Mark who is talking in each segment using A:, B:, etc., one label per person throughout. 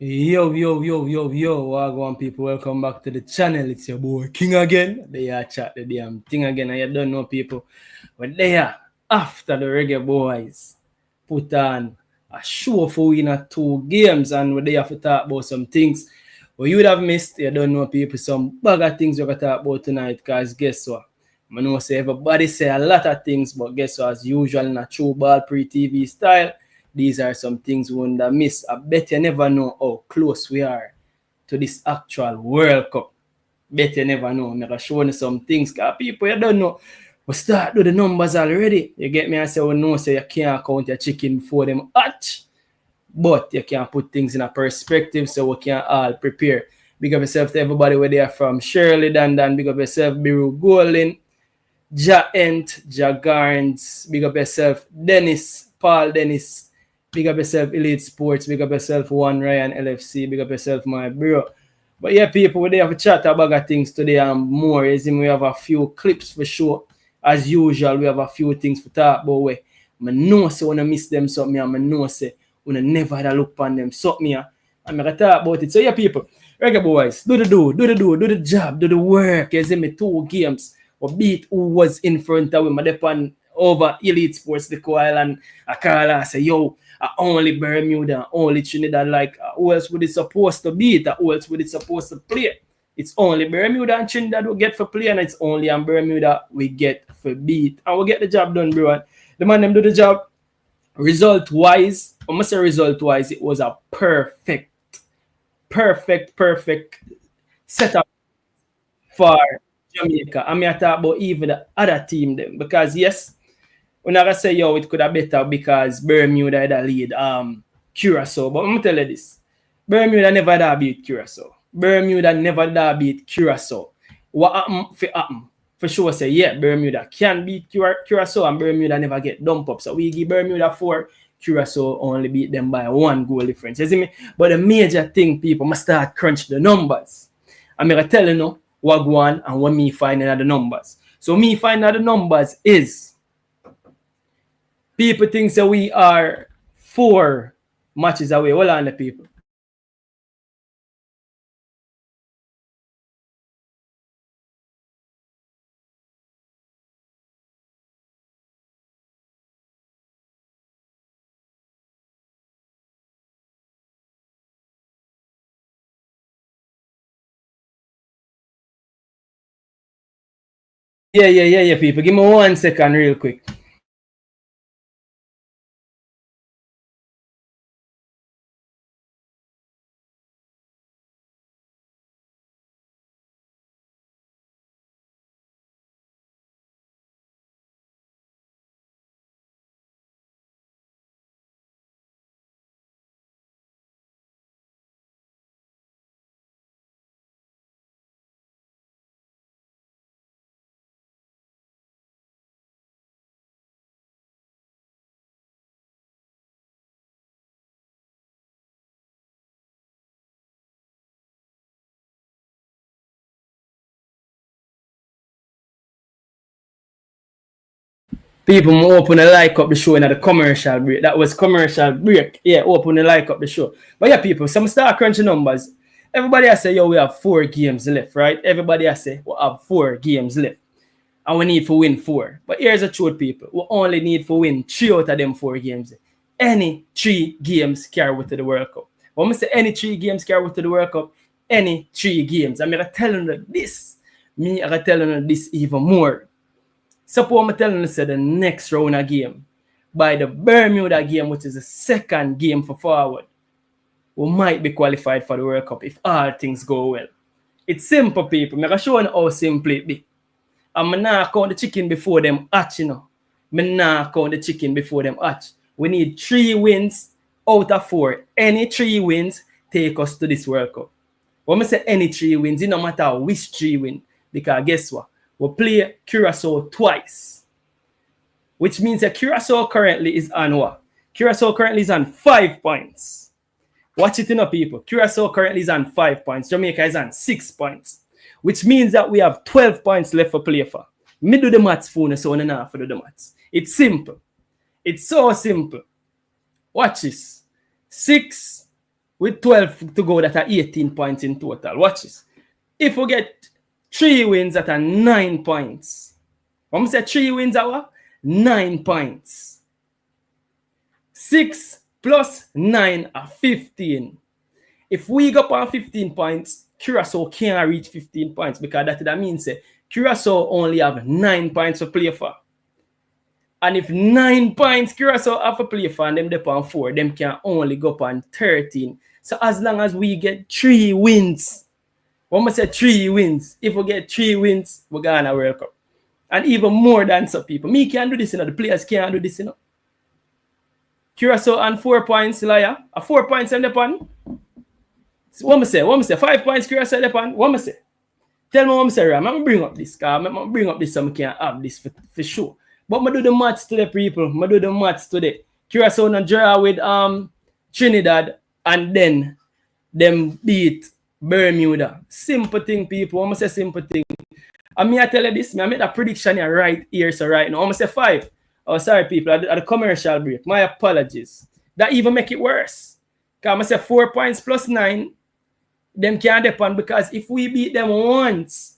A: Yo, Wagwan people, welcome back to the channel. It's your boy King again. They are chat the damn thing again, and you don't know people. But they are after the Reggae Boyz put on a show for winning 2 games, and we have to talk about some things what you would have missed. You don't know people, some bag of things we're gonna talk about tonight, because guess what? I know say everybody say a lot of things, but guess what? As usual in a true ball pre-TV style, these are some things we wouldn't miss. I bet you never know how close we are to this actual World Cup. Bet you never know. I'm gonna show you some things, because people, you don't know. We start do the numbers already. You get me? I say, we know, say you can't count your chicken before them hatch, but you can put things in a perspective so we can all prepare. Big up yourself to everybody where they are from. Shirley Dan, big up yourself, Biru Golin, Ent, Garns, big up yourself, Paul Dennis, big up yourself, Elite Sports, big up yourself, One Ryan LFC, big up yourself, my bro. But yeah, people, we have a chat about things today and more. We have a few clips for sure. As usual, we have a few things to talk about. I know so when I miss them something, I know say when I never had a look on them something, I'm gonna talk about it. So yeah, people, Reggae Boyz, do the job, do the work. You see me 2 games. Or beat who was in front of him. I depend over Elite Sports, the Island. I call her, say, yo, I only Bermuda, only Trinidad. Like, who else would it supposed to beat? Who else would it supposed to play? It's only Bermuda and Trinidad we get for play, and it's only on Bermuda we get for beat. And we get the job done, bro. The man them do the job. Result-wise, I must say result-wise, it was a perfect setup for Jamaica. I mean, I talk about even the other team them, because yes, we're not gonna say yo it could have better because Bermuda had a lead Curacao. But I'm gonna tell you this. Bermuda never da beat Curacao. Bermuda never da beat Curacao. What happened? For sure say yeah, Bermuda can beat Curacao, and Bermuda never get dumped up. So we give Bermuda 4, Curacao only beat them by 1 goal difference. You see me? But the major thing, people must start crunch the numbers. I'm gonna tell you now what go on and what me finding out the numbers. So me finding out the numbers is people think that we are 4 matches away. Hold on, the people. Yeah, people. Give me 1 second real quick. People open the like up the show in the commercial break. That was commercial break. Yeah, open the like up the show. But yeah, people, some start crunching numbers. Everybody has say, yo, we have 4 games left, right? Everybody has say, we have 4 games left. And we need to win 4. But here's the truth, people. We only need to win 3 out of them 4 games. Any 3 games carry with to the World Cup. When I say any 3 games carry with to the World Cup, any 3 games. I'm going to tell you this. I'm going to tell you this even more. Suppose I'm telling you say the next round of game, by the Bermuda game, which is the second game for forward, we might be qualified for the World Cup if all things go well. It's simple, people. I'm going to show you how simple it be. I'm not count the chicken before them hatch, you know. I'm not count the chicken before them hatch. We need 3 wins out of 4. Any 3 wins take us to this World Cup. When I say any 3 wins, it no matter which 3 win, because guess what? We play Curacao twice, which means that Curacao currently is on what? Curacao currently is on 5 points. Watch it, people. Curacao currently is on 5 points. Jamaica is on 6 points, which means that we have 12 points left for play for. Me do the maths for so on and off for the maths. It's simple. It's so simple. Watch this. 6 with 12 to go, that are 18 points in total. Watch this. If we get 3 wins, that are 9 points. When we say 3 wins, our 9 points. 6 plus 9 are 15. If we go up on 15 points, Curacao can't reach 15 points because that means Curacao only have 9 points to play for. And if 9 points Curacao have to play for and them dip on 4, them can only go up on 13. So as long as we get 3 wins, when we say 3 wins, if we get 3 wins, we're going to World Cup. And even more than some people. Me can't do this, the players can't do this, Curacao and 4 points, liar. 4 points in the pan. What me say? 5 points Curacao in the pan. What me say? Tell me what me say, Ram. I'm going to bring up this, because I'm going to bring up this so I can have this for sure. But I do the maths today, people. I do the maths today. Curacao and draw with Trinidad, and then them beat Bermuda. Simple thing, people. I'm going to say simple thing. And me, I tell you this, I made a prediction here right here, so right now. I'm going to say 5. Oh, sorry, people. At the commercial break. My apologies. That even make it worse. Because I'm going to say 4 points plus 9. Them can't depend, because if we beat them once,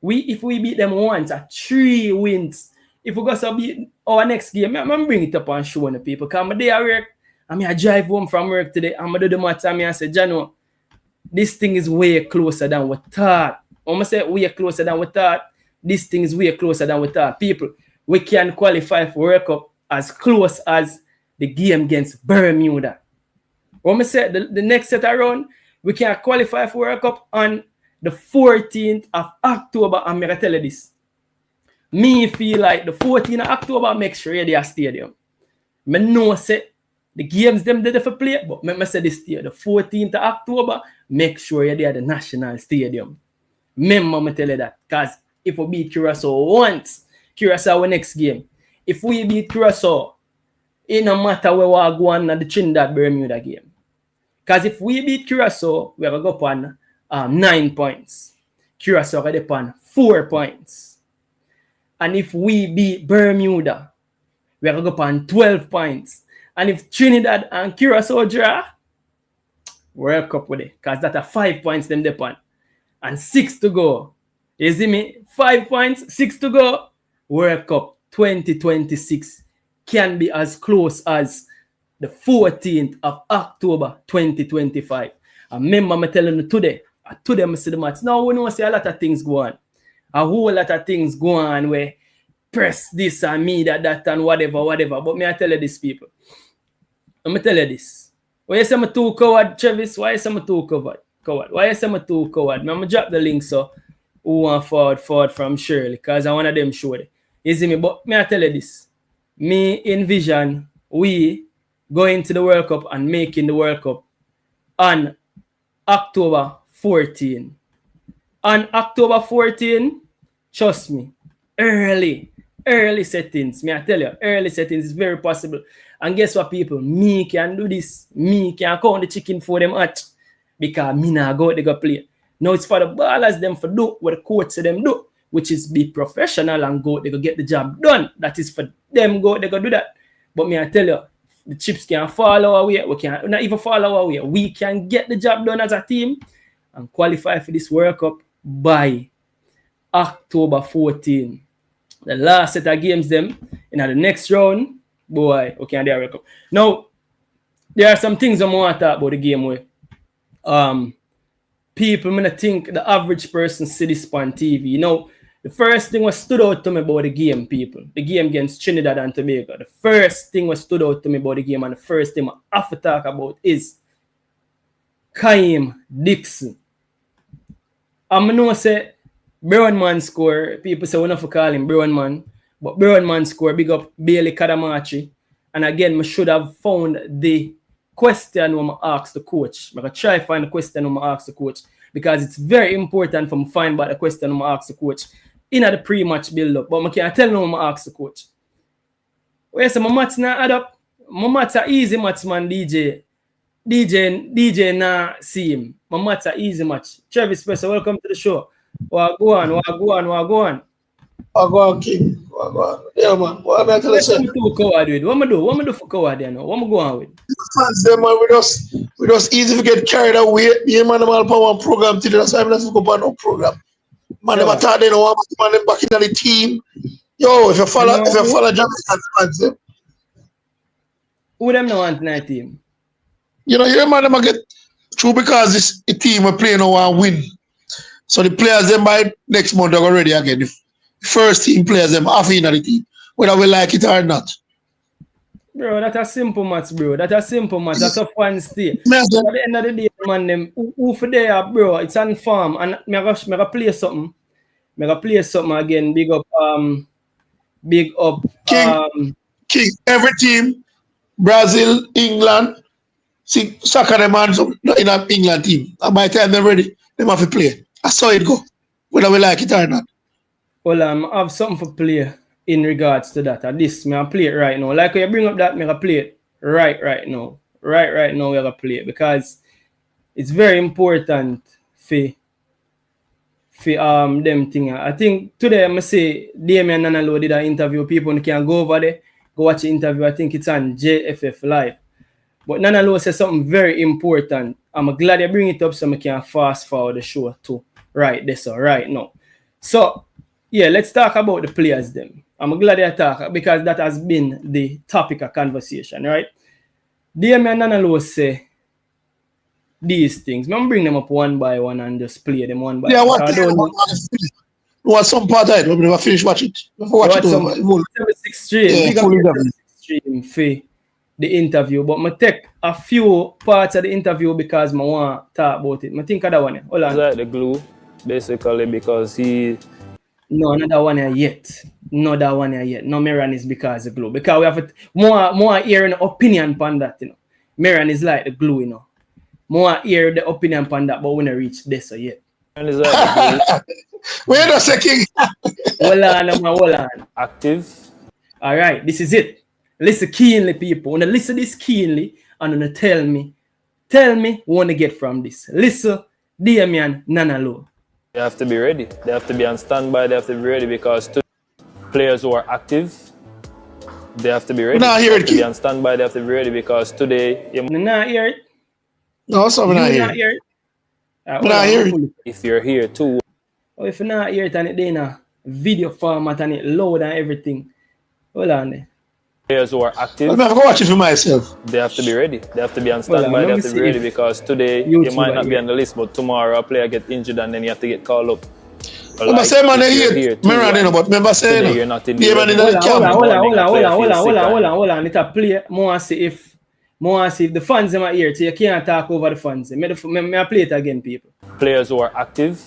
A: at 3 wins. If we go to beat our next game, I'm going to bring it up and show the people. Because I'm there at work. I drive home from work today. I'm going to do the math. I say, Jano, this thing is way closer than we thought. I'm going to say way closer than we thought. This thing is way closer than we thought. People, we can qualify for World Cup as close as the game against Bermuda. When I say the next set around, we can qualify for World Cup on the 14th of October. I'm going to tell you this. Me feel like the 14th of October, make sure you're at stadium. I know say the games them did for play, but I say this year, the 14th of October, make sure you're there at the National Stadium. Remember, I tell you that. Because if we beat Curacao once, Curacao our next game. If we beat Curacao, it no matter where we go on the Trinidad Bermuda game. Because if we beat Curacao, we are going to go on 9 points. Curacao are going to go on 4 points. And if we beat Bermuda, we are going to go on 12 points. And if Trinidad and Curacao draw, World Cup with it. Because that's 5 points them depend. And 6 to go. You see me? 5 points, 6 to go. World Cup 2026 can be as close as the 14th of October 2025. And remember, I'm telling you today I see the match. Now we know see a lot of things go on. A whole lot of things go on where press this and me that and whatever. But me I tell you this, people. I'm going to tell you this. Why you say I'm too coward, Travis? Why you say I'm too coward? Why you say I'm too coward? I'm going to drop the link so who want forward from Shirley, because I want them show it. You see me? But me I tell you this. Me envision we going to the World Cup and making the World Cup on October 14. On October 14, trust me, early settings. Me I tell you, early settings is very possible. And guess what, people? Me can do this. Me can count the chicken for them at, because me nah go out they go play. Now it's for the ballers them for do what the coach say them do, which is be professional and go they go get the job done. That is for them go they go do that. But me I tell you, the chips can fall our way. We can not even fall our way. We can get the job done as a team and qualify for this World Cup by October 14. The last set of games them in the next round, boy, we can do a World Cup. Now, there are some things I want to talk about the game where people may think the average person see this on TV. You know, the first thing what stood out to me about the game, people, the game against Trinidad and Tobago, the first thing what stood out to me about the game and the first thing I have to talk about is Kacey Dixon. I'm going to say Brown Man score. People say we don't call him Brown Man, but Brown Man score. Big up Bailey Kadamachi. And again, I should have found the question when I asked the coach. I'm going to try to find the question when I asked the coach, because it's very important for me to find out the question when I asked the coach in the pre-match build-up. But I can't tell you when I asked the coach. Well, so my maths not add up. My maths are easy maths, man, DJ nah see him. My maths are easy match. Travis Spencer, welcome to the show. Go on.
B: I go on, King. I go on. Yeah, man. What am I tell you?
A: What am I too coward with? What am I do? What am I do for coward there now? What am I go on with?
B: Fans, them, man, we just easy to get carried away. Yeah, man, them all power program today. That's why I'm not going to no program. Man, them
A: So,
B: thought they know what man them back in the team. Yo, if you follow Jamaican fans, them,
A: who them now want tonight team?
B: you know, yeah, man, them get true because this team we play now and win. So the players them by next month are ready again. The first team players them half in the team, whether we like it or not.
A: Bro, that's a simple match, bro. That's a simple match. That's a fun stay.
B: Yes,
A: At the end of the day, man, them who for there, bro, it's on farm. And me go play something. Me go play something again. Big up
B: King, every team, Brazil, England, see soccer them man in an England team. And by the time they're ready, they have to play. I saw it go. Whether we like it or not.
A: Well, I have something for play in regards to that. At this, me I play it right now. Like when you bring up that, me I play it right now. Right now we gotta play it because it's very important for them thing. I think today I say Damien and Nanalo did an interview. People can go over there, go watch the interview. I think it's on JFF Live. But Nanalo says something very important. I'm glad you bring it up so I can fast forward the show too. Right this right now. So yeah, let's talk about the players then. I'm glad you talk because that has been the topic of conversation, right? Damien Nanalo say these things. I'm bring them up one by one and just play them one by one.
B: I don't know. What some part of it, we never finish watch it. Watch it over.
A: 76 stream. Yeah, fully 76 stream for the interview. But I take a few parts of the interview because I want to talk about it. I think of that one. Hold on.
C: It's like the glue, basically, because he...
A: No, another one here yet. No, that one here yet. No, Meran is because of glue. Because we have more hearing opinion on that, you know. Meran is like the glue, you know. More hear the opinion on that, but we don't reach this yet.
C: And is like the glue.
B: Wait a second.
A: Hold on.
C: Active.
A: All right, this is it. Listen keenly, people. When you listen this keenly, and when you tell me what want to get from this. Listen, Damien Nanalo.
C: They have to be ready. They have to be on standby. They have to be ready because players who are active, they have to be ready. They have to be on standby. They have to be ready because today...
A: You not hear it?
B: No, so we're not here.
A: We're not
B: hear it.
C: If you're here too.
A: Oh, if you're not here it and it's in a video format and it loud and everything. Hold on there.
C: Players who are active,
B: I'm going to watch it for myself.
C: They have to be ready. They have to be on standby. They have to be ready because today you might not be on the list, but tomorrow a player get injured and then you have to get called up.
B: Remember saying man here too, but remember saying
C: you're not in
B: the
A: hold on. It's a play. More see if the fans are here, so you can't talk over the fans. May I play it again, people.
C: Players who are active,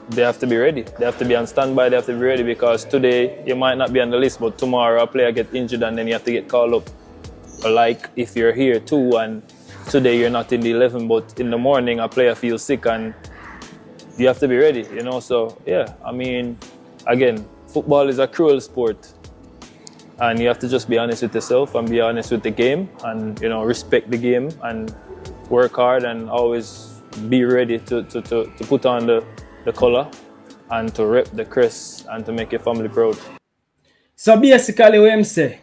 C: they have to be ready. They have to be on standby. They have to be ready because today you might not be on the list, but tomorrow a player get injured and then you have to get called up. Or like if you're here too and today you're not in the 11, but in the morning a player feels sick and you have to be ready, you know. So yeah, I mean, again, football is a cruel sport. And you have to just be honest with yourself and be honest with the game and, you know, respect the game and work hard and always be ready to put on the color and to rep the crest and to make your family proud.
A: So basically what I'm saying,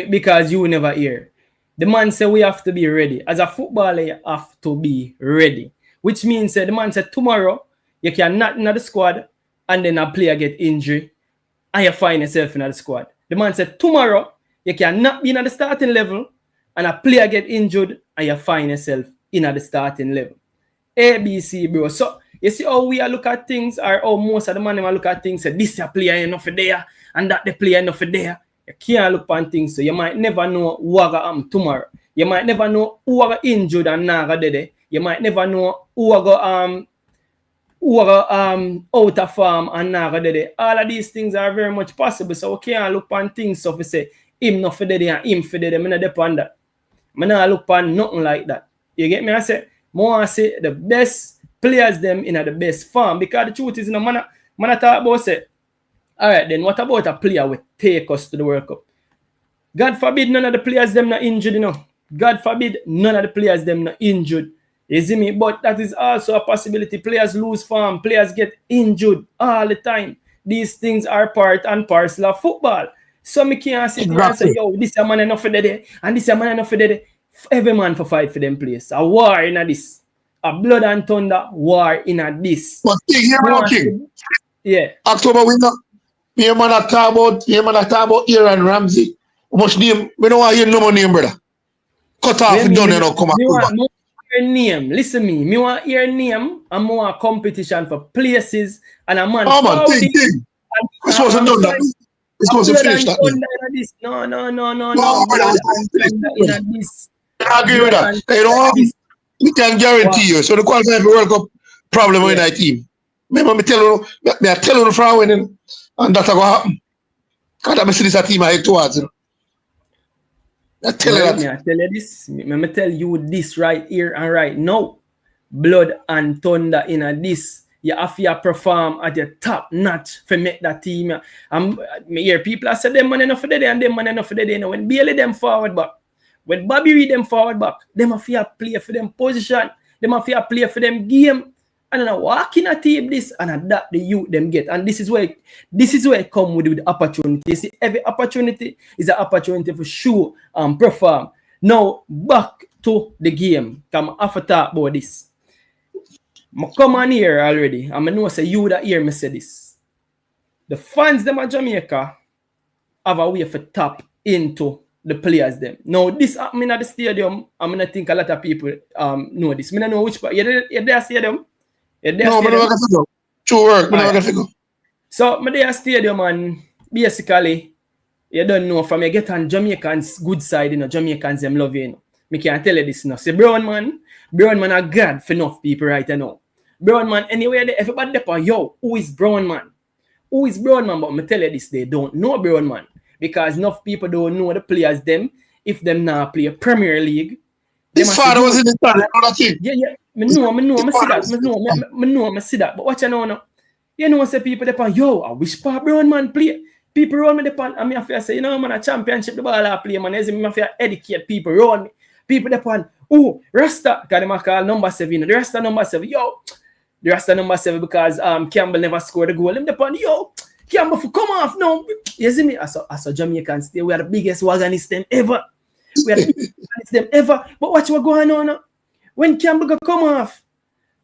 A: because you never hear, the man said we have to be ready. As a footballer, you have to be ready. Which means the man said tomorrow, you cannot in the squad and then a player get injured and you find yourself in the squad. The man said tomorrow, you cannot be in the starting level and a player get injured and you find yourself in the starting level. ABC, bro. So, you see how we look at things, or how most of the man look at things, say this a player enough for there and that the player enough for there. You can't look on things, so you might never know what will happen tomorrow. You might never know who are injured and not there. You might never know who are out of form and not there. All of these things are very much possible, so we can't look on things so we say him not for there and him for there. I'm not depend that. I'm not look on nothing like that. You get me? I say the best players them in the best form, because the truth is, man talk about say, all right, then what about a player will take us to the World Cup? God forbid none of the players them not injured, you know. God forbid none of the players them not injured. You see me? But that is also a possibility. Players lose form, players get injured all the time. These things are part and parcel of football. So me can't sit here and say, yo, this a man enough for the day, and this a man enough for the day. Every man for fight for them place. A war in a this. A blood and thunder war in a this.
B: But King, King.
A: Yeah.
B: October winner. Me man a talk about Aaron Ramsey. How much name? We don't want to hear no more name, brother. Cut off and done, come on.
A: Name. Listen me. Me want hear name and more competition for places and a man.
B: Oh man, King. This wasn't done that. This wasn't finished that.
A: No.
B: I agree with that. You know, we can guarantee you. So the qualifier for World Cup problem in that team. Remember me tell you from winning, and that's going to happen. Because I see this team I head towards. I tell you
A: this. Me tell you this right here and right now. Blood and thunder in a this. You have to perform at your top notch for make that team. Me hear people say them man enough for the day and them man enough for the day. Now when Bailey them forward back, when Bobby read them forward back, them have to play for them position. Them have to play for them game. And then walking a team this and that the youth them get. And this is where it come with the opportunity. You see, every opportunity is an opportunity for sure and perform. Now back to the game. Come after talk about this. I come on here already. I know say you that hear me say this. The fans them at Jamaica have a way for tap into the players them. Now this happening at the stadium, I'm gonna think a lot of people know this. I don't know which part. You there stadium?
B: No, I never figure. True work, I never figure.
A: So I there stadium and basically you don't know from you get on Jamaicans good side, you know, Jamaicans them love you know. Me can't tell you this now. Say Brown man are God for enough people right now. Brown man, anyway, everybody there, yo, who is Brown man? Who is Brown man? But I tell you this, they don't know Brown man. Because enough people don't know the players them if them now play Premier League.
B: His father was in the stadium,
A: Yeah. I see that. But watch you know now. You know, say people there, yo, I wish Pa Brown man play. People run me the pan, and me have to say, you know, man, a championship, the ball I play, man. As me have to educate people around me. People the pan, oh, Rasta, because they call number 7, the Rasta number 7, yo. The Rasta number 7 because Campbell never scored a goal. Them the pan, yo, Campbell for come off now. You see me? As a Jamaican state, we are the biggest wagonist them ever. We are the biggest wagonist them ever. But watch what going on now. When Campbell go come off,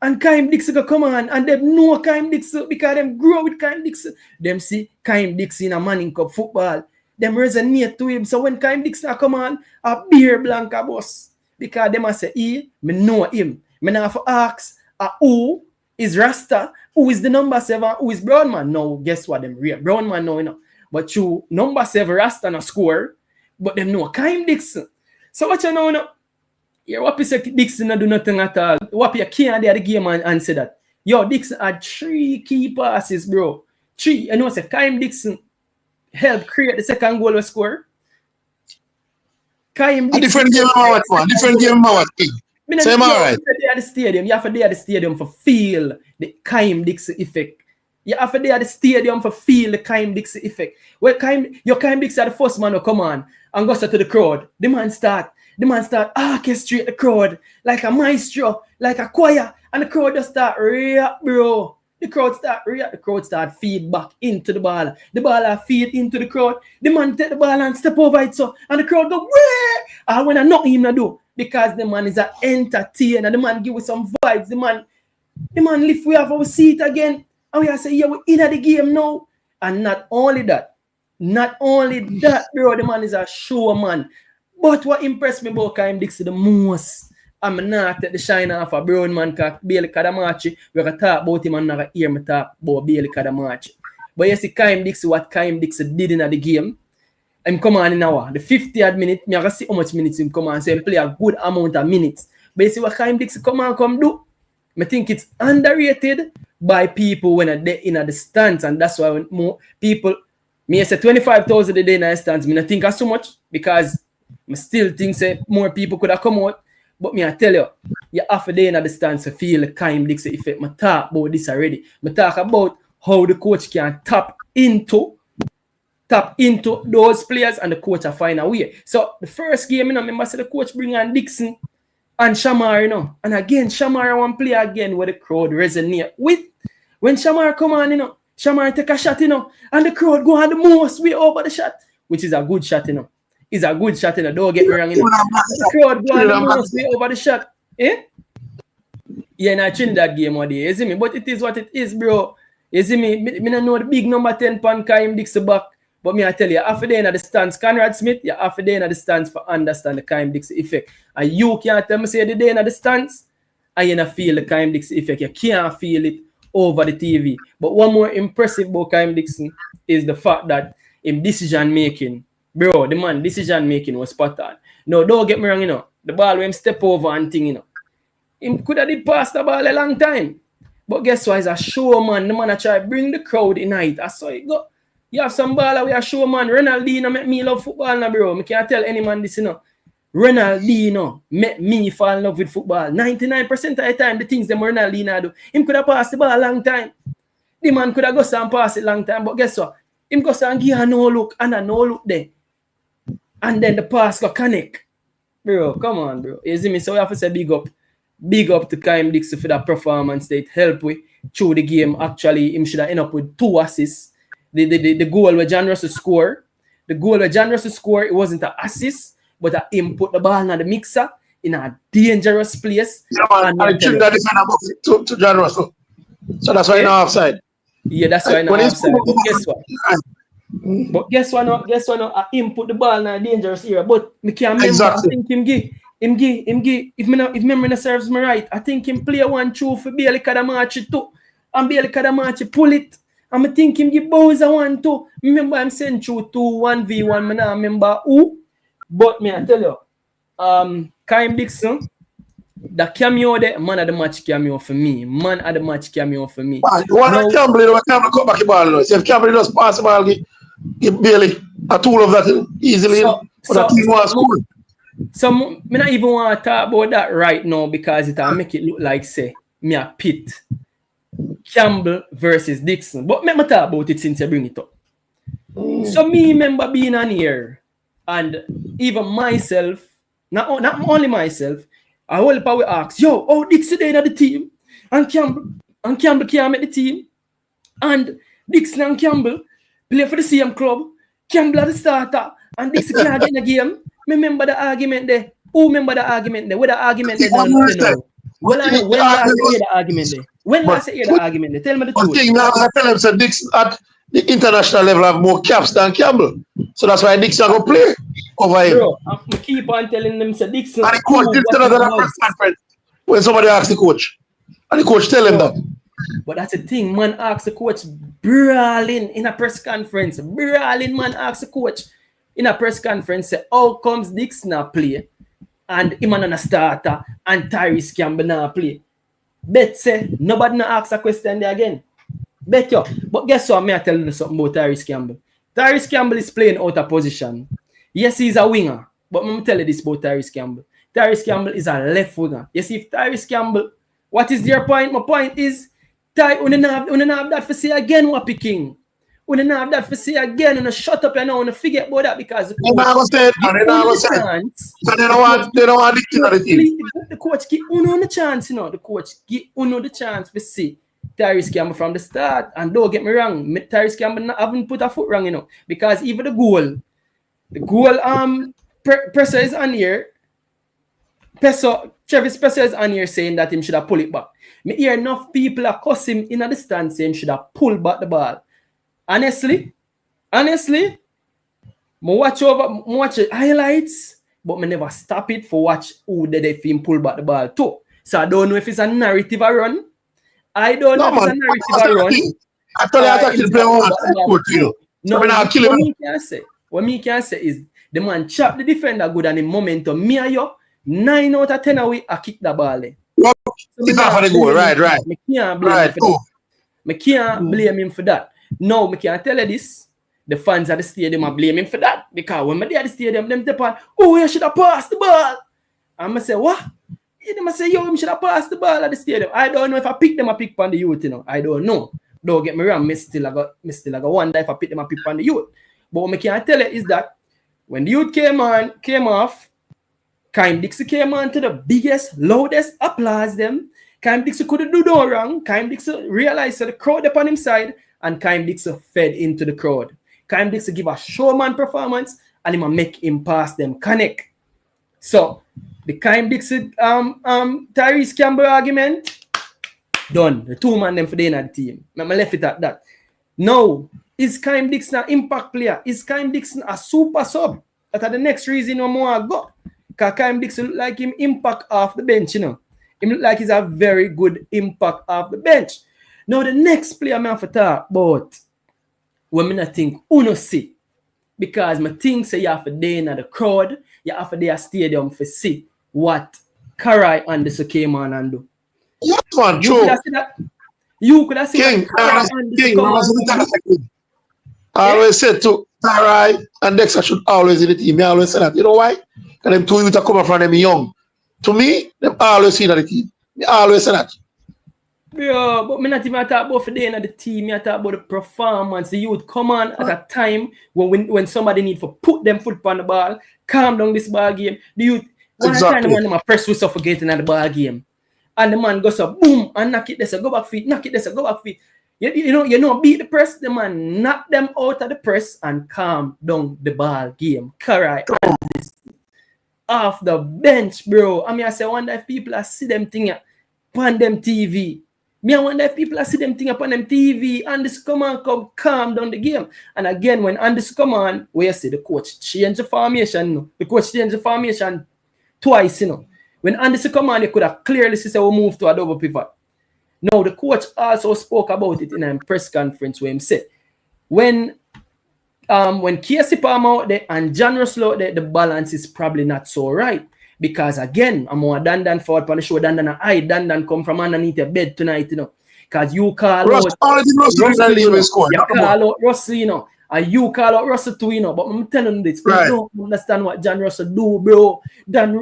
A: and Kacey Dixon go come on, and them know Kacey Dixon because them grow with Kacey Dixon. Them see Kacey Dixon in a Manning Cup football. Them resonate to him. So when Kacey Dixon come on, a beer blanca boss. Because them a say, me know him. Me now for ask, who is Rasta? Who is the number 7? Who is Brown man? No, guess what? Them real Brown man know, you know. But you number 7 Rasta no score, but them know Kacey Dixon. So what you know now? Yeah, Wappy say Dixon not do nothing at all. Wappy can't do the game and say that. Yo, Dixon had 3 key passes, bro. 3. You know, say Kacey Dixon helped create the second goal we score.
B: A different game about one. Different game about King. So am I right?
A: At the stadium, you have to be at the stadium for feel the Kacey Dixon effect. You have to be at the stadium for feel the Kacey Dixon effect. Well, your Kacey Dixon the first man who come on and goes to the crowd. The man start orchestrate the crowd like a maestro, like a choir, and the crowd just start react, bro. The crowd start react, the crowd start feed back into the ball. The ball feed into the crowd. The man take the ball and step over it so, and the crowd go, where? And when I know him to do, because the man is an entertainer, the man give us some vibes, the man lift we have our seat again, and we are say, yeah, we're in the game now. And not only that, bro, the man is a show man. But what impressed me about Kacey Dixon the most, I'm not take the shine off a Brown man called Bailey Kadamachi. We're going to talk about him and not hear me talk about Bailey Kadamachi. But you see Kacey Dixon, what Kacey Dixon did in the game, I'm come on in the 50th minute, I can see how much minutes him come on, so he play a good amount of minutes. But you see what Kacey Dixon come do? I think it's underrated by people when they're in the stands, and that's why when more people, me say 25,000 a day in the stands, I think that's so much because I still think say more people could have come out, but me I tell you, you have to in the stands to feel the Kacey Dixon effect. I talk about this already. I talk about how the coach can tap into those players and the coach will find a way. So the first game, you know, remember say the coach bring on Dixon and Shamar, you know, and again Shamar want play again where the crowd resonate with. When Shamar come on, you know, Shamar take a shot, you know, and the crowd go on the most way over the shot, which is a good shot, you know. It's a good shot, you know. Don't get me wrong, you know. The crowd go on the most way over the shot. Eh? Yeah, not Trinidad game one day, you see me? But it is what it is, bro. You see me? Me don't know the big number 10 pan Kaim Dixon back. But me I tell you, after day in the stands, Conrad Smith, you have to day in the stands for understand the Kaim Dixon effect. And you can't tell me say the day in the stands, and you don't feel the Kaim Dixon effect. You can't feel it over the TV. But one more impressive about Kaim Dixon is the fact that in decision making, bro, the man decision making was spot on. No, don't get me wrong, you know. The ball when him step over and thing, you know. Him could have did pass the ball a long time. But guess what? He's a showman. The man I try bring the crowd in night. I saw it go. You have some baller we a showman. Ronaldinho make me love football now, bro. I can't tell any man this, you know. Ronaldinho make me fall in love with football. 99% of the time, the things them Ronaldinho do. Him could have passed the ball a long time. The man could have go and pass it long time. But guess what? Him go and give a no look and a no look there. And then the pass go connect. Bro, come on, bro. You see me? So we have to say big up. Big up to Kaim Dixon for that performance that helped with through the game. Actually, him should have ended up with 2 assists. The goal where John Russell score. The goal where John Russell score, it wasn't an assist, but him put the ball in the mixer in a dangerous place.
B: Yeah, man, and the that defender to John Russell. So that's why he's not offside.
A: Yeah, that's why he's not offside. But guess what? But guess what? No, guess what? No, him put the ball in a dangerous area. But me can't remember. Exactly. I think him give. If memory serves me right, I think him play 1-2 for Bailey Kadamachi too, and Bailey Kadamachi pull it. And I think him give Bowser 1-2. Remember I'm saying through 2-1v1. I don't remember who, but me I tell you, Kaim Dixon, the cameo there, man of the match cameo for me. Man of the match cameo for me.
B: Campbell cut back the ball. So if Campbell just pass the ball, give Bailey a tool of that easily.
A: So me not even want to talk about that right now because it'll make it look like say me a pit Campbell versus Dixon. But let me talk about it since you bring it up. So me remember being on here and even myself, not only myself, I will probably ask, yo, oh Dixon in the team and Campbell can't make the team. And Dixon and Campbell play for the same club. Campbell are the starter and Dixon can't get in the game. Remember the argument there? Who remember the argument there? What the argument there? When last hear the argument there? When last hear the argument there? Tell me the truth.
B: I tell him so Dixon at the international level have more caps than Campbell. So that's why Dixon go play over him.
A: Bro, I keep on telling them so Dixon.
B: And the coach did tell us that press conference when somebody asked the coach. And the coach tell him that.
A: But that's the thing, man asked the coach brawling in a press conference. Brawling man asked the coach in a press conference, say, how comes Dixon not play and him and a starter and Tyrese Campbell not play? Bet say nobody not ask a question there again. Bet you. But guess what? Me I tell you something about Tyrese Campbell. Tyrese Campbell is playing out of position. Yes, he's a winger. But let me tell you this about Tyrese Campbell. Tyrese Campbell is a left winger. You see, if Tyrese Campbell, what is your point? My point is, we don't have that for say again, what picking. We don't have that for say again, and shut up and now and forget about that because the coach give Uno the chance, you know. The coach give Uno the chance to see Tyrese Campbell from the start. And don't get me wrong, Tyrese Campbell haven't put a foot wrong, you know, because even the goal Presser is on here. Travis Presser is on here saying that him should have pulled it back. Me hear enough people are cussing in the stand saying should have pulled back the ball. Honestly, I watch highlights, but I never stop it for watch who did they film pull back the ball too. So I don't know if it's a narrative I run. I don't know if it's a narrative I run.
B: I thought I actually play one.
A: No, what me can say is the man chop the defender good and the momentum. Me and you, 9 out of 10 away, I kick the ball there.
B: It's not for the goal, right.
A: Me can't blame him for that. Me can't blame him for that. No, me can't tell you this. The fans at the stadium are blaming for that. Because when they at the stadium, them tell me, oh, you should have passed the ball. And I say, what? They say, yo, you should have passed the ball at the stadium. I don't know if I pick them, I pick on the youth, you know. I don't know. Don't get me wrong, me still I got wonder if I pick them, I pick on the youth. But what I can tell you is that when the youth came off, Kaim Dixon came on to the biggest, loudest applause them. Kaim Dixon couldn't do no wrong. Kaim Dixon realized that the crowd upon his side and Kacey Dixon fed into the crowd. Kacey Dixon give a showman performance and he make him pass them connect. So the Kacey Dixon Tyrese Campbell argument done. The two man them for the end of the team. I left it at that. Now, is Kacey Dixon an impact player? Is Kacey Dixon a super sub? That's the next reason no more I go. Because Kacey Dixon look like him impact off the bench, you know. He look like he's a very good impact off the bench. Now, the next player I have to talk about, when I think Uno see, because I think say you have to day in the crowd, you have to day a stadium for see what Karai Anderson came on and do.
B: Yes, man,
A: You
B: true.
A: could have seen that. You could have seen
B: King,
A: Karai Anderson
B: King,
A: come on.
B: I always said to Tarai and Dexter should always in the team. I always say that. You know why? Because them two youth are coming from them young. To me, them always in the team. I always say that.
A: Bro, but me not even talk about for the end of the team. Me talk about the performance. The youth come on at a time when somebody need to put them foot on the ball, calm down this ball game. The youth, one time the man them a press whistle for getting at the ball game. And the man goes up, boom, and knock it there, so go back feet, knock it there, so go back feet. You know, beat the press, the man knock them out of the press and calm down the ball game. Correct. Off the bench, bro. I mean, I say, I wonder if people are see them thing upon them TV. Me, I wonder if people are see them thing upon them TV. And this come on, come calm down the game. And again, when Andy's come on, where you see the coach change the formation. No? The coach change the formation twice, you know. When Anderson come on, you could have clearly said we move to a double pivot. Now, the coach also spoke about it in a press conference where he said, when Kacey Palmer out there and John Russell out there, the balance is probably not so right. Because again, I'm more Dandan forward on the show, Dandan and Dandan come from underneath the bed tonight, you know. Because you call
B: Russell,
A: out
B: Russell,
A: you call out Russell, you know. And you call out Russell too, you know. But I'm telling you this,
B: right.
A: You don't understand what John Russell do, bro.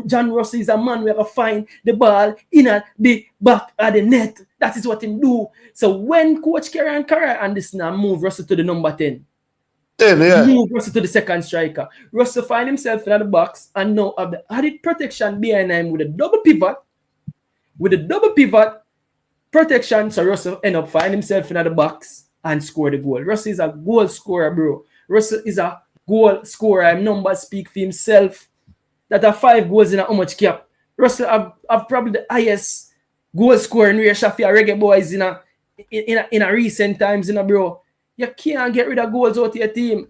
A: John Russell is a man where I find the ball in the back of the net. That is what he do. So when Coach Kerry and this now move Russell to the number 10.
B: Yeah.
A: Move Russell to the second striker. Russell find himself in the box and now have the added protection behind him with a double pivot. With a double pivot protection, so Russell end up find himself in the box and score the goal. Russell is a goal scorer, bro. Russell is a goal scorer. Numbers speak for himself. That are 5 goals in how much cap. Russell have probably the highest goal scoring ratio for Reggae Boyz in a recent times, you know, bro. You can't get rid of goals out of your team.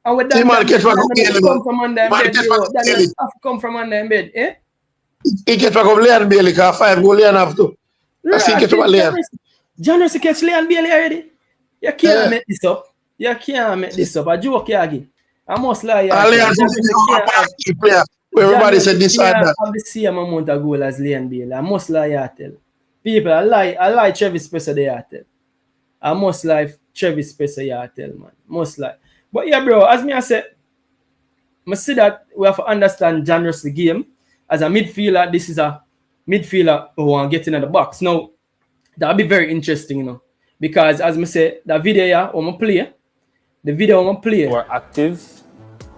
A: And with that, come from under bed, bro. That have come from under bed, eh?
B: He get back up Leon Bailey, because 5 goals Leon have to. I think get back Leon.
A: John Russell catch Leon Bailey already. You can't make this up. You can't make this up. I joke you again. I must lie.
B: Everybody said this and that.
A: I have the same amount of goal as Leon Bailey. I must lie. I tell people. I lie. Travis Spencer. They I tell. I must lie. Travis Spencer. I tell, man. Must lie. But yeah, bro. As me I said, I see that we have to understand John Russell game as a midfielder. This is a midfielder who want to get into the box. Now that'll be very interesting, you know. Because as I say, the video I'm play,
C: who are active,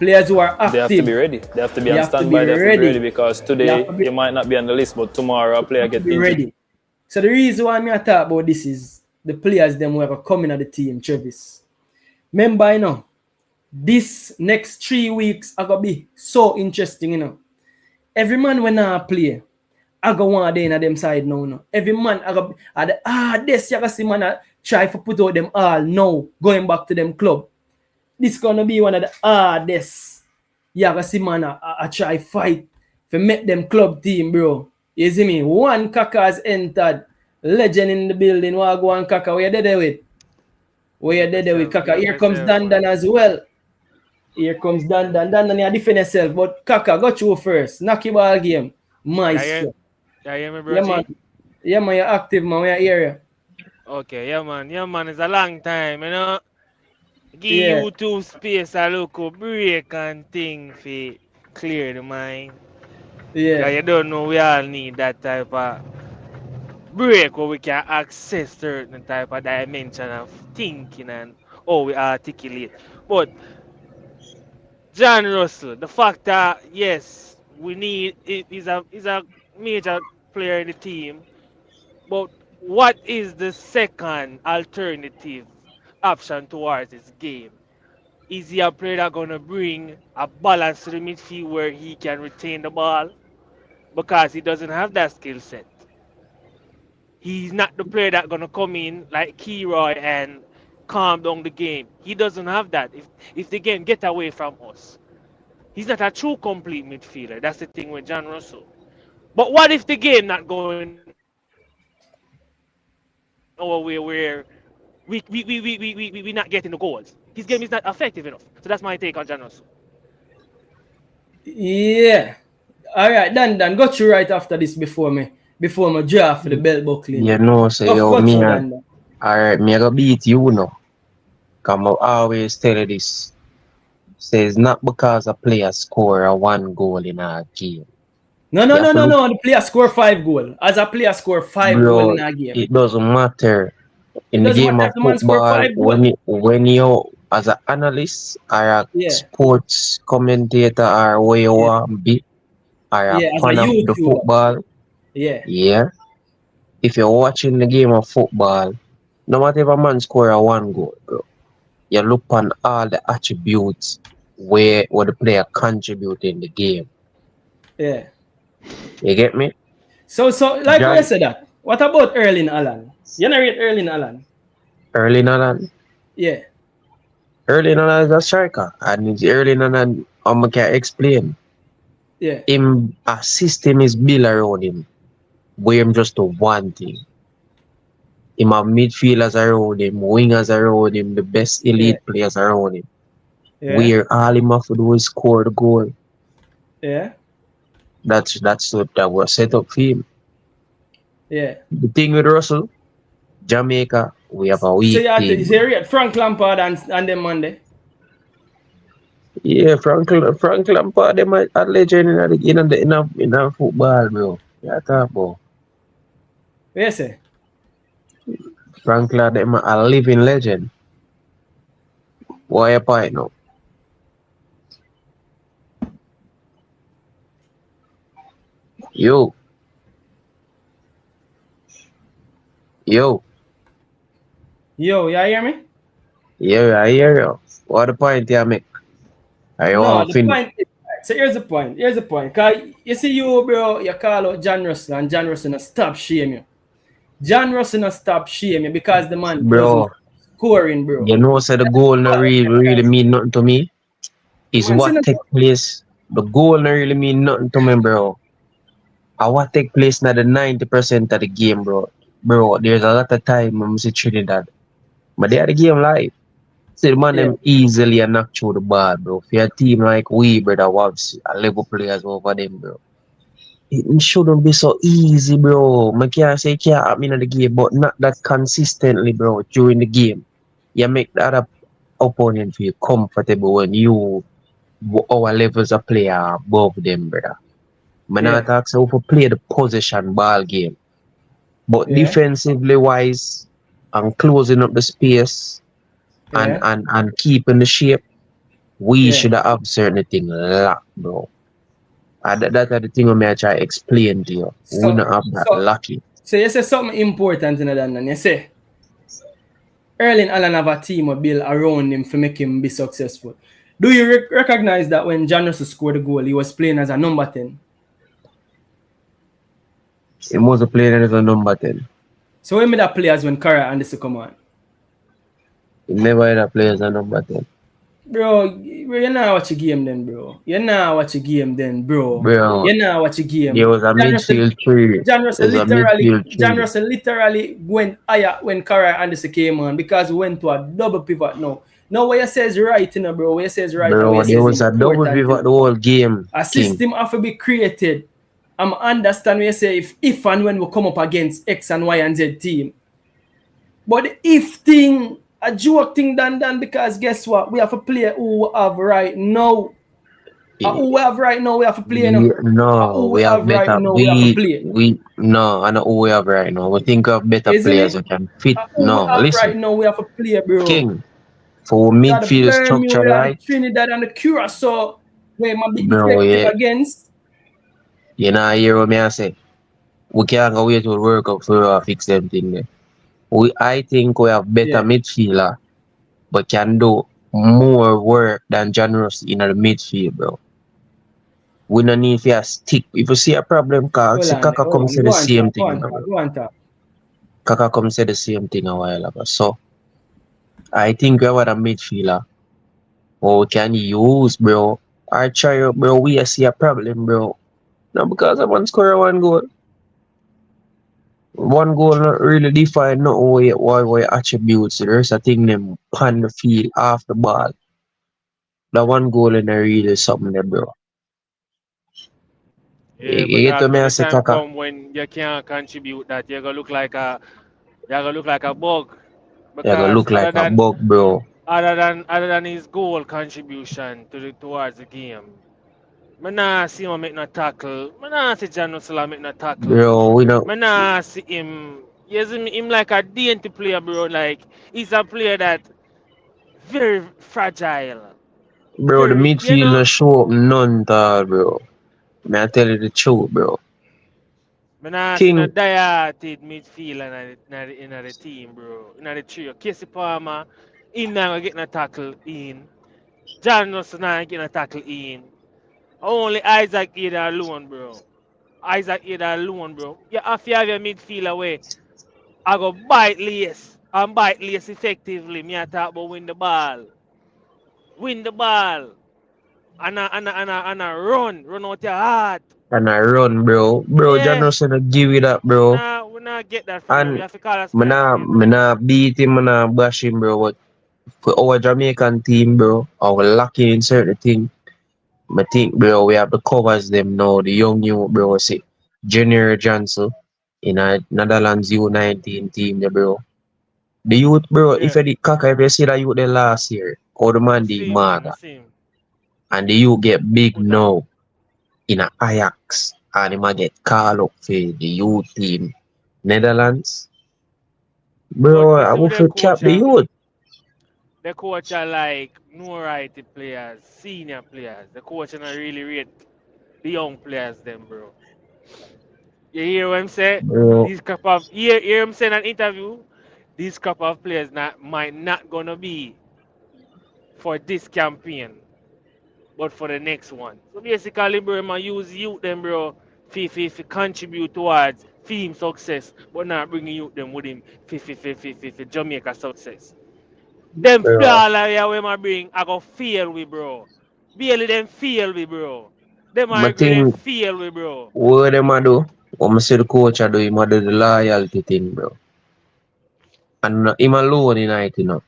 A: players who are active,
C: they have to be ready. They have to be on standby. They have to be ready because today you might not be on the list, but tomorrow a player get injured. Ready.
A: So the reason why I talk about this is the players them who have coming at the team, Travis. Remember, you know, this next 3 weeks are gonna be so interesting, you know. Every man when I play, I go one day in them side now, no. Every man I go this you see man try to put out them all now going back to them club. This gonna be one of the hardest. You see man I try fight to make them club team, bro. You see me? One Kaka has entered. Legend in the building. What go on Kaka? Where you dead with? Where you dead with Kaka? Here comes Dandan as well. Here comes Dandan. Dandan you defend yourself, but Kaka got you first. Knock your ball game. Maestro.
D: Yeah, hear me, bro?
A: Yeah, man, you're active, man. We're here.
D: Okay, yeah, man. It's a long time, you know. Give you 2 space a look break and thing for clear the mind.
A: Yeah.
D: You don't know we all need that type of break where we can access certain type of dimension of thinking and how we articulate. But John Russell, the fact that yes, we need it is a major player in the team. But what is the second alternative? option towards his game. Is he a player that gonna bring a balance to the midfield where he can retain the ball? Because he doesn't have that skill set. He's not the player that gonna come in like Kiroy and calm down the game. He doesn't have that. If the game get away from us, he's not a true complete midfielder. That's the thing with John Russell. But what if the game not going our way where we not getting the goals? His game is not effective enough. So that's my take on John Russell.
A: Yeah. All right, Dan, go through right after this before me draft for the belt buckling.
E: You know, say, yo,
A: Go
E: me,
A: through, Dan.
E: alright, me I go beat you, no. Come I always tell you this. Say it's not because a player score a 1 goal in a game.
A: No. The player score 5 goals. As a player score 5 goals in a game.
E: It doesn't matter. In the game of football, when you as an analyst or a sports commentator or where you want to be, or a fan of the football, if you're watching the game of football, no matter if a man score a 1 goal, bro, you look on all the attributes where the player contribute in the game.
A: Yeah.
E: You get me?
A: So like I said that. What about Erling Haaland? You know Erling Haaland?
E: Erling Haaland?
A: Yeah.
E: Erling Haaland is a striker. And it's Erling Haaland, I can explain.
A: Yeah.
E: A system is built around him. Where him just do one thing. Him have midfielders around him, wingers around him, the best elite players around him.
A: Yeah.
E: Where all him have to do is score the goal.
A: Yeah.
E: That's what that was set up for him.
A: Yeah.
E: The thing with Russell, Jamaica, we have a weak
A: team. So you
E: team.
A: have Frank Lampard and them Monday.
E: Yeah, Frank Lampard, them a legend in the football, bro. Yeah, talk about.
A: Yes, sir.
E: Frank Lampard, them a living legend. Why a point now? Yo, you
A: hear me?
E: Yeah, I hear you. What the point you make?
A: So here's the point. Cause you see you, bro, you call out John Russell and John Russell not stop shame you. John Russell not stop shame you because the man
E: bro
A: scoring, bro.
E: You know, so the goal not really mean nothing to me. Is what take place. The goal not really mean nothing to me, bro. And what take place now the 90% of the game, bro. Bro, there's a lot of time I'm see Trinidad. But they are the game live. So the man them easily knock through the ball, bro. For a team like we, brother, we have a level players over them, bro. It shouldn't be so easy, bro. I can't say it can't happen in the game, but not that consistently, bro, during the game. You make the other opponent feel comfortable when our levels of play are above them, brother. I'm not talking so for play the possession ball game. But defensively wise and closing up the space and keeping the shape, we should have certain things locked, bro. And that's the thing I try to explain to you. We don't have that lucky.
A: So you say something important in that, and you say Erling Haaland have a team built around him to make him be successful. Do you recognize that when John Russell scored the goal, he was playing as a number 10?
E: He was playing as a number 10.
A: So when made that players when Cara and this come on?
E: He never had a play as a number 10.
A: Bro, you know watch a game then, bro. You know watch a game then, bro. You know watch a game.
E: He was a midfield three.
A: John Russell literally went higher when Cara Anderson came on because we went to a double pivot now. Now what you say is right, you know, bro. What you say is right.
E: Bro, there was a double pivot the whole game.
A: A system have to be created. I'm understand what you say if and when we come up against X and Y and Z team. But the if thing, a joke thing done because guess what? We have a player who we have right now. Who we have right now, we have to play.
E: No, we have better. I know who we have right now. We think of better players who can fit. No, listen.
A: Right now, we have to play, bro.
E: King, for midfield structure, right?
A: Trinidad and the Curacao, where my big effective against.
E: You know, hear what I say? We can't go wait to work up for fix them thing there. I think we have better midfielder but can do more work than Generous in the midfield, bro. We don't need to stick. If you see a problem,
A: Hold
E: see
A: on,
E: Kaka
A: hold
E: come
A: on.
E: say
A: Go
E: the
A: on, talk,
E: same
A: go
E: thing,
A: on,
E: bro.
A: talk, go on, talk.
E: Kaka come say the same thing a while ago. So I think we have a midfielder who we can use, bro. I try out, bro. We see a problem, bro. Now because I want score one goal. One goal not really define not why attributes. The rest of thing them pan the field off the ball. That one goal in the really something there, bro.
D: Yeah,
E: You
D: but
E: get to me
D: when
E: I
D: the
E: say
D: time
E: Kaka.
D: come when you can't contribute, that you're gonna look like a bug.
E: You're gonna
D: Because
E: look like a bug, bro.
D: other than his goal contribution towards the game, me nah see him make no tackle. Me nah see John Russell make no tackle.
E: Bro, we know
D: Me nah see him. You see me, him like a dainty player, bro. Like he's a player that very fragile.
E: bro, the
D: Very, you
E: midfield
D: know.
E: not show up none tall, bro. May I tell you the truth, bro.
D: Me nah see no
E: King,
D: dieted midfield in the team, bro. In the trio. Casey Palmer, he not gonna get no tackle in. John Russell not getting a tackle in. Only Isaac Ida alone, bro. Isaac Ida alone, bro. You have to have your midfield away. I go bite lace. And bite lace effectively. Me I talk about win the ball. Win the ball. And run. Run out your heart.
E: and I run, bro. Bro, John
D: Yeah.
E: Russell not give it up, bro.
D: We not get that from him. We
E: And
D: have to call a
E: me
D: spade a
E: nah,
D: spade,
E: me
D: bro.
E: nah beat him, me nah bash him, bro. But for our Jamaican team, bro, our lacking in certain things. I think, bro, we have the covers them now. The young you, bro, see Junior Johnson in a Netherlands U19 team, there, bro. The youth, bro, if
D: Yeah.
E: you did Kaka, if you see that youth the last year, how the
D: I
E: man the
D: see him, man. I
E: maga,
D: see him.
E: and the youth get big
D: Put on.
E: now in a Ajax, and he might get called up for the youth team. Netherlands,
D: But
E: bro,
D: you
E: I
D: see with
E: will
D: their
E: for cap
D: coach,
E: the youth.
D: the coach are like no righty players, senior players. The coach are not really rate the young players them, bro. You hear what I'm saying?
E: Bro,
D: These couple of hear him saying in an interview, these couple of players might not gonna be for this campaign, but for the next one. So basically, bro, man use youth them, bro, fi contribute towards team success, but not bringing youth them with him fi Jamaica success. Them
E: bro,
D: flaw like we ma bring, I go fail we, bro. Barely them fail we, bro. Them I
E: my
D: agree them
E: thing,
D: fail we, bro.
E: what them a do? What me see the coach a do, him a do the loyalty thing, bro. And him alone in it, you know.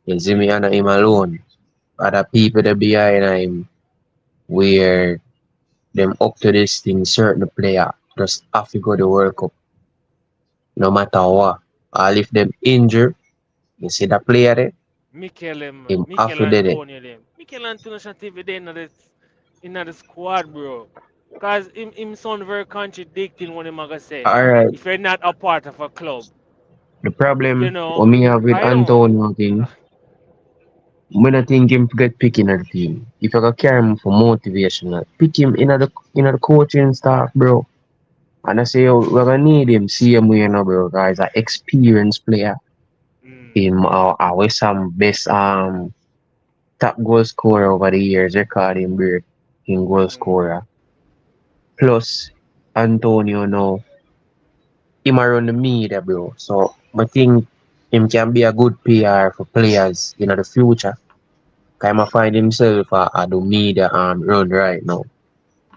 E: You see me, and him alone. Other people that behind him, where them up to this thing, certain player just have to go to the World Cup, no matter what. Or if them injured, you see the player there, him have
D: Mikel
E: to do it.
D: Antonio them. Mikel Antonio should be there in the squad, bro. Cause him sound very contradicting when him gonna say.
E: Alright,
D: If you're not a part of a club,
E: the
D: you
E: problem what
D: know,
E: me have with
D: I don't.
E: Antonio thing, me not think him get pick in the team. If you go carry him for motivation, pick him in the coaching staff, bro. And I say, yo, we're gonna need him, see him, you know, bro, guys, an experienced player.
D: Mm,
E: Him, with some best top goal scorer over the years, record him break in goal
D: mm.
E: scorer. Plus Antonio now, him around the media, bro. So I think him can be a good PR for players in the future. Kind of find himself at the media run right now.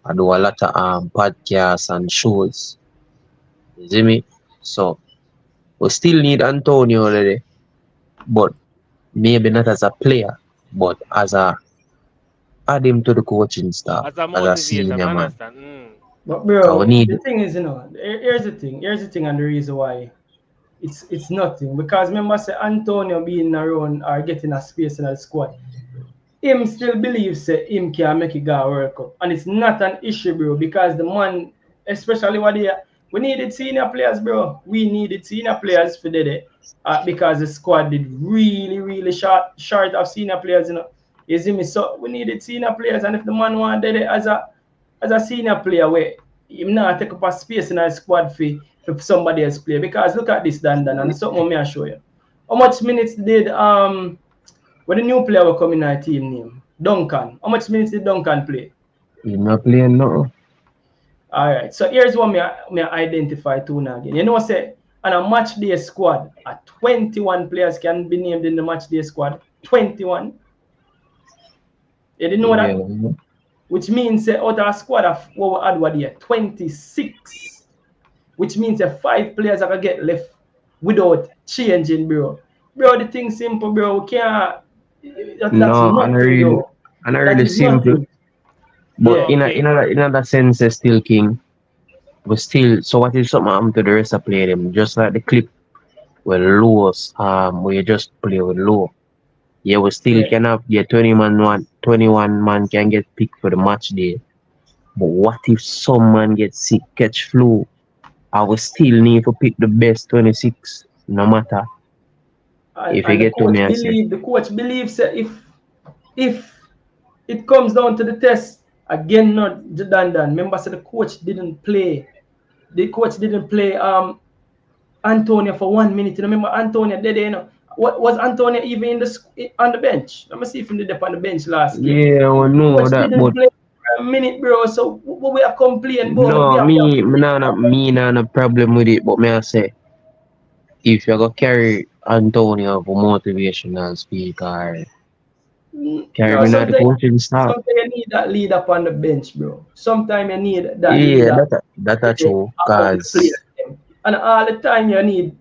E: I do a lot of podcasts and shows. You see me? So we still need Antonio already, but maybe not as a player, but as a add him to the coaching staff
D: As a
E: as a
D: motivator,
E: senior
D: I
E: man.
D: understand. Mm.
A: But
E: Cause we
A: bro,
E: need
A: the thing is, here's the thing. Here's the thing, and the reason why it's nothing. Because remember, say Antonio being around or getting a space in the squad, him still believes say him can make it go World Cup, and it's not an issue, bro. Because the man, especially what we needed senior players, bro. We needed senior players for the because the squad did really short of senior players, You see me? So we needed senior players, and if the man wanted it as a senior player, where him not take up a space in our squad for somebody else play. Because look at this, Dan, and something me I show you. How much minutes did when the new player will come in our team name? Duncan. How much minutes did Duncan play?
E: He's not playing nothing.
A: Alright, so here's what me identify too now again. You know what I say? On a match day squad, 21 players can be named in the match day squad. 21. You didn't know that?
E: Yeah.
A: Which means out of a squad of what we had what here? 26. Which means 5 players are gonna get left without changing, bro. Bro, the thing simple, bro. We can't. That's
E: No,
A: nothing, bro.
E: and
A: That
E: really
A: is
E: simple.
A: nothing.
E: But
A: Yeah.
E: in other sense, still king. But still, so what if something happened to the rest of play them? Just like the clip where lows, where you just play with low. Yeah, we still can have 21 man can get picked for the match day. But what if some man gets sick, catch flu? I will still need to pick the best 26, no matter. If you get to me, I say.
A: The coach believes that if it comes down to the test, again, not Dan. Remember, so the coach didn't play. The coach didn't play Antonio for 1 minute. You remember Antonio dead, you know. What was Antonio even on the bench? Let me see if he did up on the bench last game.
E: Yeah, I know that,
A: didn't
E: but
A: play for a minute, bro. So what we are complaining about?
E: no, me no problem with it. But me I say, if you go carry Antonio for motivational speaker, carry me not the coaching staff.
A: Sometimes you need that lead up on the bench, bro. Sometimes you need that
E: leader. Yeah, that's true. Cause
A: and all the time you need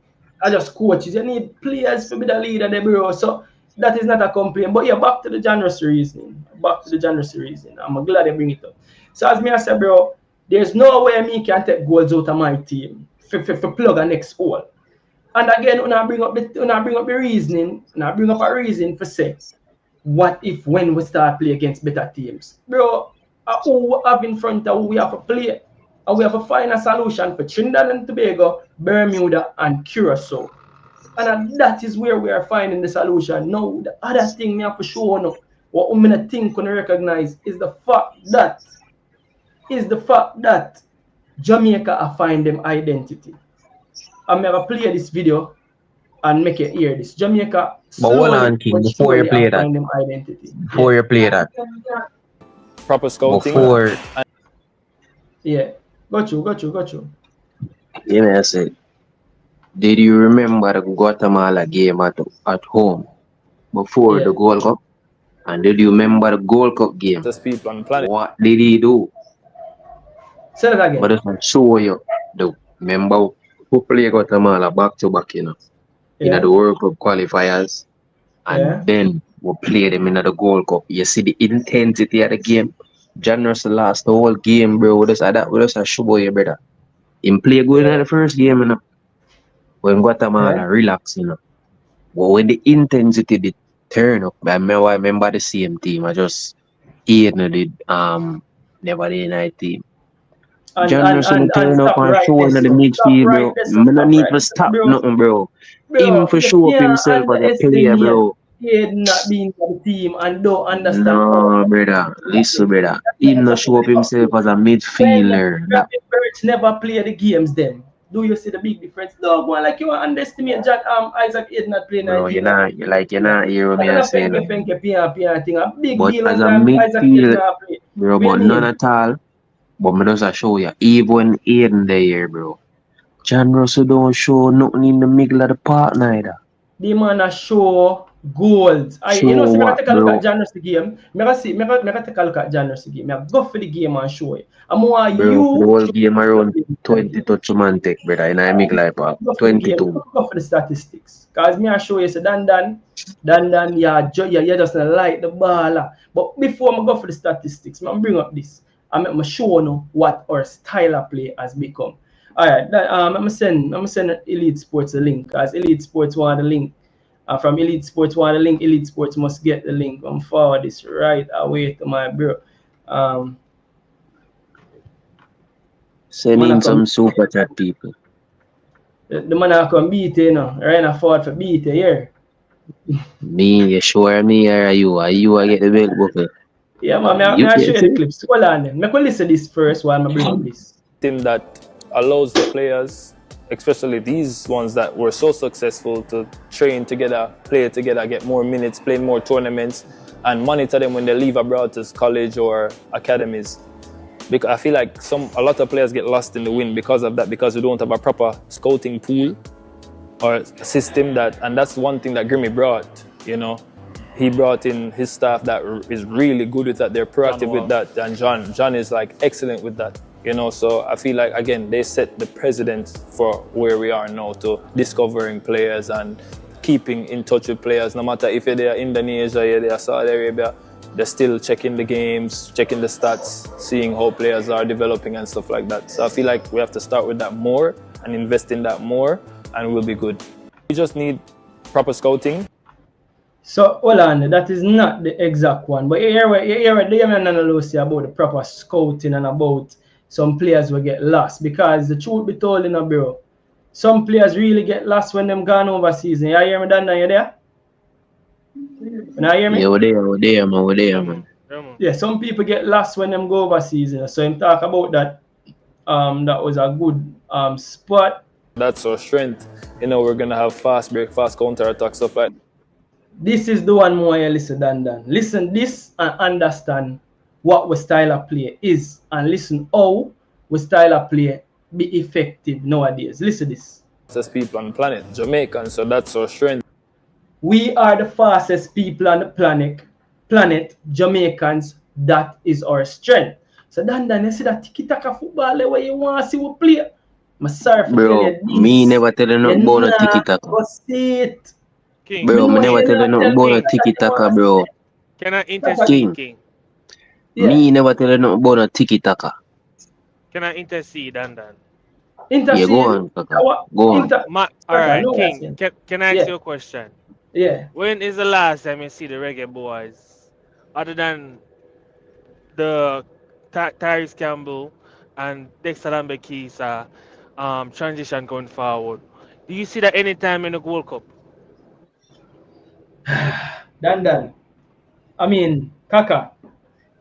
A: just coaches. You need players to be the leader there, bro. So that is not a complaint. But yeah, back to the generous reasoning. I'm glad you bring it up. So as me I said, bro, there's no way me can take goals out of my team for plug a next hole. And again, when I bring up the reasoning, and I bring up a reason for say, what if when we start play against better teams? Bro, who we have in front of who we have to play? And we have to find a solution for Trinidad and Tobago, Bermuda, and Curacao. And that is where we are finding the solution. Now, the other thing we have to show now, what we think we recognize is the fact that Jamaica are find them identity. I'm gonna play this video and make you hear this. Jamaica.
E: But hold on, King, before you play that. Before you play that.
C: Proper scouting.
E: Before.
A: Yeah. Got you.
E: Yeah, I said. Did you remember the Guatemala game at home before the Gold Cup? And did you remember the Gold Cup game?
C: People on the planet.
E: What did he do?
A: Say that again.
E: But it's not show you the member who play Guatemala back to back, you know. In the World Cup qualifiers. And then we play them in the Gold Cup. You see the intensity of the game. Generous lost the whole game, bro. We just show you, brother. Him play good in the first game, you know. When Guatemala relax, you know. But when the intensity did turn up, I remember the same team. I just did never the night team. Generous turn up and show in the midfield, bro. I don't need to stop nothing, bro. Even for show up himself as a player, bro.
A: He not being the team and don't understand.
E: No, brother. Listen, brother. He not show up himself as a midfielder.
A: Birds never play the games then. Do you see the big difference? No, go on, like you underestimate Isaac Ed not playing.
E: Bro, you're not hearing me and saying that. But as a midfielder, bro, but none at all. But me just show you, even when Aiden there, bro. John Russell don't show nothing in the middle of the park neither.
A: The man a show goals. You know, so I take a look at John Russell game. I take a look at John Russell game. I go for the game and show you. I'm more
E: bro,
A: you.
E: The whole game around 20 touch man take, brother. In a middle of park, 22.
A: Go for the statistics. Cause me I show you, so Dan, yeah, you just like the ball. But before I go for the statistics, I bring up this. I'm show you what our style of play has become. Alright, I'm send Elite Sports a link, because Elite Sports want the link. From Elite Sports want the link, Elite Sports must get the link. I'm forward this right away to my bro.
E: Send in some super chat people.
A: The man I can beat you know, right now forward for beat you here.
E: Me, you sure me or are you? Are you I get the belt buckle?
A: Yeah, man, I'll show you the clips. Hold on then. I can listen this first while I bring up this.
C: Team that allows the players especially these ones that were so successful, to train together, play together, get more minutes, play more tournaments, and monitor them when they leave abroad to college or academies. Because I feel like a lot of players get lost in the wind because of that, because we don't have a proper scouting pool or a system and that's one thing that Grimmy brought, you know. He brought in his staff that is really good with that. They're proactive with that, and John is like excellent with that, you know. So I feel like, again, they set the precedent for where we are now, to discovering players and keeping in touch with players. No matter if they're Indonesia, they're Saudi Arabia, they're still checking the games, checking the stats, seeing how players are developing and stuff like that. So I feel like we have to start with that more and invest in that more, and we'll be good. We just need proper scouting.
A: So, hold on, that is not the exact one. But you hear what Lucy about the proper scouting and about some players will get lost. Because the truth be told, bro, some players really get lost when them gone overseas. You hear me, Dan? You there? You hear me?
E: Yeah, we're there, man.
A: Yeah, some people get lost when them go overseas. So him talk about that. That was a good spot.
C: That's our strength. You know, we're gonna have fast break, fast counter attack, stuff like that.
A: This is the one more you listen, Dan. Listen this and understand what our style of play is, and listen how our style of play be effective nowadays. Listen this.
C: Fastest people on the planet, Jamaicans, so that's our strength.
A: We are the fastest people on the planet, Jamaicans. That is our strength. So Dan, you see that tiki-taka football where you want to see we play? I'm sorry for
E: bro,
A: telling you this.
E: me never tell you nothing about no tiki-taka.
A: Go see it.
D: King.
E: Bro, me never tell you nothing about no tiki-taka, bro.
D: Can I intercede, King?
A: Yeah.
E: Me never tell you nothing about no tiki-taka.
D: Can I intercede, Dan?
E: Yeah, go on, Kaka. Go on.
D: Alright, King, can I ask you a question?
A: Yeah.
D: When is the last time you see the Reggae Boyz, other than the Tyrese Campbell and Dexter Lambeke's transition going forward? Do you see that anytime in the World Cup?
A: Dan. I mean, Kaka.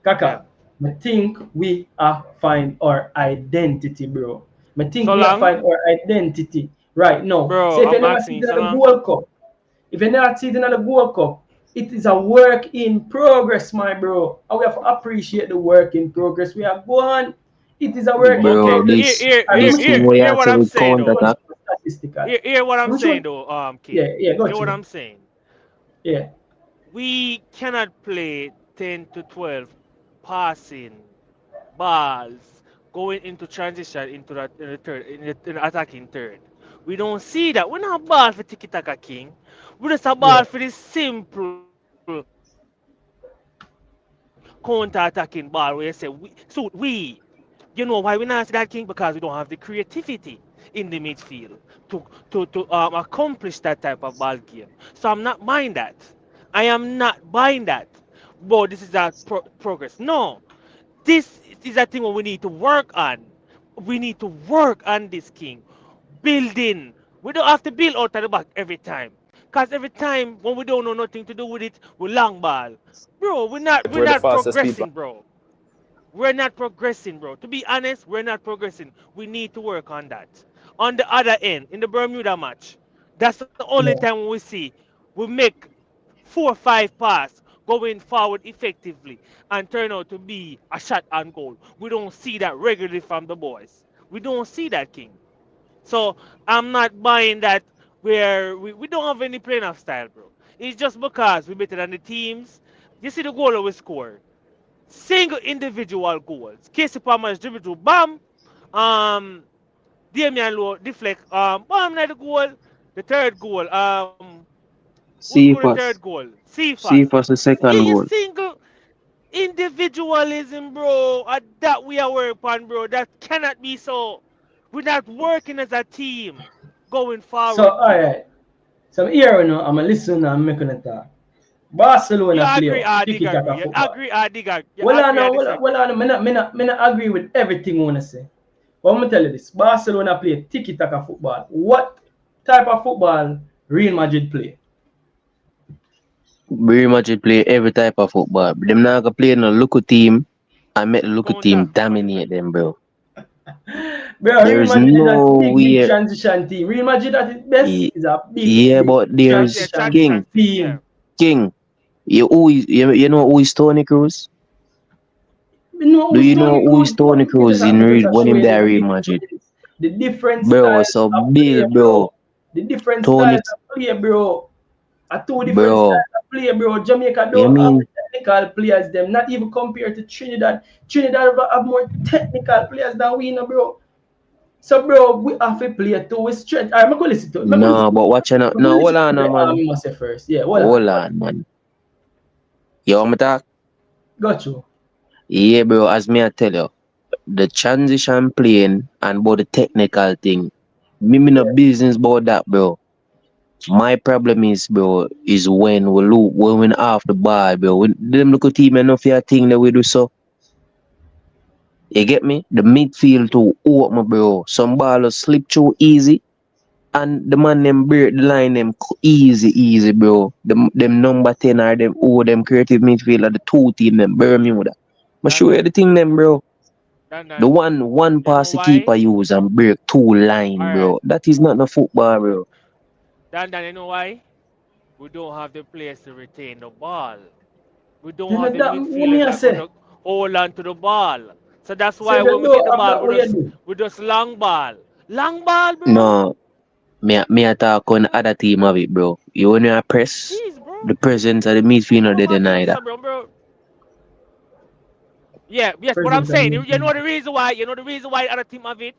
D: Yeah.
A: I think we are find our identity, bro. I think
D: So
A: we
D: long?
A: are find our identity right now.
D: Bro,
A: So if you
D: I'm
A: never
D: asking
A: see it
D: you,
A: in
D: so
A: the
D: long?
A: World Cup, if you never see it in the World Cup, it is a work in progress, my bro. And we have to appreciate the work in progress. We are going. It is a work in
E: Bro,
A: progress.
D: Hear what I'm saying, though.
A: Statistical.
D: Hear what I'm saying, though, King.
A: Yeah, go
D: Hear what
A: through.
D: I'm saying.
A: Yeah.
D: We cannot play 10 to 12 passing balls going into transition into that in the attacking third. We don't see that. We're not a ball for tiki taka, King. We're just a ball for the simple counter attacking ball where you say we. You know why we not see that, King? Because we don't have the creativity in the midfield to accomplish that type of ball game. So I'm not buying that. I am not buying that. But this is a progress. No, this is a thing what we need to work on. We need to work on this, King. Building. We don't have to build out of the back every time. Because every time when we don't know nothing to do with it, we long ball. Bro, we're not progressing, bro. We're not progressing, bro. To be honest, we're not progressing. We need to work on that. On the other end, in the Bermuda match, that's the only time we see we make 4 or 5 passes going forward effectively and turn out to be a shot on goal. We don't see that regularly from the boys. We don't see that, King. So I'm not buying that where we don't have any playing of style, bro. It's just because we're better than the teams. You see the goal that we score. Single individual goals. Kacey Palmer's dribble to bam. Damian Lowe deflect. Bam at the goal. The third goal. Who scored the third goal?
E: Cephas the second goal.
D: Single individualism, bro. That we are working on, bro. That cannot be so. We're not working as a team going forward.
A: So alright. So here now I'm a listener and I'm making a talk. Barcelona play tiki-taka football. Well, I not agree with everything you want to say. But I'm going to tell you this. Barcelona play tiki-taka football. What type of football Real Madrid play?
E: Real Madrid play every type of football. But them not going to play in a local team and make the local team dominate them, bro.
A: Bro,
E: There
A: Real
E: is
A: Madrid is a big
E: nowhere.
A: transition team. Real Madrid at its best
E: Ye-
A: is a
E: Yeah,
A: big
E: but there's
A: transition
E: King.
A: team.
E: King. You know who is Tony Cruz?
A: You know
E: Do
A: who's
E: you know
A: Tony
E: who is
A: Cruz?
E: Tony Cruz in
A: Me just
E: when
A: show
E: him
A: you
E: there Real Madrid?
A: the different
E: Bro,
A: styles
E: so
A: of
E: Bill,
A: play,
E: bro.
A: bro. The different
E: Tony,
A: styles of play, bro. Are two different
E: bro.
A: styles of play, bro. Jamaica
E: You
A: don't have
E: mean
A: technical players, them. Not even compared to Trinidad. Trinidad have more technical players than we know, bro. So, bro, we have to play to with strength. Alright, I'm going to listen to it.
E: no? But watch out. No, hold on, no, man.
A: I must say first. Yeah, hold
E: Hold
A: on.
E: on, man. You want me talk?
A: Got you.
E: Yeah, bro. As me I tell you, the transition playing and about the technical thing. Me no business about that, bro. My problem is, bro, is when we lose, when we off the ball, bro. When them look at team enough your thing that we do so. You get me? The midfield to open, bro. Some ballers slip through easy, and the man them break the line them easy, bro. Them number 10 or them creative midfielder, the two team them Bermuda. But show you the thing them, bro. The one pass the keeper use and break two line, bro. That is not no football, bro.
D: Dan, you know why? We don't have the players to retain the ball. We don't
A: You know
D: have the
A: that, what me
D: midfielders
A: I
D: that
A: say?
D: gonna hold on to the ball. So that's
A: So
D: why
A: if you
D: when we
A: don't
D: get the
A: have
D: ball,
A: that, what you do?
D: we just long ball. Long ball, bro.
E: No, me attack on other team of it, bro. You when you press,
D: Jeez, bro.
E: the presence of the midfielder they deny that.
D: Bro. Yeah, yes, but I'm
A: Present and
D: saying, you
A: midfield.
D: know the reason why, the other team have it?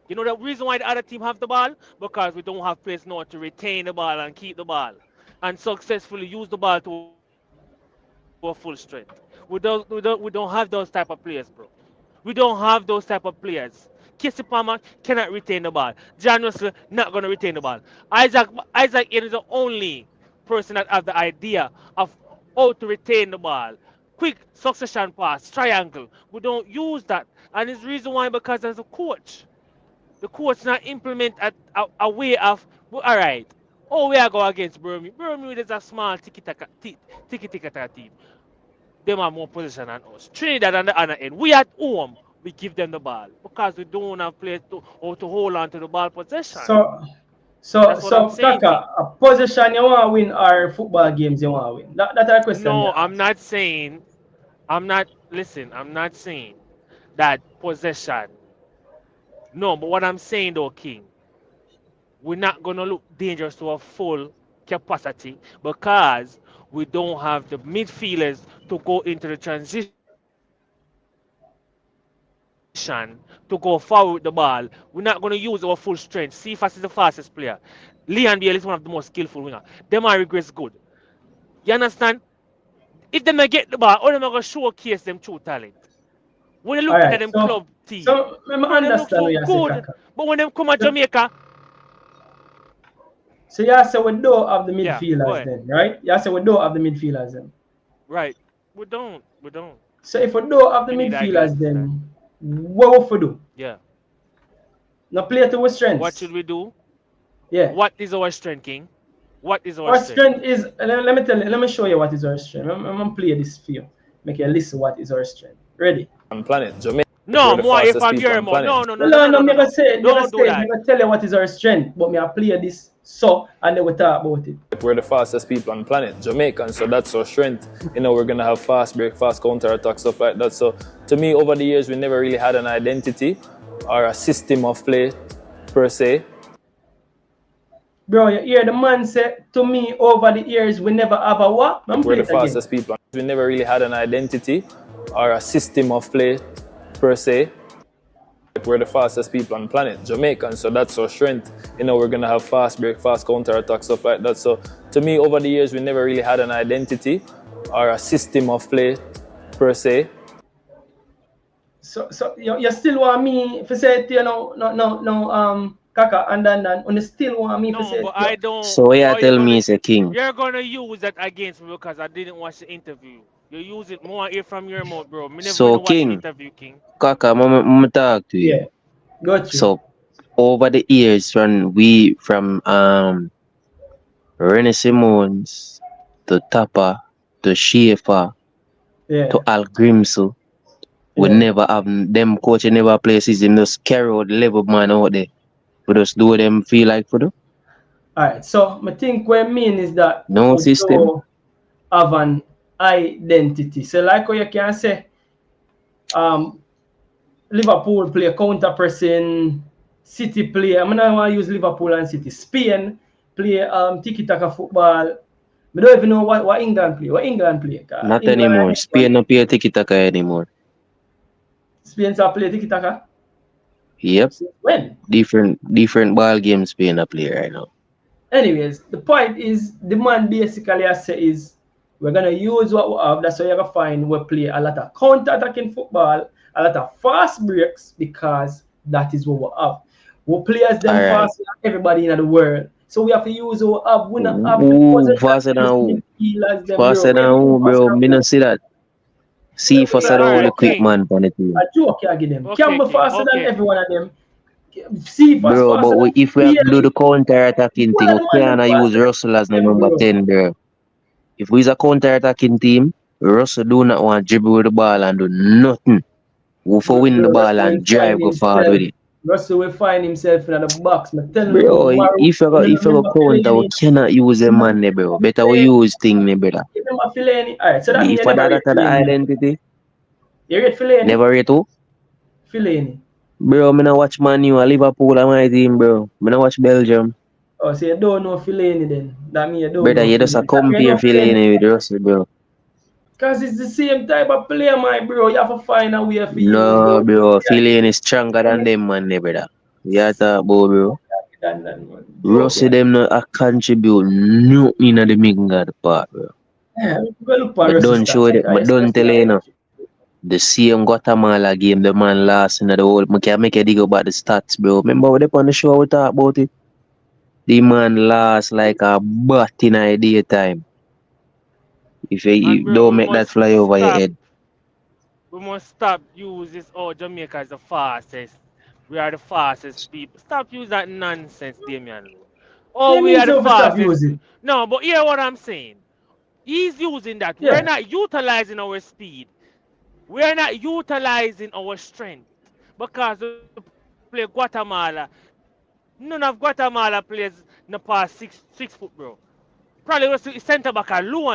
D: You know the reason why the other team have the ball? Because we don't have players now to retain the ball and keep the ball and successfully use the ball to a full strength. We don't have those type of players, bro. We don't have those type of players. Kissy Palmer cannot retain the ball. John Russell not gonna retain the ball. Isaac is the only person that have the idea of how to retain the ball. Quick succession pass, triangle. We don't use that. And it's reason why because as a coach, the coach not implement a way of all right. Oh, we are go against Birmingham. Birmingham is a small tiki-taka team. Them have more possession than us. Trinidad on the other end. We at home, we give them the ball because we don't have players to hold on to the ball possession.
A: So,
D: That's what I'm saying,
A: Kaka,
D: King.
A: a position you want to win or football games you want to win? That's a question me
D: No, I'm
A: ask.
D: not saying. I'm not saying that possession. No, but what I'm saying though, King, we're not gonna look dangerous to a full capacity because we don't have the midfielders to go into the transition to go forward with the ball. We're not gonna use our full strength. Cephas is the fastest player. Leon Bale is one of the most skillful winger. Them are regress good. You understand? If them may get the ball, or them are gonna showcase them true talent. When you look at them
A: All
D: club
A: right.
D: team,
A: So
D: bro,
A: I
D: them look so
A: understand what you say,
D: good.
A: Kaka.
D: But when them come at
A: So,
D: Jamaica,
A: so you say we don't have the
D: yeah, go
A: midfielders
D: ahead.
A: then, right? You say we don't have the midfielders then.
D: Right. We don't.
A: So if we don't have the
D: We need ideas
A: midfielders
D: for that.
A: then, what we do?
D: Yeah.
A: Now play to our
D: What
A: strengths.
D: should we do?
A: Yeah.
D: What is our strength, King? What is our
A: Our
D: strength?
A: strength is, let me tell you, let me show you what is our strength. I'm gonna play this for you. Make you listen what is our strength. Ready?
C: On planet Jamaica, we're
D: No,
C: the
D: more if
C: fastest
D: I'm
C: people
D: hearing
C: on
D: more.
C: planet.
A: No, me gonna say,
D: Don't do
A: me
D: that.
A: gonna tell you what is our strength, but me I play this so and then we talk about it.
C: We're the fastest people on planet, Jamaican. So that's our strength. We're gonna have fast break, fast counter attack, stuff like that. So to me, over the years, we never really had an identity or a system of play per se.
A: Bro, you hear the man say to me over the years we never have a what? I'm
C: We're
A: play
C: the
A: it again.
C: fastest people. We never really had an identity or a system of play per se. We're the fastest people on planet, Jamaican. So that's our strength. We're gonna have fast break, fast counter attack, stuff like that. So to me, over the years, we never really had an identity or a system of play per se.
A: So you still want me to say it to you Kaka, and then you still want me to
D: No,
A: say it
D: but
A: to you.
D: I don't.
E: So yeah,
D: Or
E: tell me it's a king.
D: you're gonna use that against me because I didn't watch the interview. You use it more here from your mouth, bro. Me
E: So
D: no watch the
E: king,
D: interview, King.
E: Kaka, mama talk to you.
A: Yeah, got you.
E: So over the years from Rennie Simons to Tapper to Schaefer to
A: Yeah,
E: Al Grimsel, We
A: Yeah.
E: never have them coach never play system, just carry out the level man out there. We just do what them feel like for do.
A: Alright, so I think what I mean is that
E: No
A: we
E: system.
A: don't have an identity. So like how you can say, um, Liverpool play counter pressing, City play. I'm not want to use Liverpool and City. Spain play tiki taka football. I don't even know what England play. What England play?
E: Not
A: England
E: anymore.
A: and
E: Spain no play tiki taka anymore.
A: Spain still play tiki taka.
E: Yep.
A: When?
E: Different ball games Spain a play right now.
A: Anyways, the point is the man basically I say is we're gonna use what we have. That's why you're gonna find we play a lot of counter-attacking football, a lot of fast breaks because that is what we have. We play as them
E: Alright.
A: faster than everybody in the world. So we have to use what we have. We not have to
E: Ooh,
A: possess
E: faster than
A: these
E: who?
A: midfielders them bro.
E: Faster
A: We
E: than
A: ain't
E: who,
A: faster
E: bro?
A: than
E: Me
A: who.
E: not see that. See faster than
D: All
E: all the
D: right,
E: quick
D: King.
E: man on the team.
A: A joke you give them.
D: Okay,
A: Campbell
D: King.
A: faster than
D: Okay.
A: every one of them. See fast
E: Bro,
A: faster
E: but
A: than
E: if we have to do the
A: Bailey.
E: counter attacking
A: One
E: thing,
A: of
E: we
A: them man them
E: can't use
A: faster
E: Russell as the
A: than them
E: number
A: bro.
E: 10, bro. If we's a counter attacking team, Russell do not want to dribble with the ball and do nothing. We for win the ball
A: Russell will
E: and
A: find
E: drive go forward with
A: himself.
E: it.
A: Russell will find himself in the box. I tell you,
E: Bro,
A: tomorrow,
E: if you
A: you
E: go if you go
A: remember
E: counter, we
A: Fellaini.
E: cannot use them man there, bro. Better we use thing there, brother.
A: You remember Fellaini? Alright, so that means
E: If
A: you
E: for
A: never
E: that
A: rate
E: the
A: Fellaini.
E: identity,
A: You rate Fellaini?
E: never rate who?
A: Fellaini.
E: Bro, me not watch Man U and Liverpool and my team, bro. Me not watch Belgium.
A: Oh, so you don't know Fellaini then. That means you don't
E: Brother,
A: know
E: you just a
A: Fellaini. That means you
E: compare
A: know Fellaini.
E: feeling with Russell, bro.
A: Because it's the same type of player, my bro. You have to find a way for use
E: No,
A: those
E: bro.
A: players.
E: Feeling is stronger than them, man, brother. Yeah, talk about, bro.
A: Joke,
E: Russell
A: yeah.
E: them not a contribute nothing in the making of the part, bro.
A: Yeah, go look for
E: But
A: Russell
E: don't
A: stats.
E: show it. But
A: Because you
E: don't
A: see
E: tell you,
A: that.
E: know. The same Guatemala game, the man lost in the whole. I can make a dig about the stats, bro. Remember what they on the show we talk about it? The man lost like a bat in a daytime. If
D: And
E: you
D: bro,
E: don't make that fly over your head.
D: we must stop use this, oh, Jamaica is the fastest. We are the fastest people. Stop use that nonsense, Damian. Oh,
A: Let
D: we
A: me
D: are the
A: so stop
D: fastest.
A: using.
D: No, but hear what I'm saying. He's using that. We're
A: Yeah.
D: not utilizing our speed. We're not utilizing our strength. Because we play Guatemala. None of Guatemala players in the past six foot, bro. Probably was centre back alone.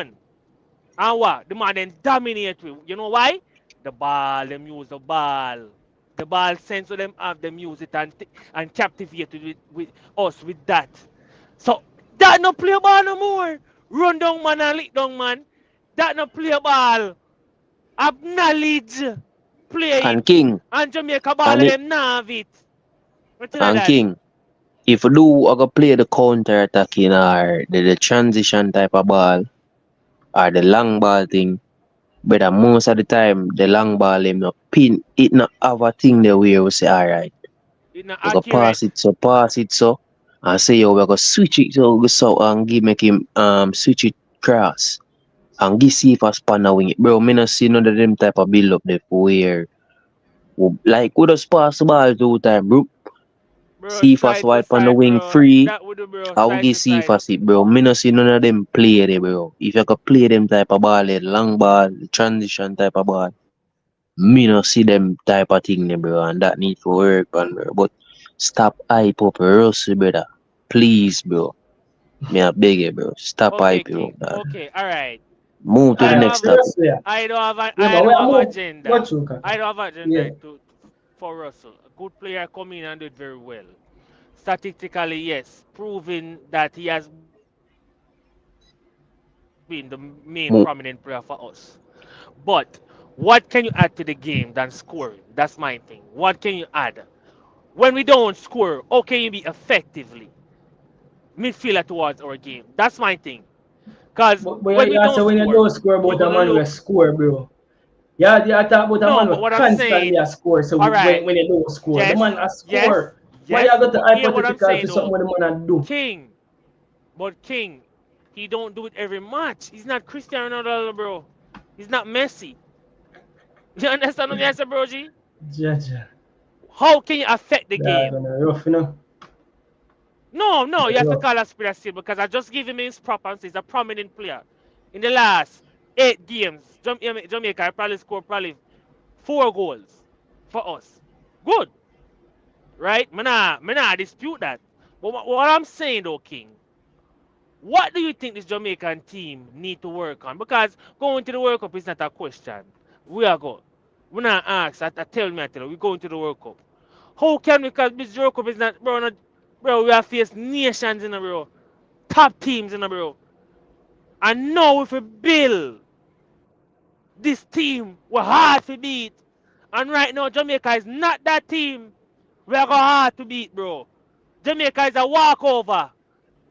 D: And what? The man then dominate with. You know why? The ball, them use the ball. The ball sense of them have them use it and captivate with us with that. So that no play ball no more. Run down man and lick down man. That no play ball. Acknowledge. Play
E: And
D: it.
E: King,
D: And Jamaica ball
E: and,
D: of
E: it,
D: them now have it. What you know
E: and
D: that?
E: King, if you do I go play the counter attacking or the transition type of ball or the long ball thing, but most of the time the long ball him not pin it not have a thing there where we say alright.
D: It's not
E: We go
D: accurate.
E: pass it so and say yo we go switch it so and give make him switch it cross and give see if a spanner wing it. Bro, me not see none of them type of build up there for where like we just pass the ball 2 times, bro.
D: Bro,
E: See if a
D: side to
E: swipe on the
D: side,
E: wing
D: bro.
E: free.
D: That would do, bro.
E: I will
D: Side
E: give
D: to
E: see if
D: side.
E: I see, bro. Me not see none of them play there, bro. If you could play them type of ball, the long ball, the transition type of ball, me not see them type of thing there, bro. And that need to work on, bro. But stop hype up Russell, brother. Please, bro. Me I beg you, bro. Stop
D: Okay,
E: hype up,
D: King.
E: dog.
D: Okay, all right.
E: Move to
D: I
E: the
D: don't
A: Alright,
E: next
D: have,
E: topic.
A: seriously. Yeah,
D: I
A: but we
D: don't
A: are
D: have
A: move. Go
D: agenda.
A: through, Kaka.
D: I don't have
A: Yeah.
D: agenda for Russell. A good player come in and did very well. Statistically, yes, proving that he has been the main prominent player for us. But
E: Move.
D: what can you add to the game than scoring? That's my thing. What can you add? When we don't score, how can you be effectively midfielder towards our game? That's my thing. Because when we
A: But
D: don't
A: you say when
D: score,
A: you don't score
D: you're
A: about a
D: gonna
A: man
D: look.
A: will score, bro. Yeah, you talk about a
D: No,
A: man
D: but
A: will
D: what I'm
A: constantly
D: saying,
A: a score. So
D: all right,
A: when you don't score, the
D: yes,
A: man a
D: yes,
A: score. Why you
D: yes,
A: got to
D: but hear what I'm
A: hypothetical
D: saying
A: for something
D: though.
A: what the man a do?
D: King, but King, he don't do it every match. He's not Cristiano Ronaldo, bro. He's not Messi. You understand what I say, bro G?
A: Jaja.
D: How can you affect the
A: Yeah,
D: game?
A: gonna rough, you know.
D: No, no, you have to
A: Rough.
D: call a speed a steal because I just give him his proper and say he's a prominent player. In the last 8 games, Jamaica probably scored probably 4 goals for us. Good, right? Me nah dispute that. But what I'm saying though, King, what do you think this Jamaican team need to work on? Because going to the World Cup is not a question. We are go. We not ask. I tell me, I tell you, we going to the World Cup. How can we? Because this World Cup is not, bro. Not, bro, we have faced nations in a row, top teams in a row, and now if we build this team, we're hard to beat. And right now, Jamaica is not that team. We are hard to beat, bro. Jamaica is a walkover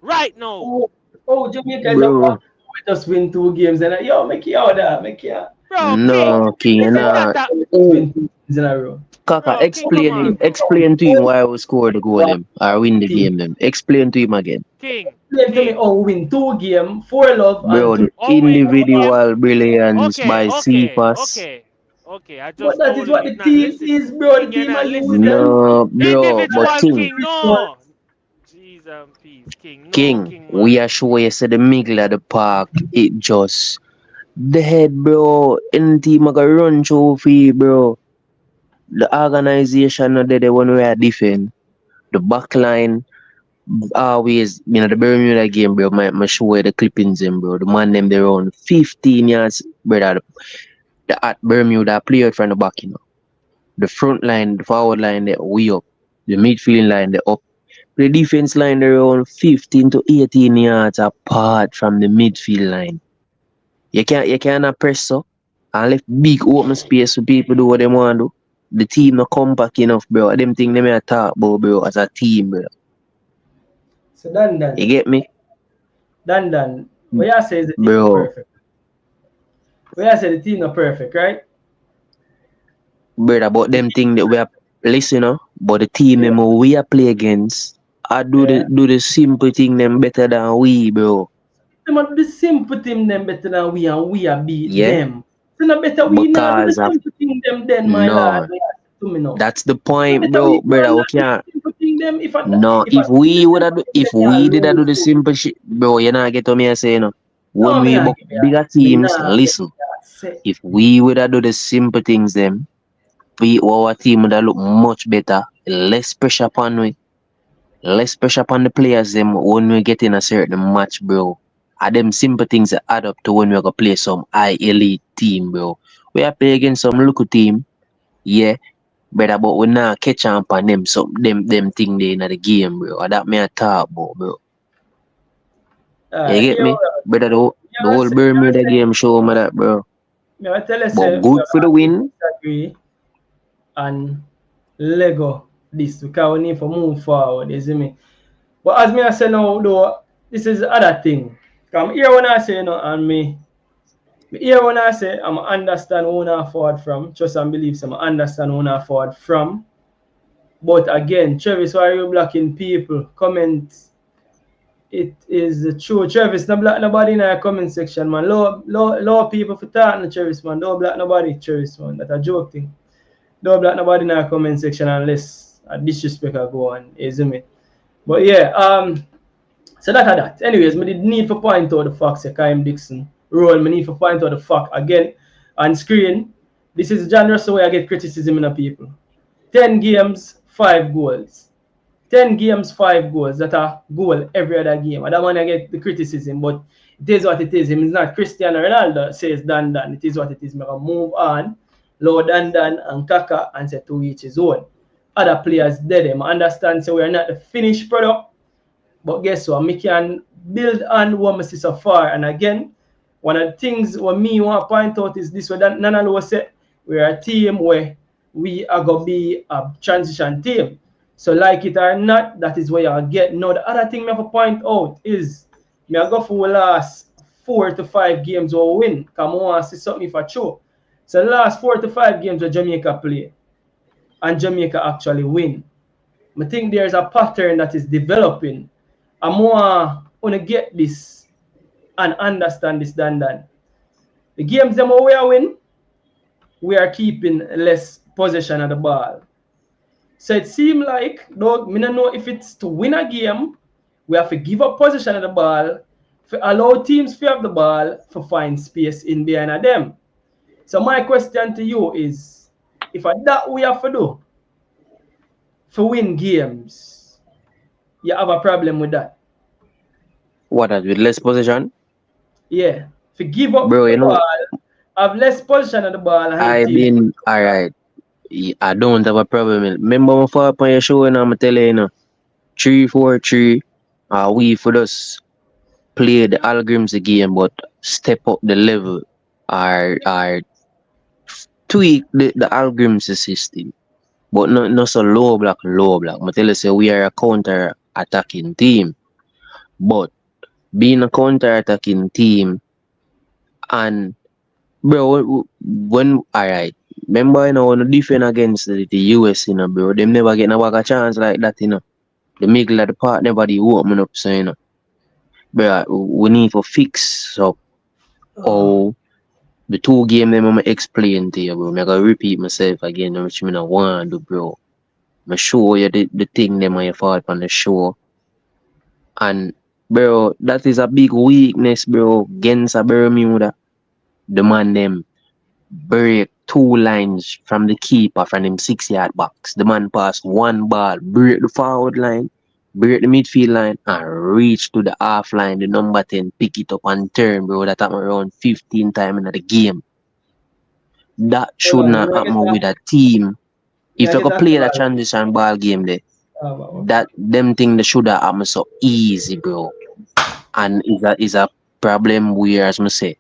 D: right now.
A: Jamaica is a
E: Bro,
A: walk. We just win 2 games and yo, make it out there, make it out.
D: Bro, King,
E: no, King,
D: this is not
E: nah.
D: a
A: Just
E: Oh,
A: win 2 games in a row.
E: Kaka,
D: bro. King, come on, bro.
E: explain to him why we score the goal them or win the
A: Team.
E: game them. Explain to him again.
D: King,
A: Explain to me
D: King.
A: how we win 2 games, 4 love and
E: Bro,
A: 2.
E: the
D: Oh, win 2 games.
E: individual brilliance
D: Okay,
E: by
D: okay,
E: Cephas.
D: okay, okay. I
A: But
D: just
A: that is
D: told you
A: what
D: you're
A: the
D: not
A: team
D: listening.
A: is, bro. The
D: King, you're
A: team
D: not
A: are using
D: listening.
A: them.
E: No, bro, but
D: Individual,
E: King,
D: King, no. Jeez and peace, King. No,
E: King,
D: King,
E: we
D: man.
E: are sure you said the middle of the park, it just the head, bro. Any team I can run through for you, bro. The organization not there the one we are defend. The back line always, the Bermuda game, bro. My show you the clippings in, bro. The man them they run 15 yards, brother. The at Bermuda play out from the back, The front line, the forward line, they way up. The midfield line, they up. The defense line, they're around 15 to 18 yards apart from the midfield line. You cannot press so and left big open space for people do what they want to do. The team not compact enough, bro. Them thing they may talk about, bro, as a team, bro.
A: So
E: You get me?
A: Dan, what you say is the team not
E: Bro,
A: perfect. What you say the team not perfect, right?
E: brother, about them thing that we are listen, but the team them we are play against, I
A: Yeah.
E: do the simple thing them better than we, bro.
A: Them are the simple team them better than we and we are beat
E: Yeah?
A: them. So no better we not do the
E: Because of
A: simple thing them then, my lord.
E: no.
A: To me now.
E: That's the
A: No
E: point,
A: better we
E: bro, brother. We
A: not do the
E: can't.
A: simple thing them. If I
E: No,
A: if I do the simple thing
E: if
A: them,
E: we
A: you
E: did do
A: lose
E: the
A: too.
E: simple shit, bro, you not get to me say no. When
A: No, me
E: we
A: not
E: book
A: give me
E: bigger
A: that. Me
E: teams,
A: not give
E: listen.
A: me that. Say.
E: If we would do the simple things, them, our team would look much better. Less pressure upon we, less pressure upon the players. Them when we get in a certain match, bro. Are them simple things that add up to when we go play some high elite team, bro. We are playing against some local team, yeah. Brother, but we not catch up on them them thing they in the game, bro. And that me a talk about, bro. You get
A: Here
E: me? Brother, the
A: we
E: whole Bermuda
A: say,
E: game show me that, bro.
A: me I tell you
E: But
A: say we
E: good for the win.
A: disagree and Lego this because we need to move forward, you see me. But as me I say now though, this is the other thing. Come here when I say and me here when I say I'm understand who I forward from, trust and believe some understand who I forward from. But again, Travis, why are you blocking people? Comment it is the truth. Travis, no block nobody in our comment section, man. Low people for talking to Travis, man. Don't block nobody, Travis, man. That's a joke thing. Don't block nobody in our comment section unless a disrespect will go on, isn't it? But yeah, so that. Anyways, me did need for point out the fact say Kacey Dixon role. Me need for point out the fact again on screen. This is the genre so where I get criticism in the people. 10 games, 5 goals. 10 games, 5 goals. That a goal every other game. I don't want to get the criticism, but it is what it is. It's not Cristiano Ronaldo says Dan. It is what it is. I'm going to move on. Lord Dan and Kaka and say to each his own. Other players dead. I understand so we are not the finished product. But guess what? Me can build on what I see so far. And again, one of the things what me want to point out is this way that Nana was said, we're a team where we are going to be a transition team. So like it or not, that is where you'll get. Now, the other thing I have to point out is me I go for the last 4 to 5 games where we win. Because I want to see something for sure. So the last 4 to 5 games where Jamaica play and Jamaica actually win. I think there's a pattern that is developing. I want to get this and understand this than that. The games them we are win, we are keeping less possession of the ball. So it seems like, though, I don't know if it's to win a game, we have to give up possession of the ball, to allow teams to have the ball, to find space in behind of them. So my question to you is, if that we have to do for win games, you have a problem with that.
E: What that with less possession?
A: Yeah. To give up
E: Bro,
A: the
E: you know,
A: ball, have less possession of the ball and
E: I
A: the team.
E: been alright. I don't have a problem. Remember my fall upon your show and I'm telling you, 3-4-3. We for us play the algorithms game, but step up the level or tweak the algorithms system. But not so low block. I tell you, say we are a counter attacking team. But being a counter attacking team and bro, when alright. Remember, when you defend against the US, bro, them never get a chance like that. The middle of the part never the open up, so bro, we need to fix up how the two game them I'm explain to you, bro. I'm gonna repeat myself again, which me not want to do, bro. I show you the thing them I fought on the show. And bro, that is a big weakness, bro, against a Bermuda. The man them break 2 lines from the keeper from them 6-yard box. The man pass one ball, break the forward line, break the midfield line, and reach to the half line, the number 10, pick it up and turn, bro. That happened around 15 times in the game. That should
A: Hold on,
E: not happen with a team. If you could play the
A: ball.
E: transition ball game there,
A: Oh,
E: that them thing that should have happened so easy, bro. And is a problem where, as I say,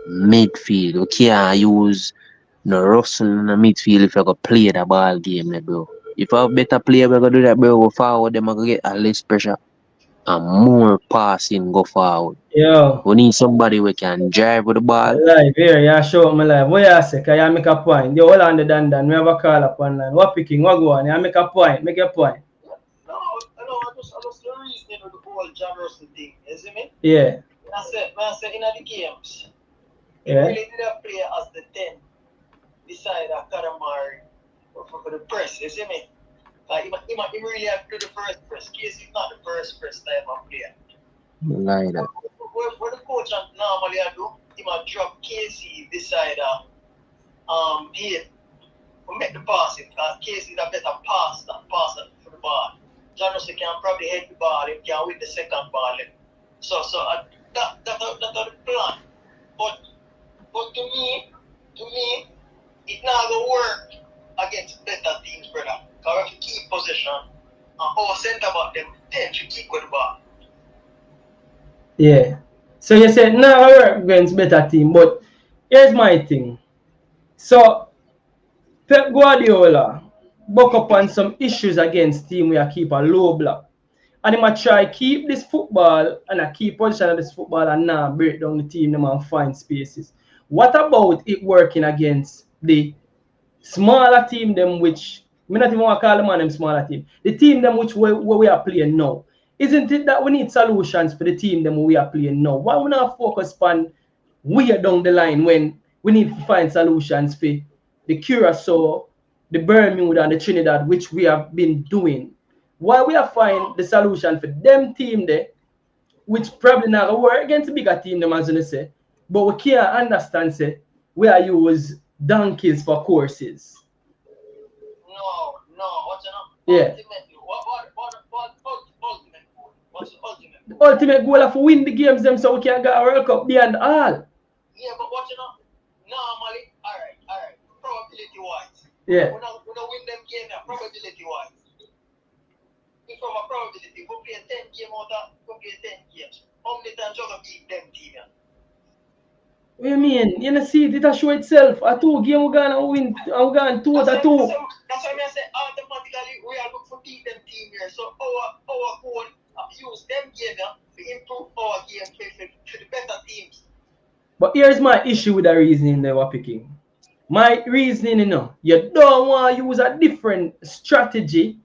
E: midfield. We can't use no Russell in the midfield if you go play the ball game, bro. If a better player we go do that, bro, go forward, them go get a less pressure and more passing go forward.
A: yo,
E: We need somebody who can drive with the ball.
A: live here, yeah, show up my live. What you say? Can you make a point? Yo, hold on the dandan. We have a call up online. What picking? What go on? You make a point. Make a point.
F: No, I just the reasoning with the whole John Russell thing, you see me?
A: Yeah.
F: I said in the games, he
A: Yeah.
F: really did a play as the 10 beside a Karamari for the press, you see me? Like, he really had to do the first press. Casey is not the first press type of player.
E: Like that.
F: What the coach normally do, he might drop Casey beside here. We make the passing, because Casey is a better passer for the ball. John Russell can probably head the ball, he can win the second ball. So that's the plan. But to me, it's not going to work against better teams, brother. Because if you keep possession, and our centre back them tend to keep with the ball.
A: Yeah. So you said now I work against better team, but here's my thing. So Pep Guardiola buck up on some issues against team where I keep a low block. And he might try keep this football and I keep position of this football and now break down the team them and find spaces. What about it working against the smaller team them which me not even want to call them on them smaller team. The team them which we are playing now. Isn't it that we need solutions for the team them we are playing now? Why we not focus on way down the line when we need to find solutions for the Curacao, the Bermuda and the Trinidad, which we have been doing? Why we have find the solution for them team there, which probably not gonna work against the bigger team them as you say, but we can't understand say we are use donkeys for courses.
F: No, what you know?
A: Yeah.
F: Ultimately, what ultimate goal? What's the ultimate
A: The
F: goal?
A: ultimate goal of win the games them so we can get a World Cup beyond all.
F: Yeah, but what you know? Normally, alright. Probability wise.
A: Yeah.
F: We don't win them game now, probability wise. If from a probability, we play 10 games out of we play 10 games. How many times you gonna beat them team?
A: What you mean? You know, see, it will show itself. A 2 game we're gonna win, and we're gonna 2 out of 2.
F: That's why I say automatically we are looking for beat them team here. So our goal use them game to improve our game for the better teams.
A: But here's my issue with the reasoning they were picking. My reasoning, you don't want to use a different strategy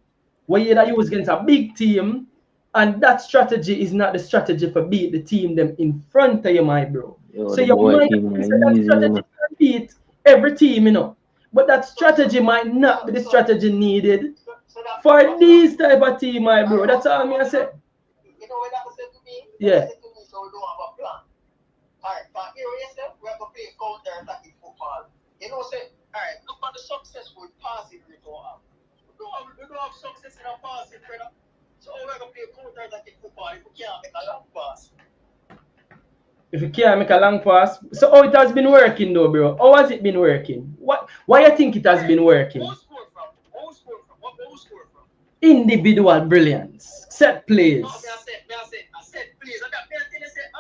A: where you use against a big team, and that strategy is not the strategy for beat the team them in front of you, my bro.
E: Yo,
A: So
E: the
A: you
E: boy
A: might
E: thing
A: say that
E: easy,
A: strategy can beat every team, but that strategy might not be the strategy needed for these type of team, my bro. That's all I'm gonna say.
F: You know what that said to me?
A: Yeah.
F: That said to me, so we don't have a plan. Alright, but here yourself, we have to play counter attacking football. You know, say, alright, look at the successful passing rate we have. We don't have success in our passing, brother. So how we going to play counter-attacking football if we can't make a long pass?
A: If you can't make a long pass, so how it has been working though, bro? How has it been working? Why you think it has been working?
F: Who score from? Who score from?
A: Individual brilliance, set plays.
F: No, I said plays. I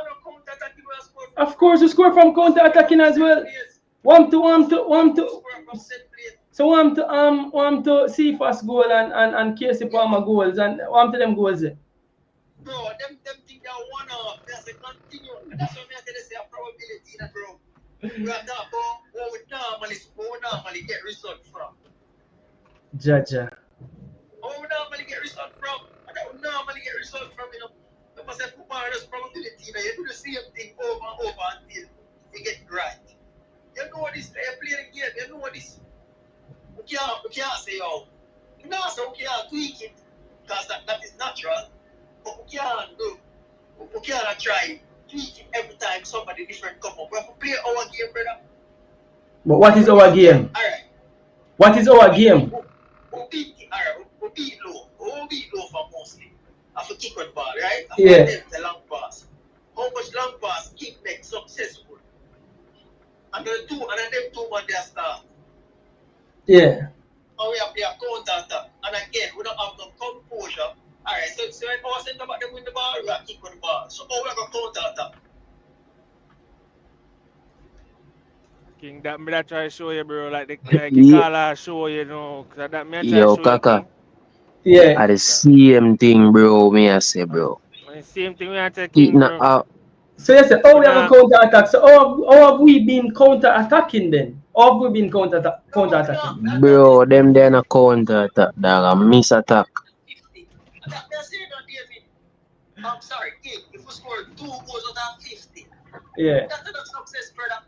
F: don't counter-attacking we score from.
A: Of course, you score from counter attacking as well. One to. So want to see fast goal and Kacey Palmer goals and want to them goals.
F: Bro, them think they one off. They say continue. That's what I say a probability in a bro. We are talking about what we normally get result from.
A: Jaja.
F: What we normally get result from. And that we normally get result from, you know. They must say football is probability. You know, you do the same thing over and over until you get it right. You know this, you play the game, you know this. We can't say, oh, no, so we can't tweak it, because that is natural. But we can't do, we can't try tweak it every time somebody different come up. We have to play our game, brother.
A: But what is our game?
F: Alright.
A: What is our game?
F: We beat it, alright, we beat low. We beat low for mostly. Have to kick on ball, right? And
A: Yeah.
F: the long pass. How much long pass kick make successful? And then them two man they start.
A: Yeah.
F: And we have to play a counter attack. And again, we don't have no composure. Alright, so when our centre back them win the ball, we have to kick on the ball. So how we have a counter attack?
D: King, that me that try to show you, bro. Like the caller show you, know. Cause that me I try to
E: Yo,
D: show
E: Kaka.
D: you, King.
A: Yeah.
E: Are the same thing, bro. Me I say, bro.
D: And the same thing we are
E: It
D: taking,
E: not
D: bro.
E: out.
A: So you say, we have a counter attack. So how have we been counter attacking then? How have we been counter attacking?
E: Bro, them then a counter attack, dog. A miss attack.
F: 50. And that me say no, David. I'm sorry, King. If we score 2 goals out of 50,
A: Yeah.
F: that's not success, brother.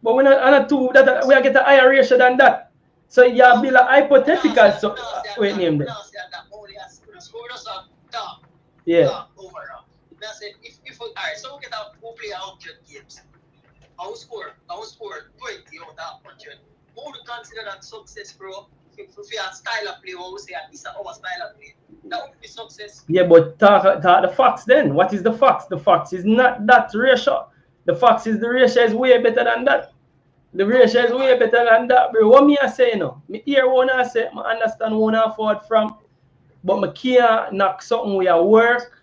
A: But we're not two. That we are get a higher ratio than that. So you have build a hypothetical. So wait, name them. Yeah.
F: Overall. I said if alright, so we get out who play 100 games. I will score 20 out of 100. Who would consider that success, bro? If we have style of play, we say this is our style of play. That would be success.
A: Yeah, but talk the facts then. What is the facts? The facts is not that ratio. The facts is the ratio is way better than that. The ratio is way better than that, bro. What me I say, you know? Me hear what I say, I understand where I forward from, but me can't knock something where I work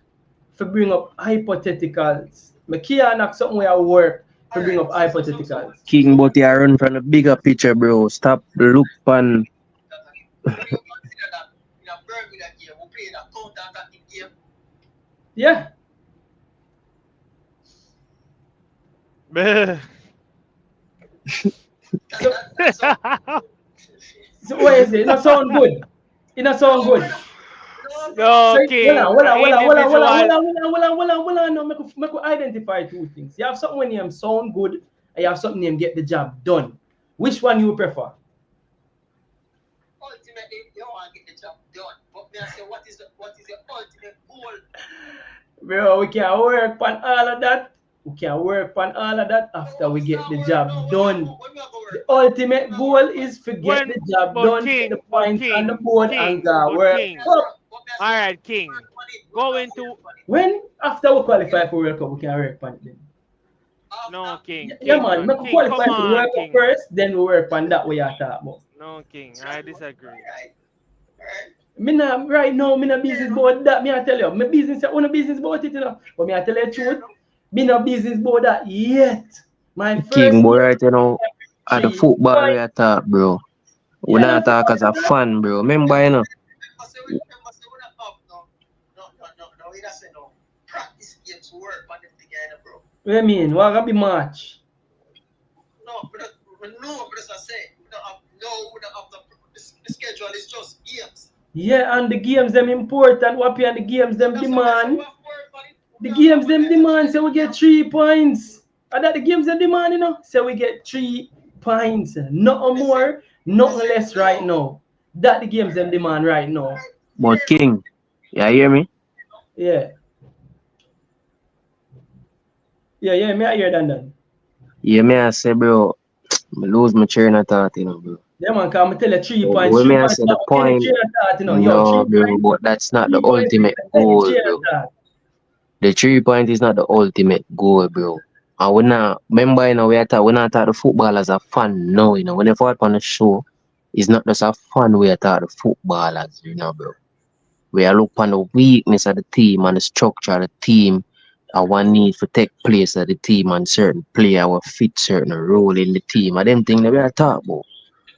A: to bring up hypotheticals. Me can't knock something where I work to bring up hypotheticals.
E: King, but you run from the bigger picture, bro. Stop look pan.
F: When you consider that in a Bermuda game, we play that counter-attacking game.
A: Yeah. So what is it? It not sound good. It not sound good.
D: No,
A: So,
D: King.
A: hold on. No, make we identify two things. You have something when you sound good, and you have something when get the job done. Which one you prefer?
F: Ultimately, you want to get the job done. But me I say, what is the ultimate goal?
A: Bro, we can work on all of that. We can work on all of that after we get the job done. The ultimate goal is to get the job done, get the points on the board, and go work up.
D: All right, King. Going to
A: When after we qualify for World Cup, we can work on it then.
D: no, King.
A: Yeah,
D: King,
A: man. Make we
D: King,
A: qualify
D: come
A: for the
D: on,
A: World Cup
D: King.
A: first, then we work on that way you talk about.
D: No, King. I disagree.
A: Me not right now, me no business about that. Me I tell you, my business, I want business about it, you know. But me I tell you the truth, me no business about that yet. My first
E: King, boy, right you know, at the football we attack, bro. We not attack as a fan, bro. Remember, you know.
F: Practice games work on them together, bro.
A: What do you mean? What gonna be March?
F: No, but as I say, we don't have the schedule is just games.
A: Yeah, and the games them important. What and the games them demand. The games them demand, so we get 3 points. And that the games them demand, you know, so we get 3 points. Nothing more, nothing less right now. That the games them demand right now.
E: But King, you hear me?
A: Yeah. Yeah, me I hear that.
E: Yeah, me I say, bro, I lose my train of thought, you know, bro.
A: Yeah, man, come tell you 3 points.
E: When
A: 3
E: me I
A: points
E: say the
A: not any
E: point,
A: chain attack, you know. Yo,
E: no,
A: 3
E: bro,
A: points.
E: but that's not the
A: 3 points
E: ultimate
A: is any
E: goal,
A: chain
E: bro.
A: attack.
E: The 3 point is not the ultimate goal, bro. And we not remember, you know, we not talk the football as a fun, no, you know. When you fall on the show, it's not just a fun way to talk the footballers, you know, bro. We are look on the weakness of the team and the structure of the team. And one need to take place of the team and certain player will fit certain role in the team. And them things that we are talk about.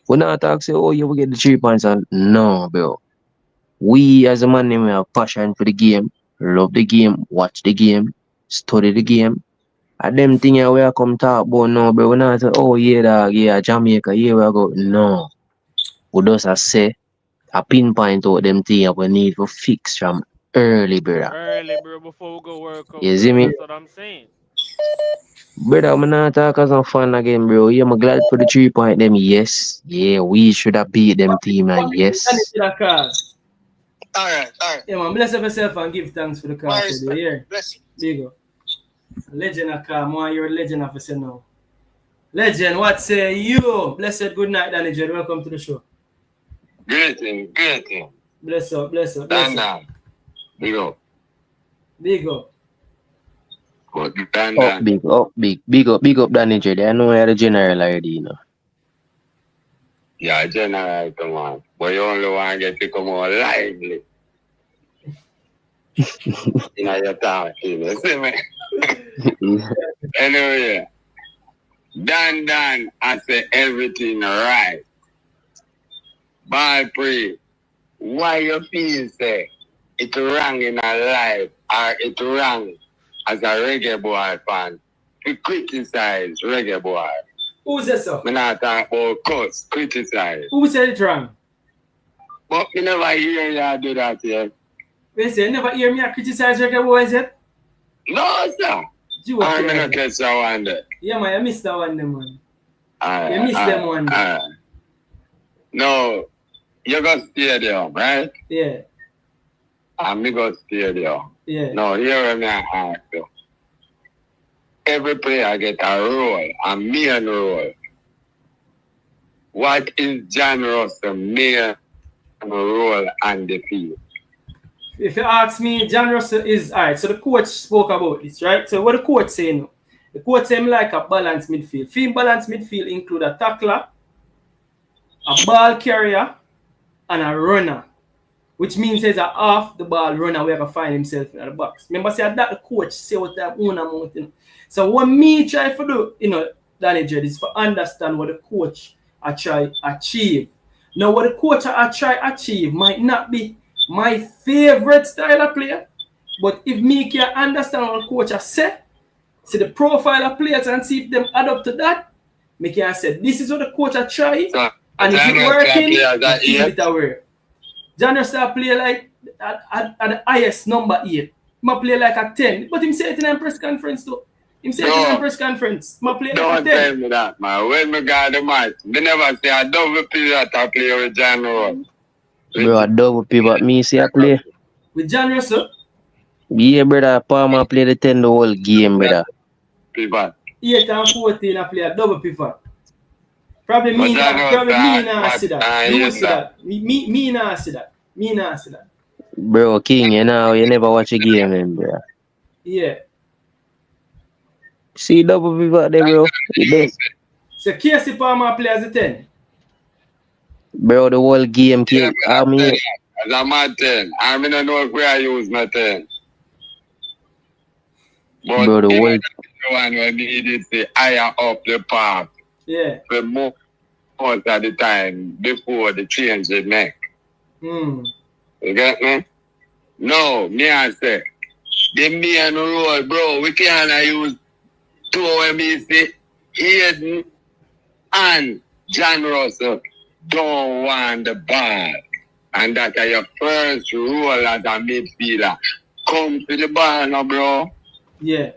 E: We not talk say, oh, you will get the 3 points and no, bro. We as a man, we have passion for the game, love the game, watch the game, study the game. And them things we are come talk about now, bro. We not say, oh yeah, dog, yeah, Jamaica, yeah, we go. No. We just say a pinpoint out them things we need to fix from early, brother.
D: Early, bro, before we go World Cup,
E: You see
D: bro.
E: me?
D: That's what I'm saying.
E: Brother, I'm not talking some fun again, bro. Yeah, I'm glad for the 3 point them, yes. Yeah, we should have beat them team, yes.
A: That call.
F: Alright.
A: Yeah, man, bless up yourself and give thanks for the call.
F: My
A: So,
F: respect.
A: yeah.
F: Bless you.
A: There you go. Legend of car, man, you're a legend of say now. Legend, what say you? Blessed good night, Danny J. Welcome to the show.
G: Greeting.
A: Bless up.
G: Dan. Big up.
A: Big up.
G: But
E: Up big. Big up Danny J. I know you're the general already, you know.
G: Yeah, general, come on. But you only want to get to come more lively. You know, you're talking, you see me? Anyway, Dan, I say everything right. Ball pre, why you feel say it's wrong in our life or it's wrong as a Reggae Boy fan to criticize Reggae Boy?
A: Who said so?
G: Me not talk about cuss, criticize.
A: Who said it wrong?
G: But me never hear you do that yet.
A: They say, you never hear me criticize Reggae Boyz yet?
G: No, sir.
A: You
G: I'm
A: okay?
G: not catch that one there.
A: Yeah, man, you missed that one, them, man.
G: Alright,
A: You missed them one.
G: alright. No, you go stadium, right?
A: Yeah.
G: And me go stadium.
A: Yeah.
G: No, here me I ask you. Every player get a role, a main role. What is John Russell's main role on the field?
A: If you ask me, John Russell is alright. So the coach spoke about this, right? So what the coach say now? The coach say him like a balanced midfield. Field balanced midfield include a tackler, a ball carrier, and a runner. Which means he's a half the ball runner where he can find himself in the box. Remember, say that the coach say what that own amount, you know. So what me try to do, you know, Danny Jed, is to understand what the coach I try achieve. Now what the coach I try achieve might not be my favorite style of player, but if me can understand what the coach I say the profile of players and see if them add up to that, me can say this is what the coach I try,
G: So,
A: and if it working,
G: that
A: feel it away. John Russell play like at the highest number 8. I play like a 10, but him say it in a press conference too. Him say it in a press conference. I play like a
G: Don't
A: 10.
G: tell me that, man. When me got the match, me never say a double pivot I play with John Russell.
E: Bro, a double pivot, me see I play.
A: With John Russell?
E: Yeah, brother, Palmer play the 10 the whole game, brother.
G: Pivot.
A: 8 and 14 I play a double pivot. Probably
G: But
A: me
G: John
A: nah
G: Russell,
A: see that. You see that. Me nah see that. Me nah see that.
E: Bro, King, you know, you never watch a game, man, bro.
A: Yeah.
E: See double pivot there, bro.
A: So Kacey Palmer play as a 10.
E: Bro, the whole game, King. I mean,
G: as a man 10, I mean, I know where I use my 10. But
E: bro, the whole
G: one when needed to higher up the path
A: Yeah.
G: for most of the time before the change the neck.
A: Hmm.
G: You get me? No, me I say, the main role, bro, we can't use two MEC, Hayden and John Russell don't want the ball. And that's your first role as a midfielder. Come to the ball now, bro.
A: Yeah.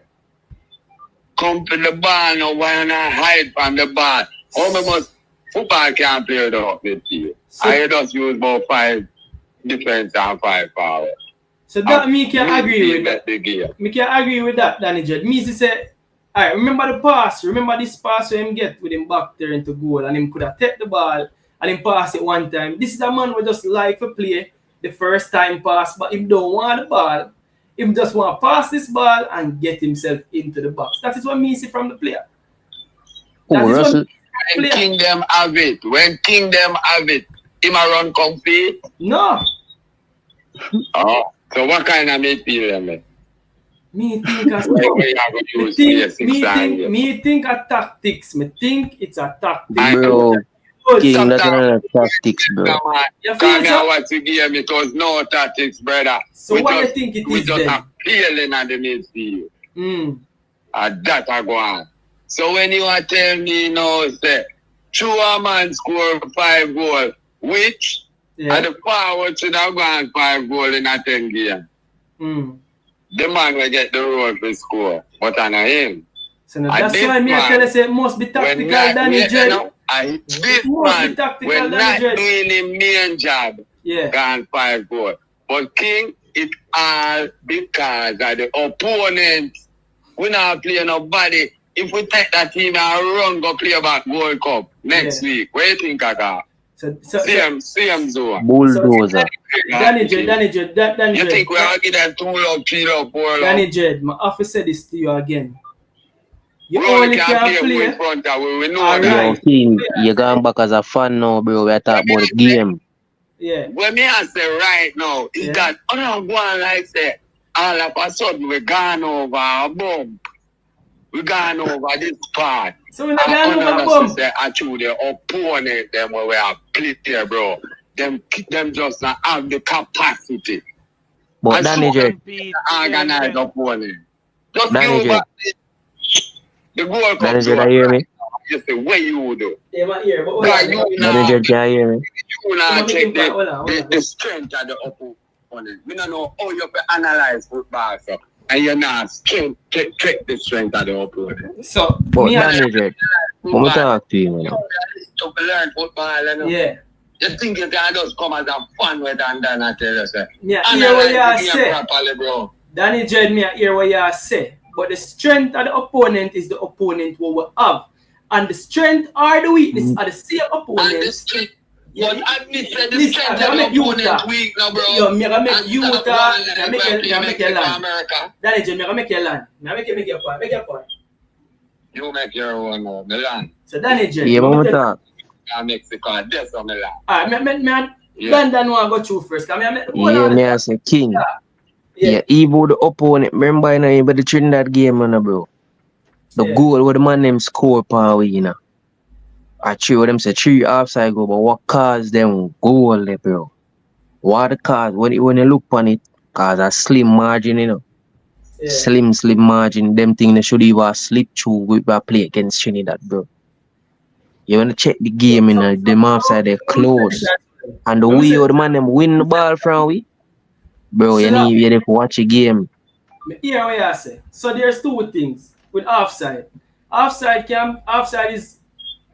G: Come to the ball now, why not hide from the ball? How much football can't play without midfield?
A: So-
G: I just use about 5 defense and 5 forward.
A: So that me can agree with that.
G: The game.
A: Me can agree with that, Danny Jed. Me say, alright, remember the pass. Remember this pass where him get with him back there into goal and him could have take the ball and him pass it one time. This is a man who just like to play the first time pass, but him don't want the ball. Him just want to pass this ball and get himself into the box. That is what me see from the player.
E: Oh, Russell.
G: When King them have it, him a run comfy.
A: No.
G: Oh, so what kind of midfield, man?
A: Me think as me think a tactics. Me think it's a tactics.
E: Bro, King, that's not tactics, bro.
A: You feel so?
G: What you give me, it was no tactics, brother.
A: So what you think it is then?
G: We just have feeling at the midfield. That I go on. So when you are telling me now, say, a man score 5 goals, which and the forward should have gone 5 goals in a 10 game. The man will get the role for score, but I know him.
A: So now that's why me I tell you say it must be tactical, Danny Jed.
G: This man, we're not doing the main job, gone 5 goals. But King, it all because of the opponent. We not playing nobody. If we take that team and run go play about World Cup next week, what do you think I got? Same zone.
E: Bulldozer.
A: Danny Jed.
G: You think we are give them 2 love, 3 love, 4 love?
A: Danny Jed, my officer said this to you again. You
G: we
A: only can play.
G: In front of we know
A: All
G: that.
A: right.
E: King, you're going back as a fan now, bro. We're talking about the game.
A: Yeah.
G: When me I say right now, is that I don't go on like say, all of a sudden we gone over a bump. We gone over this part.
A: So we're not gone over a bump.
G: Actually, the opponent, them where we are played there, bro. Them just not have the capacity.
E: But Danny Jed,
G: organized opponent. Just
E: Danny
G: give
E: Jed.
G: the goal.
E: Danny Jed, I hear me?
G: Just the way you do.
A: Yeah, my ear. But
E: Danny Jed, can you hear me?
G: You now check the strength of the opponent. We don't know how you analyze football, so. And you're not check the strength of the opponent.
A: So,
E: but Danny Jed, let me talk to you, man.
G: To learn football, you know?
A: Yeah.
G: You think you can just come as a fun with and then I tell you, say.
A: Yeah, hear what you say.
G: Properly, bro.
A: Danny Jed, me hear what you say. But the strength of the opponent is the opponent what we have. And the strength or the weakness of the same opponent.
G: And the strength. But admit that the strength of the opponent weak now, bro.
A: Yo, me gonna make you make your land. Danny Jed, me gonna make your land. Me make your point. Make your point.
G: You make your own the land.
A: So Danny Jed.
E: Yeah, but talk.
G: Mexico, that's on the land.
A: Alright, London want to go through first.
E: Me I say King. Yeah, even the opponent, remember you know, but the Trinidad game, bro. The goal where the man them score power, you know. I cheer them say 3 offside goal, but what caused them goal, bro? What the cause when you look on it, cause a slim margin, you know. Yeah. Slim margin, them thing they should even slip through with a play against Trinidad, bro. You wanna check the game, you know, them offside they close. And the way the man them win the ball from we. Bro, you need to watch a game.
A: Here what I say. So there's 2 things with offside. Offside is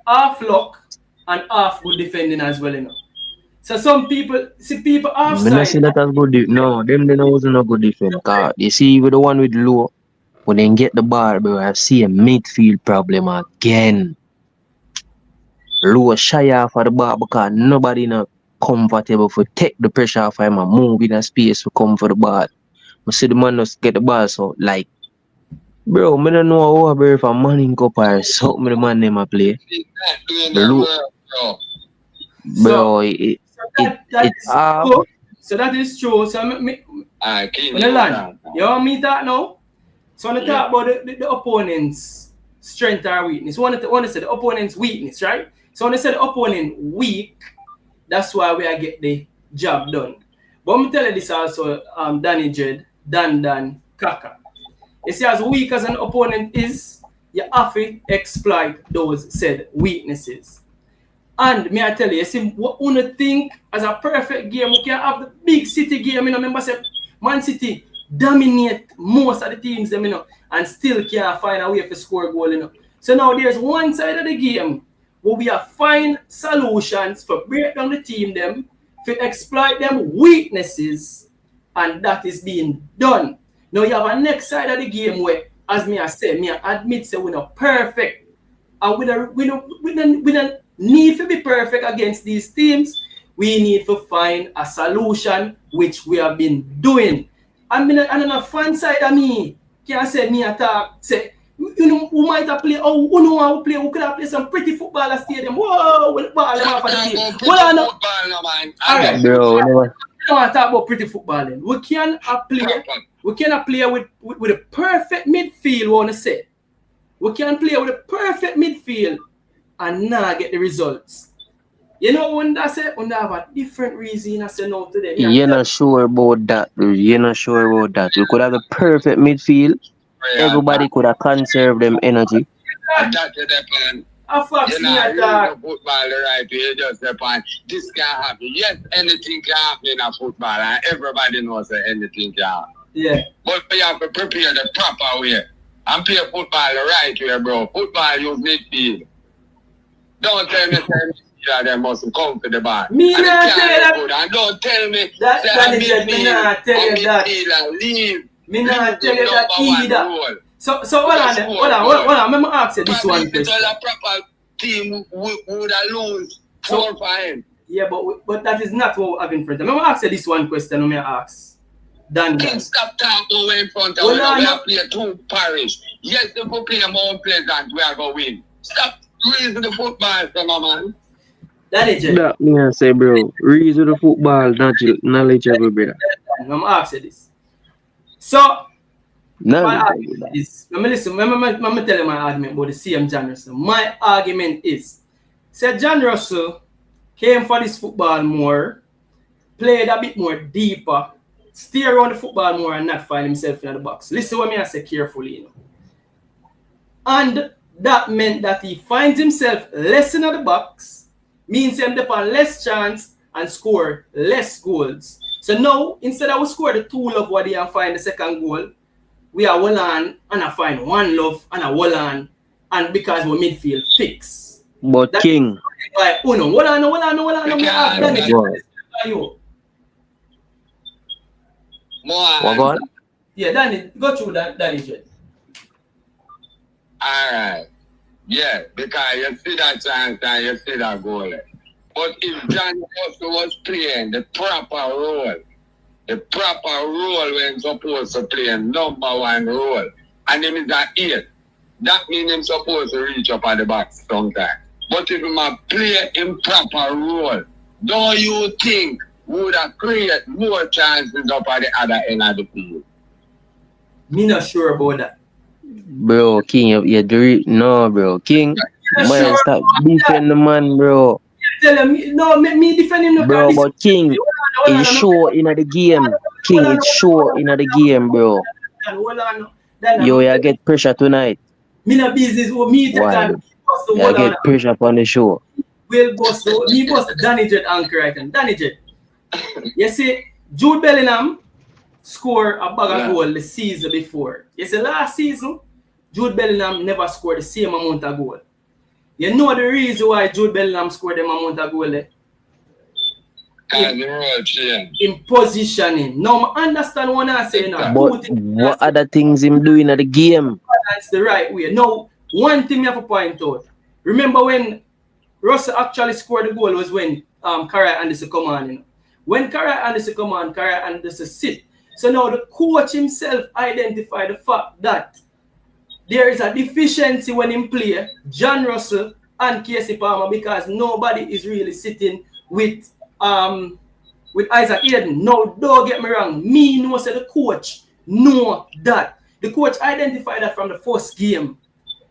A: half luck and half good defending as well, you know. So some people offside.
E: I see that as good. No, them they wasn't a good defense. Cause you see with the one with low, when they get the ball, bro, I see a midfield problem again. Low shy off of the ball because nobody not comfortable for take the pressure off him and move in a space to come for the ball. I see the man just get the ball, so like, bro, I don't know how if a man in cup or something the man name a play. Bro, it's
A: true. So that is true. So when I land, you want me talk now? So when I talk about the opponent's strength or weakness, want to say the opponent's weakness, right? So when I say the opponent weak, that's why we get the job done. But I'm telling you this also, Danny Jed, Dan, Kaka. You see, as weak as an opponent is, you have to exploit those said weaknesses. And may I tell you see, what you think as a perfect game, we can have the big city game, you know, remember say Man City dominate most of the teams, you know, and still can't find a way to score a goal, you know. So now there's one side of the game where we have find solutions for break down the team them, to exploit them weaknesses, and that is being done. Now you have a next side of the game where, as me I say, me I admit say we're not perfect, and we don't need to be perfect against these teams. We need to find a solution, which we have been doing. I mean, and on a fan side of me, can't say me attack, say, you know, who might have played, oh, who know how to play, who could have played some pretty football at stadium. Whoa, with the ball, them off of the team. Well, no. Alright,
E: Bro,
A: I don't want to talk about pretty football then. We cannot play with a perfect midfield, we want to say. We can play with a perfect midfield and not get the results. You know, when I say, when I have a different reason, I say no to them.
E: you're not sure about that, bro. You're not sure about that. We could have a perfect midfield. Everybody could have conserved them energy.
G: That's the point. You're not reading football the right way. Just the point. This can happen. Yes, anything can happen in a football, and everybody knows that anything can happen.
A: Yeah.
G: But we have to prepare the proper way and play football the right way, bro. Football use midfield. Don't tell me that they must come to the bar.
A: Me not tell that.
G: And don't tell me
A: that me not tell you that.
G: Leave.
A: Me not tell you that either. So hold on. Let me ask you this one question.
G: A proper team would lose 4-5.
A: Yeah, but that is not what we have in front of me. Let me ask you this one question. Let me ask. Dan.
G: Can't stop talking in front of us. We have played 2 parish. Yes, if we play Mount Pleasant, we are going to win. Stop raising the football, man.
E: That me I say, bro. Reason the football, knowledge of it, brother.
A: I'm going to ask you this. So, let me listen. Let me tell you my argument about the CM John Russell. My argument is, say John Russell came for this football more, played a bit more deeper, stay around the football more and not find himself in the box. Listen what me I say carefully, you know. And that meant that he finds himself less in the box, means he ends up on less chance and score less goals. So now, instead of we score the 2 love what he and find the second goal, we are well on and I find 1 love and a well on, and because we midfield fix.
E: But that King.
A: Hold on.
E: What on?
A: Yeah, Danny, go through that, Danny.
G: Alright. Yeah, because you see that chance and you see that goal. But if John Russell was playing the proper role when he's supposed to play number 1 role, and him is at 8, that means he's supposed to reach up at the box sometime. But if he play in proper role, don't you think would have created more chances up at the other end of the field?
A: Me not sure about that.
E: Bro, King, no, bro. King, man, stop defending the man, bro.
A: Tell him, no, me defend him.
E: Bro, but King, it's sure in the game. King, it's sure in the game, bro. Yo, you get pressure tonight.
A: Me no business with me.
E: You get pressure on the show.
A: Will boss, me boss Danny Jet anchor right and Danny Jet. You see, Jude Bellingham scored a bag of goal the season before. You see, last season, Jude Bellingham never scored the same amount of goal. You know the reason why Jude Bellingham scored the amount of goal? In positioning. Now, I understand what I say now.
E: But what other things him doing at the game?
A: That's the right way. Now, one thing you have to point out. Remember when Russell actually scored the goal was when Carey Anderson come on. You know? When Carey Anderson come on, Carey Anderson sit. So now the coach himself identified the fact that there is a deficiency when he play John Russell and Kacey Palmer because nobody is really sitting with Isaac Eden. No, don't get me wrong. Me know say the coach know that. The coach identified that from the first game.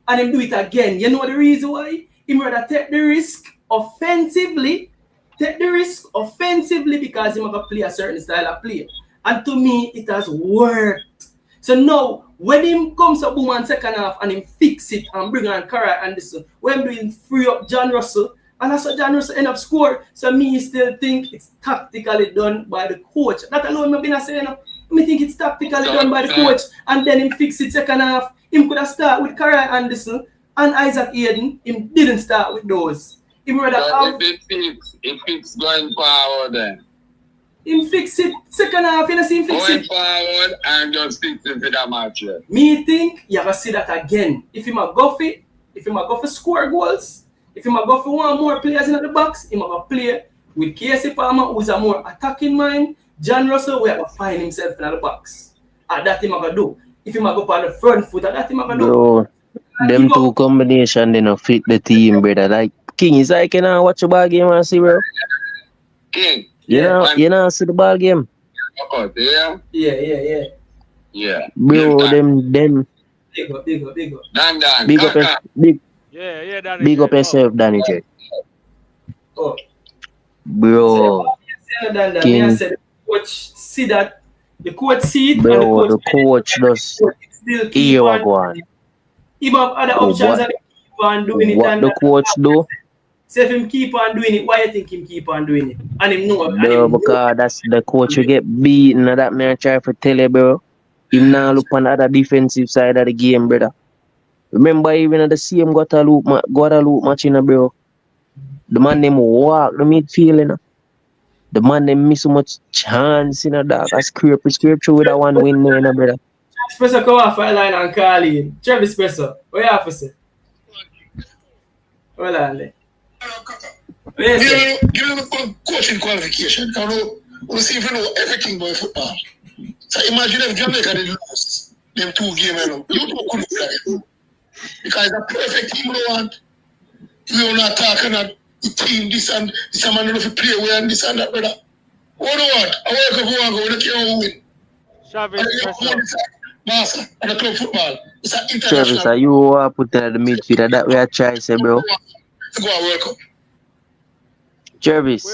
A: And him do it again. You know the reason why? He rather take the risk offensively. Take the risk offensively because he might play a certain style of play. And to me, it has worked. So now, when him comes up boom on second half and him fix it and bring on Carey Anderson, when we free up John Russell, and that's what John Russell end up score. So me still think it's tactically done by the coach. That alone I've been saying. I think it's tactically done by the coach, and then him fix it second half. Him could have started with Carey Anderson and Isaac Eden. Him didn't start with those. Him rather have.
G: It fix going forward then.
A: Him fix it second half. You know, see him fix
G: going
A: it.
G: forward and just fix it to that match.
A: Me think you have to see that again. If him a go for score goals, If he might go for one more players in the box, he might play with Kacey Palmer, who's a more attacking mind. John Russell, we have to find himself in the box. And that he might do. If he might go on the front foot, that he might do.
E: Bro, them two combination they not fit the team, brother. Like King is like, you know, watch the ball game and see, bro.
G: King.
E: You know, see the ball game.
G: Oh, yeah.
A: Yeah.
G: Yeah.
E: Bro, them.
A: Big up.
G: Dan.
E: Big up,
D: Yeah, Danny.
E: big up yourself, Danny J.
A: Oh.
E: Bro, King.
A: I said, the coach see that. The coach see it.
E: Bro,
A: and
E: the coach does
A: still
E: hear what go on.
A: He have other options and keep on doing it.
E: What the coach do?
A: So if him keep on doing it, why you think him keep on doing it? And him know.
E: Bro, because that's the coach you get beaten. And that man try to tell you, bro. Him now look on the other defensive side of the game, brother. Remember, even at the same Guadalupe match, you know, bro. The man them walk the midfield, you know. The man them miss so much chance, you know, dog. I scrape through with that one win there, you know, brother.
A: Spencer come off a line and call in. Travis Spencer, what you have to say? Hold on, there.
B: Give me the coaching qualification. We see if you know everything about football. So imagine if Jamaica did lose them 2 games. You two couldn't do that. Because it's a perfect team we want. We are not talking about the team, this and this man don't have to play well and this and that, brother. What do you want? I work if you want to go, we don't care who win.
D: Travis,
B: Master, and the club football. It's an
E: Travis,
B: international.
E: are you put in the midfield? That way I try to say, bro.
B: To go and World Cup.
E: Travis.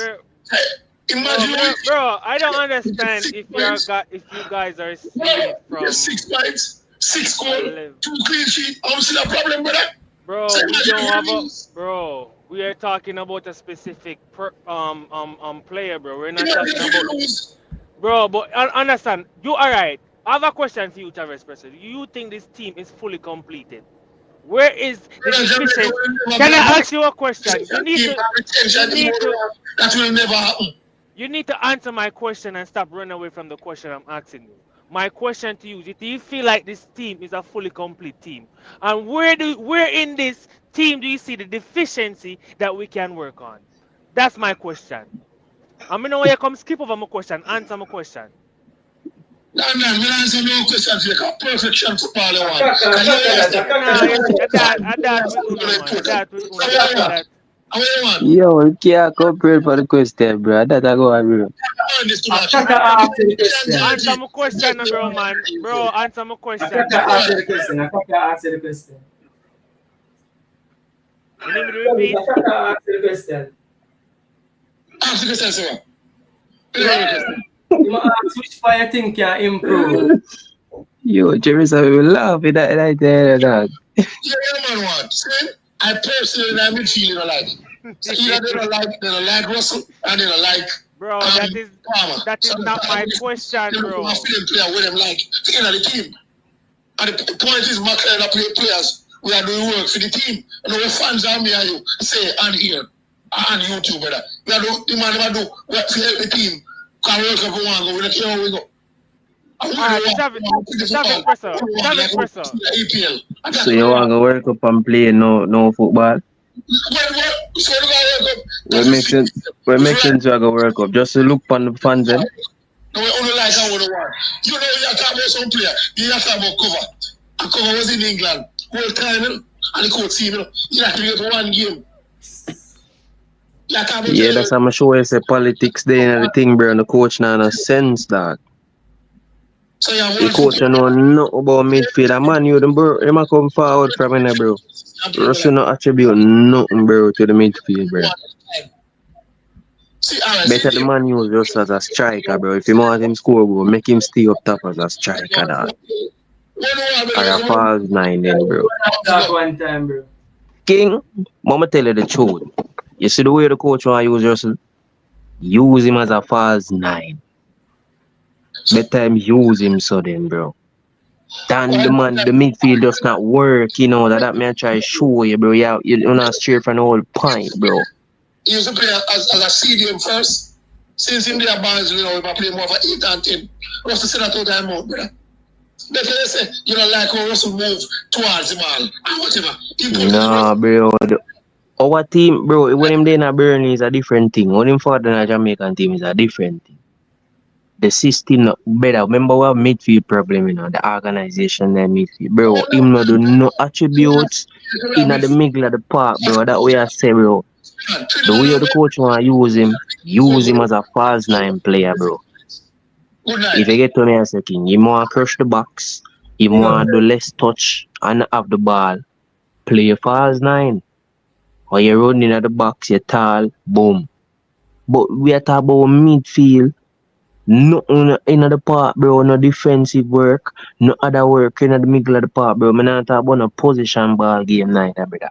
B: Imagine
D: bro, I don't understand if you guys are seeing from
B: 6 points, 6 goals, 2 clean sheets. I don't see that problem, brother.
D: Bro,
B: So
D: we don't have
B: imagine
D: bro. We are talking about a specific player, bro. We're not
B: Imagine
D: talking
B: if you
D: about
B: lose.
D: bro. But understand, you all right? I have a question for you, Travis Presser. Do you think this team is fully completed? Where is the deficiency? Can I ask you a question? You need to.
B: That will never happen.
D: You need to answer my question and stop running away from the question I'm asking you. My question to you is: do you feel like this team is a fully complete team? And where in this team do you see the deficiency that we can work on? That's my question. I mean, when you come skip over my question, answer my question.
B: No, we answer no questions. You got perfection football.
E: Yo, you can't compare for the question, bro. That I go on, bro.
D: Answer my question, bro, man. Bro, answer my question.
A: Answer the question.
D: You need me to repeat?
A: Answer the question.
B: Answer the question, sir.
A: You must ask which part you think can improve.
E: Yo, Jerry, I will laugh at that right there, dog.
B: Yeah, man, what? See? I personally, I'm feeling like. So either they don't like Russell, and they don't like.
D: Bro, that is not my question, bro.
B: I feel player with them like the team. And the point is, my players, we are doing work for the team. And the fans are me and you say on here, on YouTube, brother. We are doing, the man never do work for the team. Can work if we want to go, we don't care where we go.
D: Travis Presser.
E: So you want to work up and play no football? What makes sense you go work up? Just to look on the fans then?
B: No, we only like how we want. You know, you have to talk about some player. You have to talk about cover. And cover was in England. Whole time, and the coach team, you have to get 1 game.
E: Yeah, that's how I'm sure you say politics there and everything, bro. And the coach now no sense, dog.
B: So
E: the coach know nothing about midfield. A man, you them come forward from in there, bro. Russell no attribute nothing, bro, to the midfield, bro. Better the man use just as a striker, bro. If you want him score, bro, make him stay up top as a striker, dog. Or a false 9 then, bro.
A: That one time, bro.
E: King, Mama tell you the truth. You see the way the coach want to use Russell? Use him as a false 9. Better him use him so then, bro. Then the midfield does not work, you know, that man try to show you, bro. You're not straight from the whole point, bro.
B: He used to play as a CDM first. Since in their bands, you know, if I play more for 8 and 10. Russell said that all time out, brother. Better they say, you don't like how Russell move towards the ball. And whatever.
E: Nah, bro. Our team, bro, when him there in a Burnley is a different thing. When him for the Jamaican team is a different thing. The system not better. Remember we have midfield problem, the organization and midfield. Bro, him not do no attributes in the middle of the park, bro. That way I say, bro. The way the coach want to use him as a false nine player, bro. If you get to me as a king, you want to crush the box, you want to do less touch and have the ball. Play a false nine. Or you run in at the box, you're tall, boom. But we are talking about midfield. Nothing in the park, bro. No defensive work. No other work in the middle of the park, bro. I'm not talking about no position ball game neither, brother.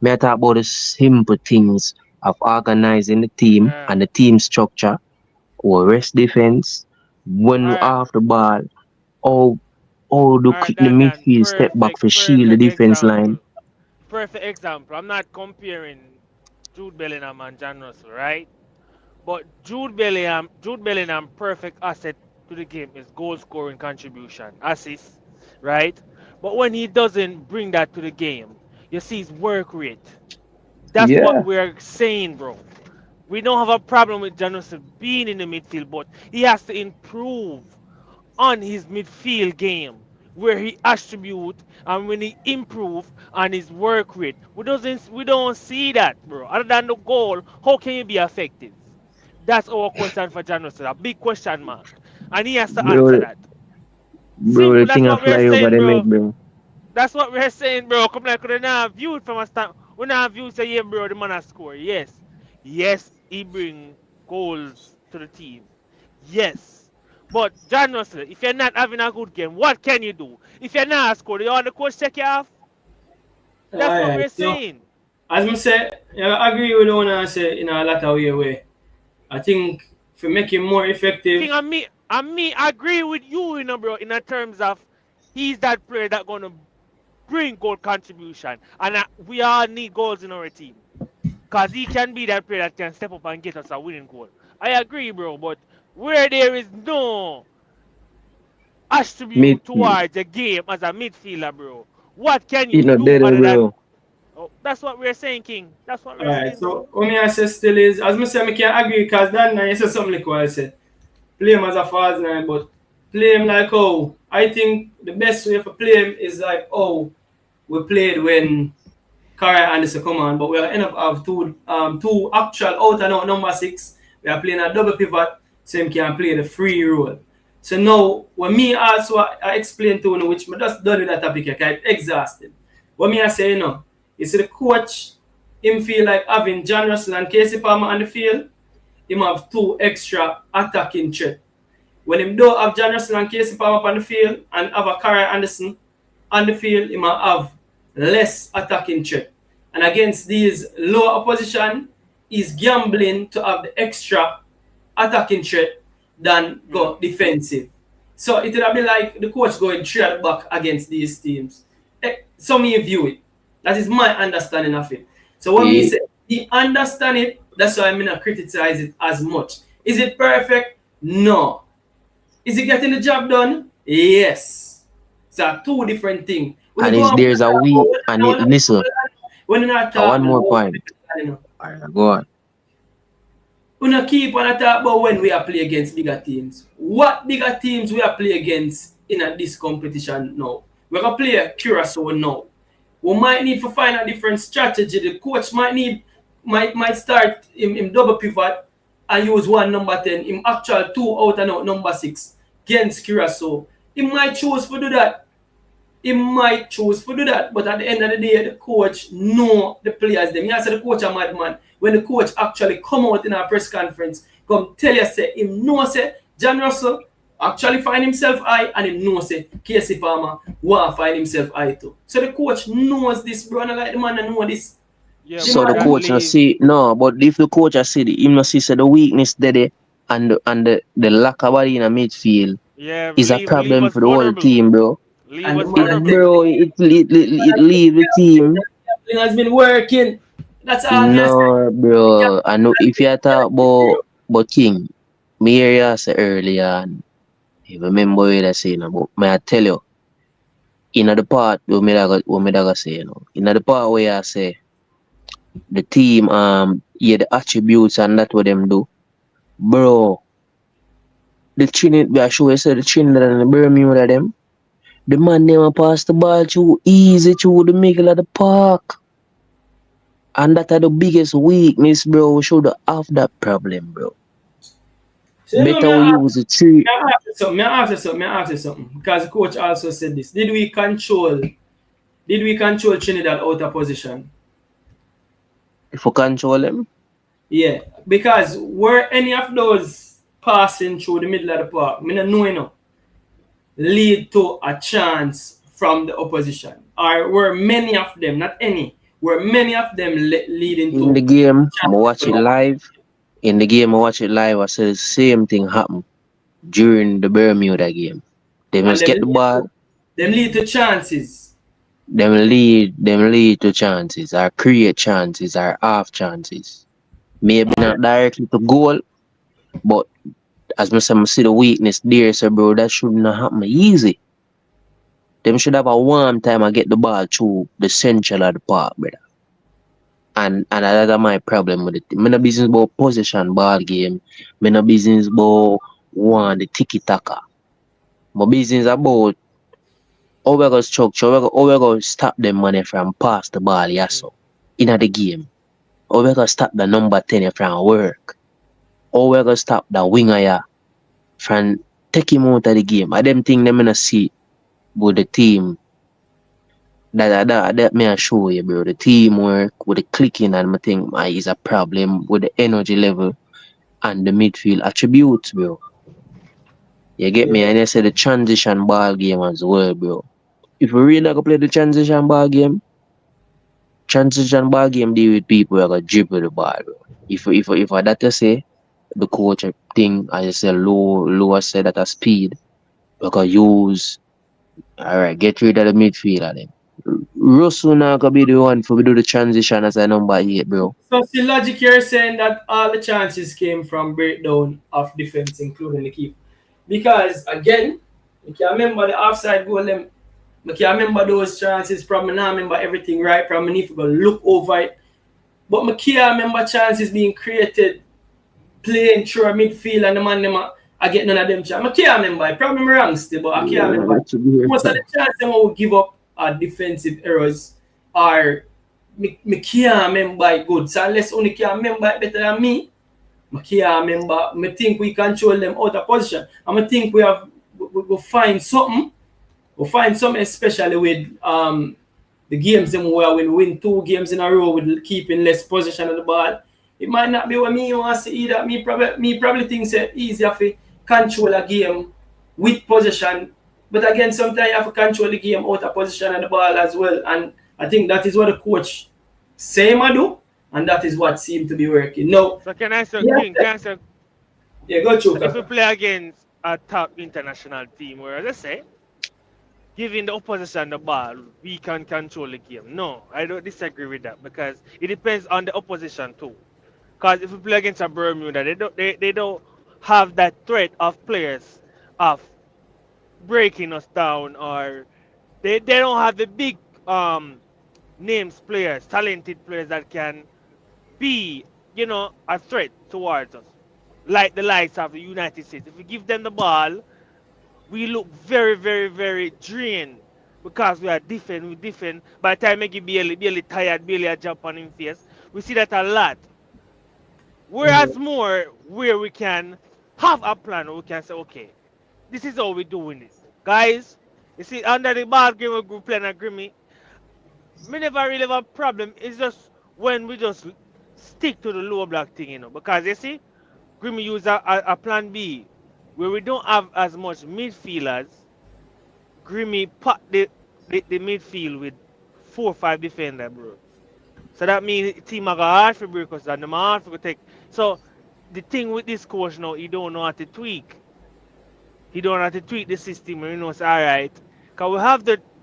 E: I talk about the simple things of organizing the team and the team structure, or rest defense, when we off the ball, how do quick the midfield step back for shield the defense line.
D: Perfect example. I'm not comparing Jude Bellingham and John Russell, right? But Jude Bellingham perfect asset to the game is goal scoring contribution, assist, right? But when he doesn't bring that to the game, you see his work rate. That's what we're saying, bro. We don't have a problem with John Russell being in the midfield, but he has to improve on his midfield game where he attribute and when he improve on his work rate. We don't see that, bro. Other than the goal, how can you be effective? That's our question for John Russell, a big question mark. And he has to answer that.
E: Bro,
D: Simple,
E: the thing I fly over the mid, bro.
D: That's what we're saying, bro. Come like we not view it from a stand. We not view say, yeah, bro, the man has score. Yes. Yes, he bring goals to the team. Yes. But John Russell, if you're not having a good game, what can you do? If you're not scoring, you want the coach check you off? That's what we're saying.
A: As I say, I agree with the one I say in a lot of way. I think for making more effective.
D: I agree with you, bro, in terms of he's that player that's gonna bring goal contribution, and we all need goals in our team, cause he can be that player that can step up and get us a winning goal. I agree, bro, but where there is no attribute towards the game as a midfielder, bro, what can you do other than? Oh, that's what we're saying, King. That's what we're saying.
A: So what I say still is, as I say, I can agree because that night you said something like what I said. Play him as a false nine, but play him like how I think the best way for play him is like how we played when Carey Anderson come on, but we'll end up have two actual out and out number 6. We are playing a double pivot, so him can play the free role. So now when me also I explain to you, which I just done with that topic, I'm exhausted. What me I say, you see the coach, him feel like having John Russell and Kacey Palmer on the field, him have 2 extra attacking threat. When him don't have John Russell and Kacey Palmer on the field and have a Carey Anderson on the field, him have less attacking threat. And against these low opposition, he's gambling to have the extra attacking threat than go defensive. So it would be like the coach going 3 at the back against these teams. So me view it. That is my understanding of it. So when we say he understand it, that's why I'm not criticize it as much. Is it perfect? No. Is he getting the job done? Yes. It's a 2 different things.
E: And there's a we and listen. One more point. Alright, go on.
A: We not keep on talk about when we are play against bigger teams. What bigger teams we are play against in this competition now? We're gonna play Curacao now. We might need to find a different strategy. The coach might start him double pivot and use 1 number 10. Him actual 2 out and out number 6 against Curacao. He might choose to do that. But at the end of the day, the coach know the players. Them. You say the coach a madman. When the coach actually come out in our press conference, come tell you say him know say John Russell actually find himself high, and him know say Kacey Palmer want to find himself high too. So the coach knows this, bro, and I like the man that know this.
E: Yeah, so the coach not see but if the coach see him not see the weakness there and the lack of body in a midfield is a problem for the whole team, bro. It leave the team.
A: It has been working. That's all.
E: No, bro. I know if you talk about King, me hear you say earlier, and you remember what I say, but may I tell you, in the part where me say, in the part where I say, the team yeah, the attributes and that what them do. Bro, the Trinity I show you say the Trinidad and the Bermuda them. The man never pass the ball too easy through the middle of the park. And that are the biggest weakness, bro. We should have that problem, bro.
A: So,
E: Better we use the three.
A: may I ask you something. Because the coach also said this. Did we control Trinidad out of position?
E: If we control them,
A: Yeah. Because were any of those passing through the middle of the park, I don't know, you know, lead to a chance from the opposition? Or were many of them, not any, were many of them leading
E: in the
A: to
E: game, I
A: chances
E: watch
A: for
E: it
A: the
E: live. In the game, I watch it live. I say the same thing happen during the Bermuda game. They
A: and
E: must get the ball.
A: them lead to chances.
E: Them lead to chances, or create chances, or half chances. Maybe not directly to goal, but as I say, I see the weakness there, so bro, that should not happen easy. Them should have a warm time and get the ball through the central of the park, brother. And that's my problem with it. Me no business about possession ball game. Me no business about one the tiki taka. My business about how we go structure, how we go stop them money from pass the ball, yes, so in the game. How we go stop the number 10 from work. How we go stop the winger ya from take him out of the game. I them thing them in a see with the team. That may I show you, bro. The teamwork with the clicking and I think is a problem with the energy level and the midfield attributes, bro. You get me? And I say the transition ball game as well, bro. If we really go play the transition ball game deal with people who are dribble the ball, bro. If that you say the coach thing I say lower say that a speed, we can use alright, get rid of the midfielder then. Russell now could be the one for we do the transition as a number 8, bro.
A: So the logic you're saying that all the chances came from breakdown of defense, including the keeper. Because again, you can remember the offside goal them. I can remember those chances, probably not remember everything right, probably need to go look over it. But I can't remember chances being created playing through a midfield and the man them I get none of them chances. I can't remember it. Probably I'm wrong still, but I can't remember. Most of the chances them will give up are defensive errors or me can't remember it good. So unless only can remember it better than me, I can't remember. I think we control them out of position. And I think we'll find something. We'll find something especially with the games them where we win 2 games in a row with keeping less possession of the ball. It might not be what me want to see either. Me probably think it's easier to control a game with possession. But again, sometimes you have to control the game out of position of the ball as well. And I think that is what the coach say I do. And that is what seemed to be working. No.
D: So can I say, yeah,
A: go through.
D: If we play against a top international team, where as I say, giving the opposition the ball, we can control the game. No, I don't disagree with that because it depends on the opposition too. Because if we play against a Bermuda, they don't have that threat of players of breaking us down, or they don't have the big names players, talented players that can be, a threat towards us. Like the likes of the United States. If we give them the ball, we look very, very, very drained because we are different. We different. By the time you barely tired, barely a jump on him face, we see that a lot. Whereas more where we can have a plan, we can say, okay, this is how we're doing it. Guys, you see, under the ball game we group plan agreement, me never really have a problem. It's just when we just stick to the lower block thing, Because you see, Grimmy use a plan B where we don't have as much midfielders. Grimmy put the midfield with 4 or 5 defenders, bro. So that means team are hard for break us and the hard for take. So the thing with this coach now, he don't know how to tweak. He don't know how to tweak the system. He knows alright. Cause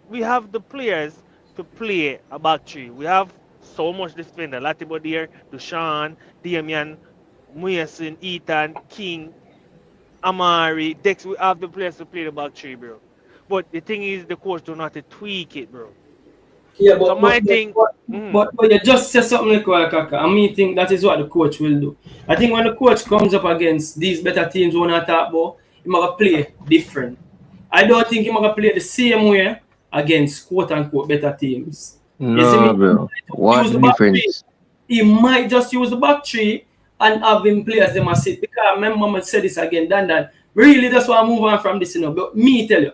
D: we have the players to play a back three. We have so much defender. Latibo there, Dushan, Damian, Muyasin, Ethan, King, Amari, Dex. We have the players to play the back three, bro. But the thing is, the coach don't know how to tweak it, bro.
A: Yeah,
D: so my thing,
A: But you just say something like Kaka. I mean, think that is what the coach will do. I think when the coach comes up against these better teams we want to talk about, he might play different. I don't think he might play the same way against quote unquote better teams. You see me?
E: No, bro. What
A: Use the
E: the
A: back three.
E: difference?
A: He might just use the back three and have him play as them as sit. Because I remember I said this again, that really that's why I move on from this, you know. But me tell you,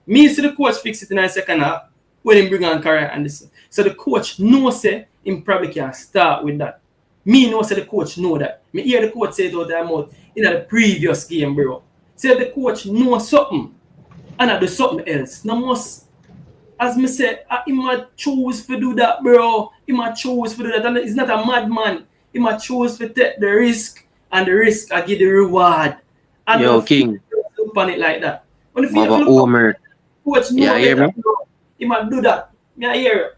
A: me see the coach fix it in the second half when him bring on career and this. So the coach knows say him probably can start with that. Me know say the coach know that. Me hear the coach say it out their mouth in the previous game, bro. Say the coach know something and I do something else. Now must, as me say, he might choose to do that, bro. He might choose to do that. And he's not a madman. He might choose to take the risk, and the risk I give the reward. And
E: Yo, King.
A: Look on it like that. When the
E: Mama
A: look
E: Omer.
A: coach know
E: Yeah, hear
A: better,
E: me?
A: bro. He might do that. Me I hear you.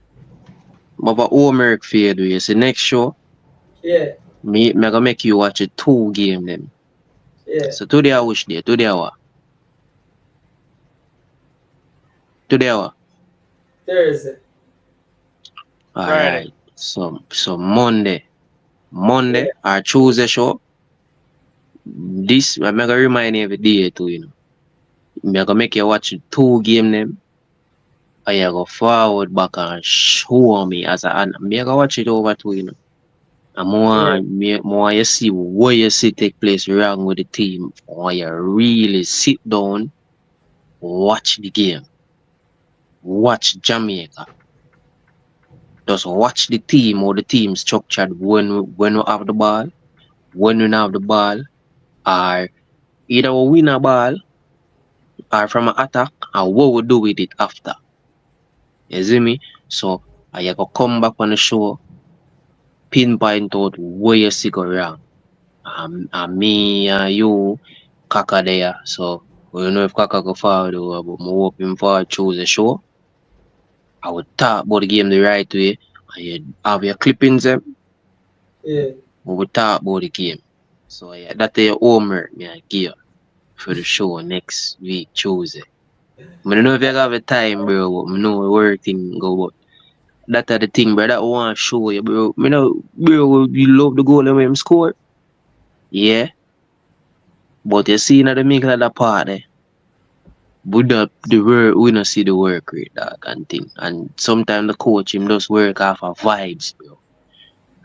E: Mama Omer fade you. See next show,
A: Yeah,
E: me gonna make you watch a 2 game them.
A: yeah.
E: So today I wish day. Today I what? Today I what?
A: Thursday.
E: Alright. So Monday or Tuesday show. This I'm gonna remind you every day too, you know. I'm gonna make you watch 2 game them. And you go forward back and show me as I'm gonna watch it over too, you know. And more you see what you see take place wrong with the team, or you really sit down, watch the game, watch Jamaica. Just watch the team or the team structured when we have the ball, when we don't have the ball, or either we win a ball or from an attack, and what we do with it after. You see me? So you go come back on the show, pinpoint out where you see go wrong. And me and you, Kaka there. So we don't know if Kaka go forward or but I hope him forward choose the show. I would talk about the game the right way. And you have your clippings them.
A: Yeah.
E: We would talk about the game. So yeah, that's your homework me I give you for the show next week Tuesday. I don't know if you have a time, bro, but I know where thing go but that's the thing, bro. That I want to show you, bro. You know, bro, you love the goal and when him score. Yeah. But you see in the middle of the part there. But the work, we don't see the work rate, dog, and thing. And sometimes the coach him just work off of vibes, bro.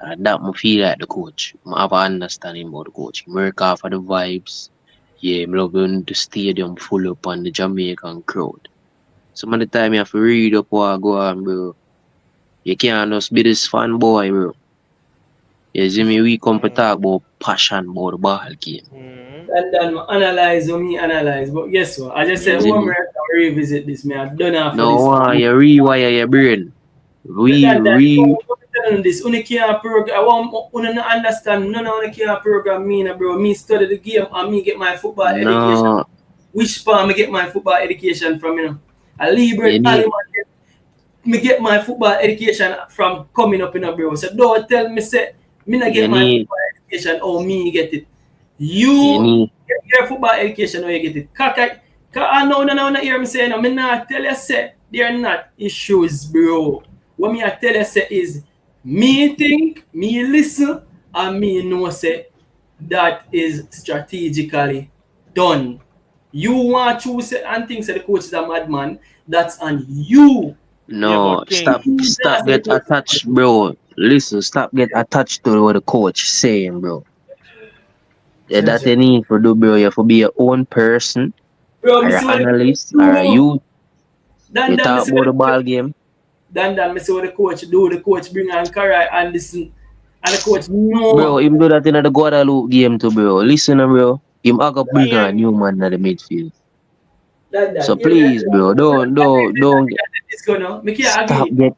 E: And that I feel like the coach. I have an understanding about the coach. He work off of the vibes. Yeah, I love when the stadium full up on the Jamaican crowd. Some of the time you have to read up what go on, bro. You can't just be this fanboy, bro. You see me, we come to talk about passion about the ball game.
A: And then analyze or me analyze. But guess what? I just said one more time revisit this, man. I don't have for
E: No,
A: this.
E: you rewire your brain.
A: This only can't program. I want to understand. None of can't program me, bro. Me study the game and me get my football education. Which part me get my football education from, you know? A liberate me get my football education from coming up in a bro. So don't tell me say me not get my football education or me get it. You get your football education or you get it. Cause I know not hear me saying, me not tell you say they're not issues, bro. What me I tell you say is me think, me listen, and me know say that is strategically done. You want to choose and think say the coach is a madman, that's on you.
E: No, stop get attached, bro. Listen, stop get attached to what the coach saying, bro. Yeah, that you need to do, bro. You have to be your own person, bro, or an analyst, or you. You talk about the ball game.
A: Then me see what the coach do. The coach bring on Karai and listen, and the coach know.
E: Bro, him do that in the Guadalupe game too, bro. Listen, bro. Him aga bring on new man in the midfield. So please, bro, don't stop get,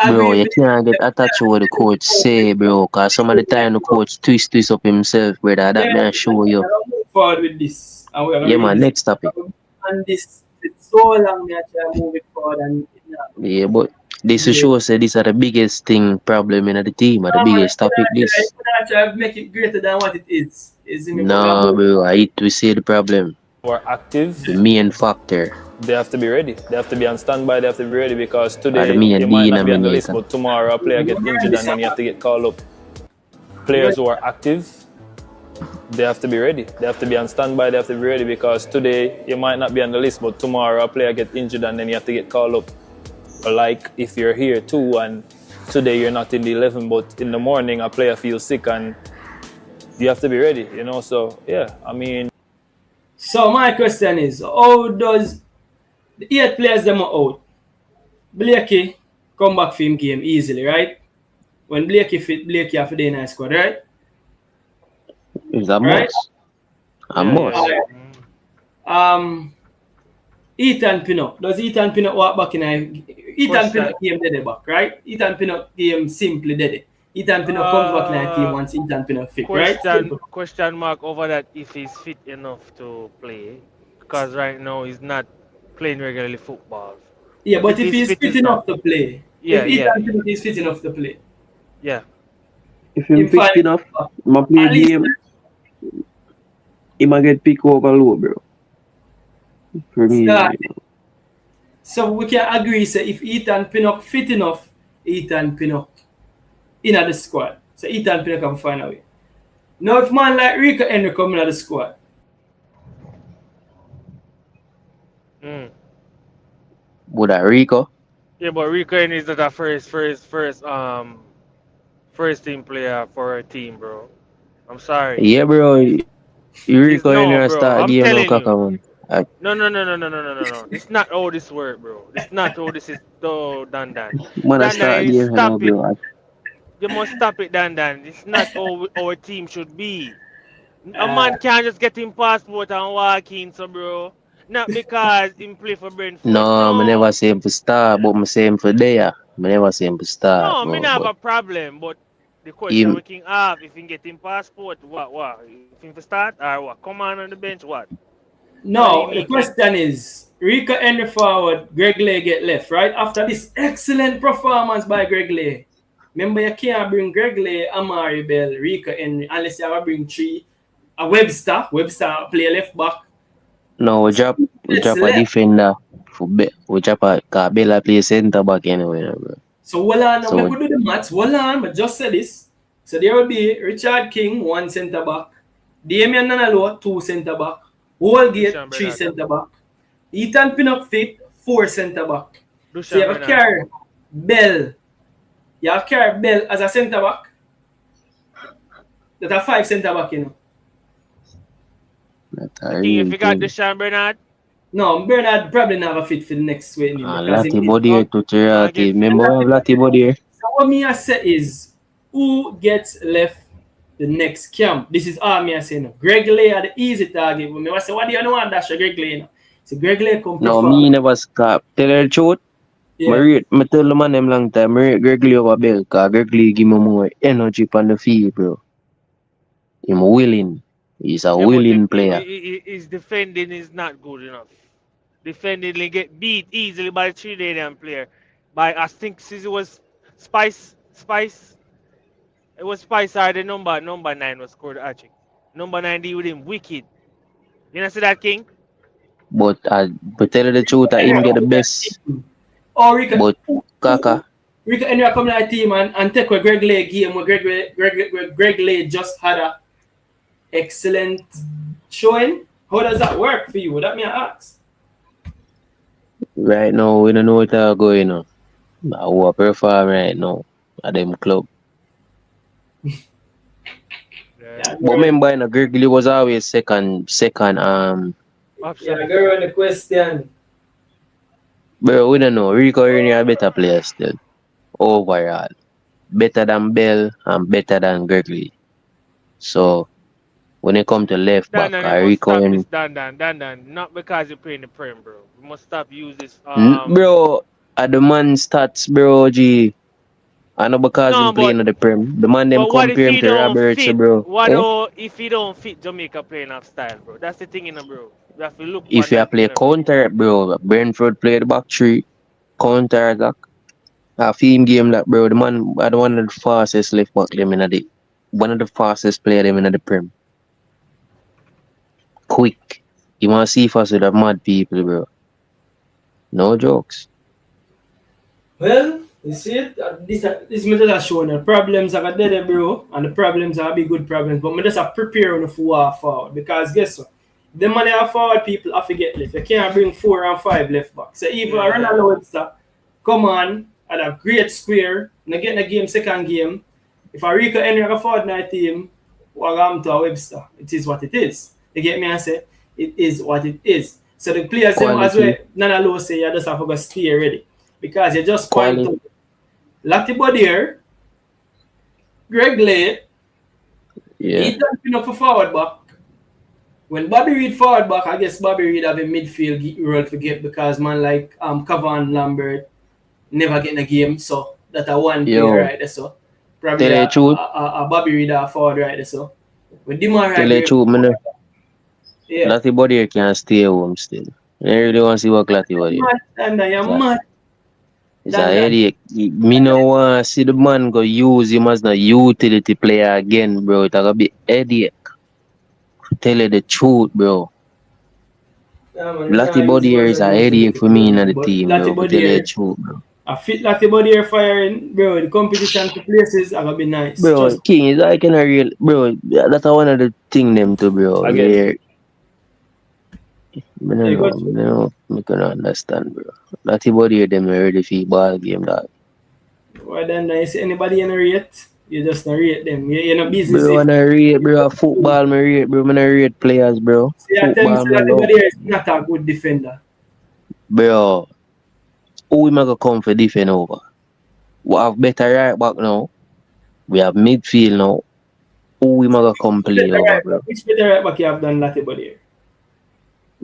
E: bro. You can't get attached to what the coach say, bro. Cause some of the time the coach twist up himself, brother. That man show you.
A: Move forward with this.
E: Yeah, man. Next topic.
A: And this it's so long me actually move it forward and.
E: Yeah, but this shows that these are the biggest problem in the team, or the biggest topic. This.
A: I make it greater than what it is.
E: No, bro. We see the problem.
C: Were active.
E: The main factor.
C: They have to be ready. They have to be on standby. They have to be ready because
E: Or the
C: today
E: main
C: you might not be on the list,
E: denominator.
C: but tomorrow a player get injured and then you have to get called up. Players who are active, they have to be ready. They have to be on standby. They have to be ready because today you might not be on the list, but tomorrow a player get injured and then you have to get called up. Or like if you're here too and today you're not in the 11, but in the morning a player feels sick and you have to be ready, you know. So yeah, I mean.
A: So my question is, how does the 8 players them are out? Blakey come back for him game easily, right? When Blakey fit, Blakey have to day in high squad, right?
E: It's a
A: Right?
E: must. A must.
A: Ethan Pinnock. Does Ethan Pinnock walk back in Ethan Pinnock game dead back, right? Ethan Pinnock game simply dead. Ethan Pinnock comes back in the team once Ethan Pinnock fit, right?
D: Question mark over that if he's fit enough to play. Because right now he's not playing regularly football.
A: Yeah, but if he's fit enough to play.
D: Yeah,
A: if Ethan Pinnock is fit enough to play.
D: Yeah.
E: If he's fit enough, my play game, he might get picked over low, bro. For me.
A: So we can agree, say if Ethan Pinnock fit enough, Ethan Pinnock in the squad. So Ethan Pinnock can find a way. Now if man like Rico Henry come in the squad.
E: Would that Rico?
D: Yeah, but Rico Henry is not a first team player for a team, bro. I'm sorry.
E: Yeah, bro. Rico Henry start a game now, Kaka, man.
D: No. It's not how this work, bro. It's not how this is done.
E: Man, I start a game now, bro.
D: You must stop it, Dan. It's not how our team should be. A man can't just get him passport and walk in, so bro. Not because him play for Brentford.
E: No, I never say him for start, but I say him for there. I never say him for start.
D: No, I don't have a problem, but the question we can have, if he get him passport, what? If him for start or what? Come on the bench, what?
A: No, the question is, Rico Henry forward, Greg Lay get left, right? After this excellent performance by Greg Lay. Remember, you can't bring Greg Lay, Amari Bell, Rico Henry, unless you have to bring 3. A Webster play left back.
E: No, we drop a defender. We drop a Campbell play centre back anyway, bro.
A: So hold on, we could do the maths. Hold on, but just say this. So there will be Richard King, 1 centre back. Damian Nanalo, 2 centre back. Holgate, 3 centre back. Ethan Pinnock fit, 4 centre back. So you have to carry Bell. You have to carry Bell as a centre back. That's a 5 centre back, you know.
D: If you got Deshaun Bernard?
A: No, Bernard probably never fit for the next way.
E: Lati body to Tirati. Remember Lati body?
A: So what me I say is, who gets left the next camp? This is all me I say now. Greg Lay are the easy target. But me I say, what do you know on that? Greg Lay now. So Greg Lay come
E: No, me never scrap. Tell her the truth. Yeah. I tell the man them long time, I rate Greg Lay over Bell, because Greg Lay give me more energy on the field, bro. He's willing. He's a willing player.
D: His defending is not good enough. Defending, he get beat easily by the Trinidadian player. I think it was Spice. It was Spice or the number 9 was scored the hat-trick. Number 9 deal with him wicked. You know see that, King?
E: But tell you the truth, I him get the best.
A: Oh, Rico.
E: But Kaka.
A: Rico Henry come to the team and take where Greg Lay game where Greg Lay just had a excellent showing. How does that work for you? That me ask.
E: Right now, we don't know what are going on. I will perform right now at them club. But remember, Greg Lee was always second.
A: Yeah, go on the question.
E: Bro, we don't know. Rico Henry are better players still. Overall. Better than Bell and better than Greg Lee. So, when it come to left back, Rico Henry...
D: Dan, not because you play in the Prem, bro. We must stop use this...
E: Bro, at the man stats, bro, G. I know because he's playing in the Prem. The man them compare him to Roberts, bro.
D: What if he don't fit Jamaica playing off style, bro? That's the thing, bro. You have to look
E: if you play counter, bro, Brentford play the back 3, counter attack. A team game that, bro, the man had one of the fastest left back them in one of the fastest player them in the Prem. Quick. You want to see us with the mad people, bro. No jokes.
A: Well, you see it? This me just showing the problems are there, bro, and the problems are be good problems. But me just prepare on for war forward because guess what? The money are forward people have to get left. You can't bring 4 and 5 left back. So even Ronaldo Webster come on at a great square, and get the game second game. If I Rico Henry have a forward team, what I'm to a Webster, it is what it is. You get me? I say it is what it is. So the players them as well, Nana Low say you just have to go stay ready. Because you just point to Lati Bodier, Greg Lay, he done pin up for forward back. When Bobby Reid forward back, I guess Bobby Reid have a midfield role to get because man like Cavan Lambert never get in a game, so that a one player right there. So probably a Bobby Reid a forward right there. So with Dimar right there.
E: Yeah. Lati Bodier can stay home still. I really want to see what Lati Bodier.
A: And you're mad.
E: It's a headache. Me no want to see the man go use him as a utility player again, bro. It's gonna be headache. Tell you the truth, bro. Lati Bodier is a headache for me in the team, bro. Tell you the truth, bro.
A: I fit Lati Bodier firing, bro. The competition for places are gonna be nice.
E: Bro, King is like in a real, bro. That's one of the thing them too, bro.
C: Again.
E: I don't know. I can understand, bro. Lati Bodier them ready for ball game, dog.
A: Well then, you see anybody in a rate? You just not rate them. You're not business.
E: Bro, I rate, bro. Football, me rate, bro. I rate players, bro.
A: See, I tell you, Lati Bodier is not a good defender.
E: Bro, who am I gonna come for defend over? We have better right back now. We have midfield now. Who am I gonna come play over, bro?
A: Which better right back you have done Lati Bodier?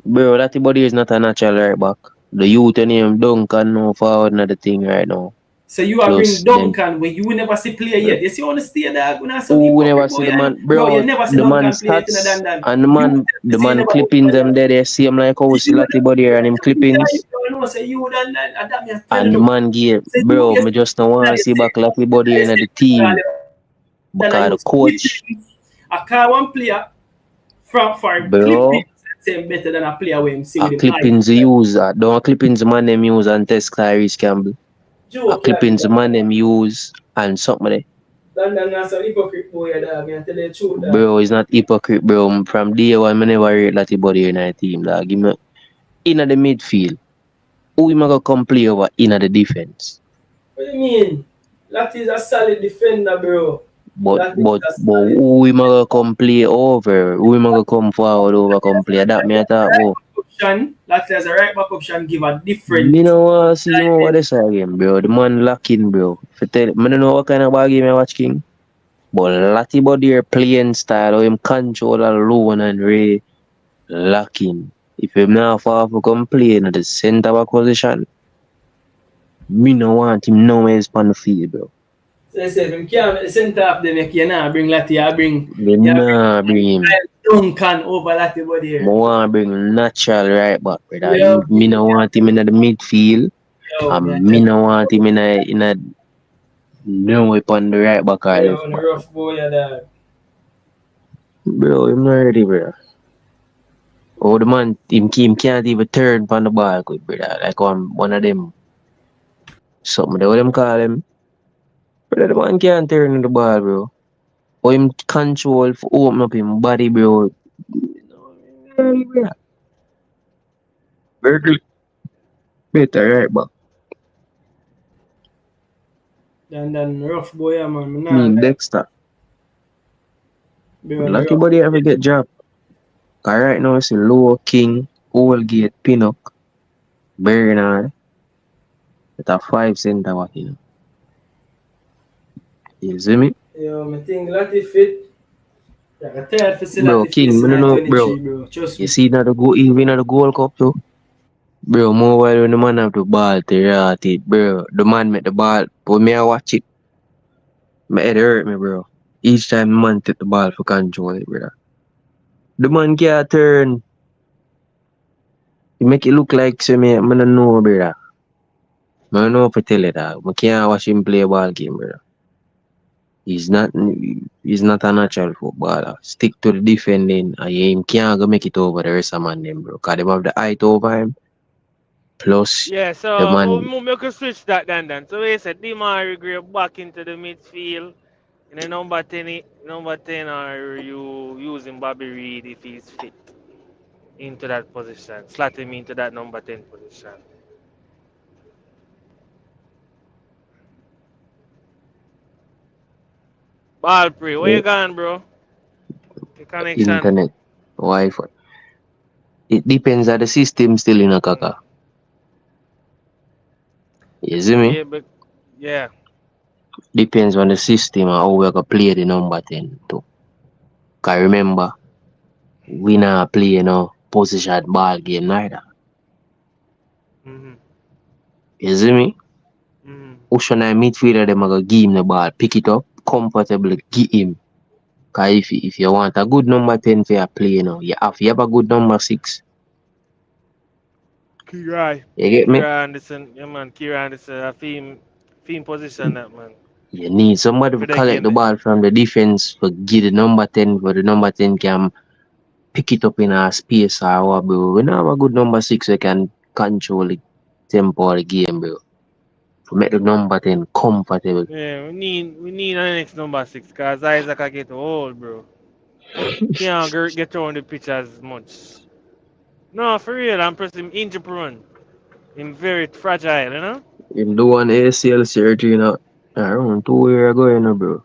E: Bro, Lati Bodier is not a natural right back. The youth name Duncan no forward another thing right now.
A: So you are bring Duncan where you will never see player yet. You see on the stay there,
E: who never see the man, bro?
A: You never see
E: the
A: Duncan
E: man stats and the man clippings them there. They see him like how we see Lati Bodier and him clippings. And the man gave, bro. Me just don't want to see back Lati Bodier in the team because the coach.
A: I call one player for clippings. Better than a player when see with
E: clippings use don't clippings man them use and test Clarice Campbell. Clippings man them use and something there.
A: That's a hypocrite boy, dog. I tell you the truth, dog.
E: Bro, it's not hypocrite, bro. From day one, I never rate Lati Bodier in the team, dog. Give me in the midfield. Who am I gonna come play over in the defense?
A: What do you mean? Lati is a solid defender, bro.
E: But who am I gonna come play over? Who am I gonna come forward over come play? That me attack about.
A: Lati as a right back option give a different.
E: Me no want to see what this game, bro. The man lacking, bro. If I tell, me don't know what kind of ball game I watch King. But Lati Bodier playing style or him control alone and really lacking. If him now far to come play in the centre back position, me no want him nowhere on the field, bro.
A: So I said, if him can't the centre half, then you can't bring Lati, I bring
E: him.
A: Duncan over Lati Bodier.
E: I want to bring natural right back, brother. Me no want him in the midfield. And me no want him in a no upon the right back or left back.
A: Rough boy, dad.
E: Bro, I'm not ready, bro. Oh, the man, him can't even turn upon the ball, good, brother. Like one of them. Something what them call him. Brother, the man can't turn the ball, bro. Or him control for open up him body, bro. Very better right back.
A: Then rough boy, man.
E: Dexter. Lati Bodier ever get dropped. Cause right now it's a Low King, Oldgate, Pinnock, Bernard. It's a 5 center back, you know. You see me?
A: Yo, I think Lati fit.
E: Bro, King, I don't know, bro. You see that even at the Gold Cup too? Bro, more while when the man have the ball to it, bro. The man make the ball, but me I watch it. My head hurt me, bro. Each time the man take the ball for control it, bro. The man can't turn. You make it look like say me, I don't know, bro. I don't know if I tell you that. I can't watch him play a ball game, bro. He's not a natural footballer. Stick to the defending and him can't go make it over the rest of man them, bro. Cause them have the height over him. Plus
D: Yeah,
E: the
D: so
E: man
D: we could switch that then. So we said Demari Gray back into the midfield. In the number 10, or you using Bobby Reed if he's fit into that position, slot him into that number 10 position. Ball play, where you gone, bro? The connection.
E: internet, Wi-Fi. It depends on the system still in a
D: Mm.
E: kaka. You see me?
D: Yeah, but yeah.
E: Depends on the system and how we gonna play the number 10 too. Cause remember, we not play no position ball game neither.
D: Mhm.
E: You see me?
D: Mhm.
E: Ocean and midfielder them a go give him the ball, pick it up, comfortably give him. Cause if you want a good number 10 for your play now, you have a good number 6.
D: Kira.
E: You get me?
D: Kira Anderson, yeah man, Kira Anderson, a theme position that man.
E: You need somebody
D: For
E: to
D: the
E: collect the
D: game.
E: ball from the defense for give the number 10 for the number 10 can pick it up in a space or what, bro. We now have a good number 6 we can control the tempo of the game, bro. To make the number 10 comfortable.
D: Yeah, we need our next number 6 because Isaac I get old, bro. Can't get on the pitch as much. No, for real, I'm pressing injury prone. I'm very fragile, you know?
E: Him do one ACL surgery around 2 years ago, bro.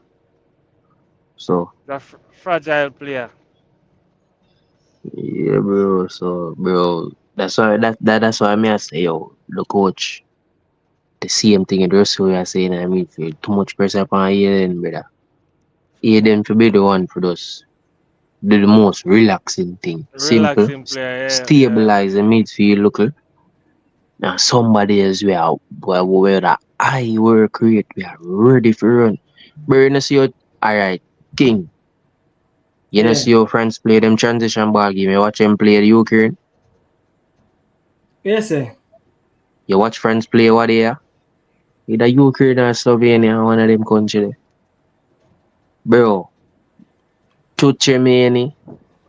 E: So,
D: The fragile player.
E: yeah, bro. So, bro, that's why I say, yo, the coach, the same thing in the rest of we are saying, I mean, too much pressure upon Aiden, brother. Aiden to be the one for us. Do the most relaxing thing. Simple.
D: Relaxing player, yeah.
E: Stabilize the midfield, look. Now somebody else where the I work rate, we are ready for run. But you know see how, alright, King. You know
A: Yeah.
E: see how France play them transition ball game. You watch them play the Ukraine.
A: Yes, sir.
E: You watch France play what they are. Either Ukraine or Slovenia, one of them countries. Bro, Tuchemeni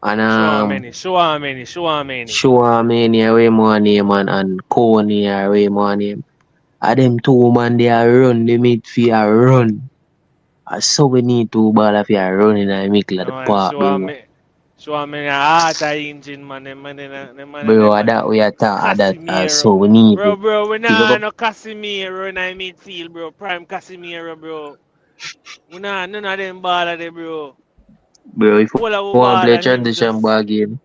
E: and Shuameni way more name and Coney are way more name. And them two man they are run the midfield are run. So we need to ball if you are running and make like the
D: No man,
E: park, bro.
D: show me a heart engine, man.
E: Bro, that we are talking that
D: Casemiro.
E: so we need to
D: Bro, we
E: pick
D: nah
E: up.
D: no Casemiro in our midfield, bro. Prime Casemiro, bro. We nah none of them baller there, bro.
E: Bro, if you
D: All our
E: want to play
D: baller, him
E: transition
D: just...
E: ball game,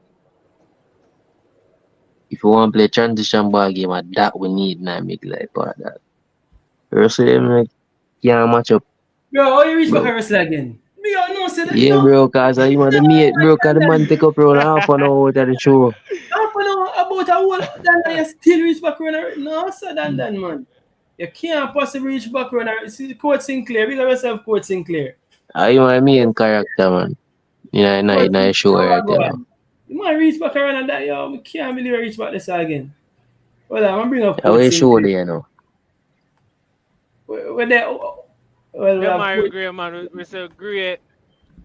E: if you want to play transition ball game, that we need now make like part of that. Rest of them like can't match up,
A: Bro, how you reach back
E: bro.
A: and wrestle again? Me, I know, say that,
E: Yeah,
A: no.
E: bro, cause you want the mate, bro, cause the man take up around half an hour out of the show.
A: Half an hour about a whole than you still reach back around. No, sir, than man. You can't possibly reach back around. See, Coach Sinclair, big up yourself, Coach Sinclair.
E: You want me in character, man.
A: Coach
E: In a show
A: Sinclair,
E: right
A: go
E: there.
A: on. You might reach back around and that, yo, I can't believe I reach back this again. Well, I'm gonna bring up
E: How
A: Coach
E: you show
A: Sinclair.
E: there, you know?
A: Well, we
D: Them
A: have
D: are
A: Coach,
D: great, man. We say great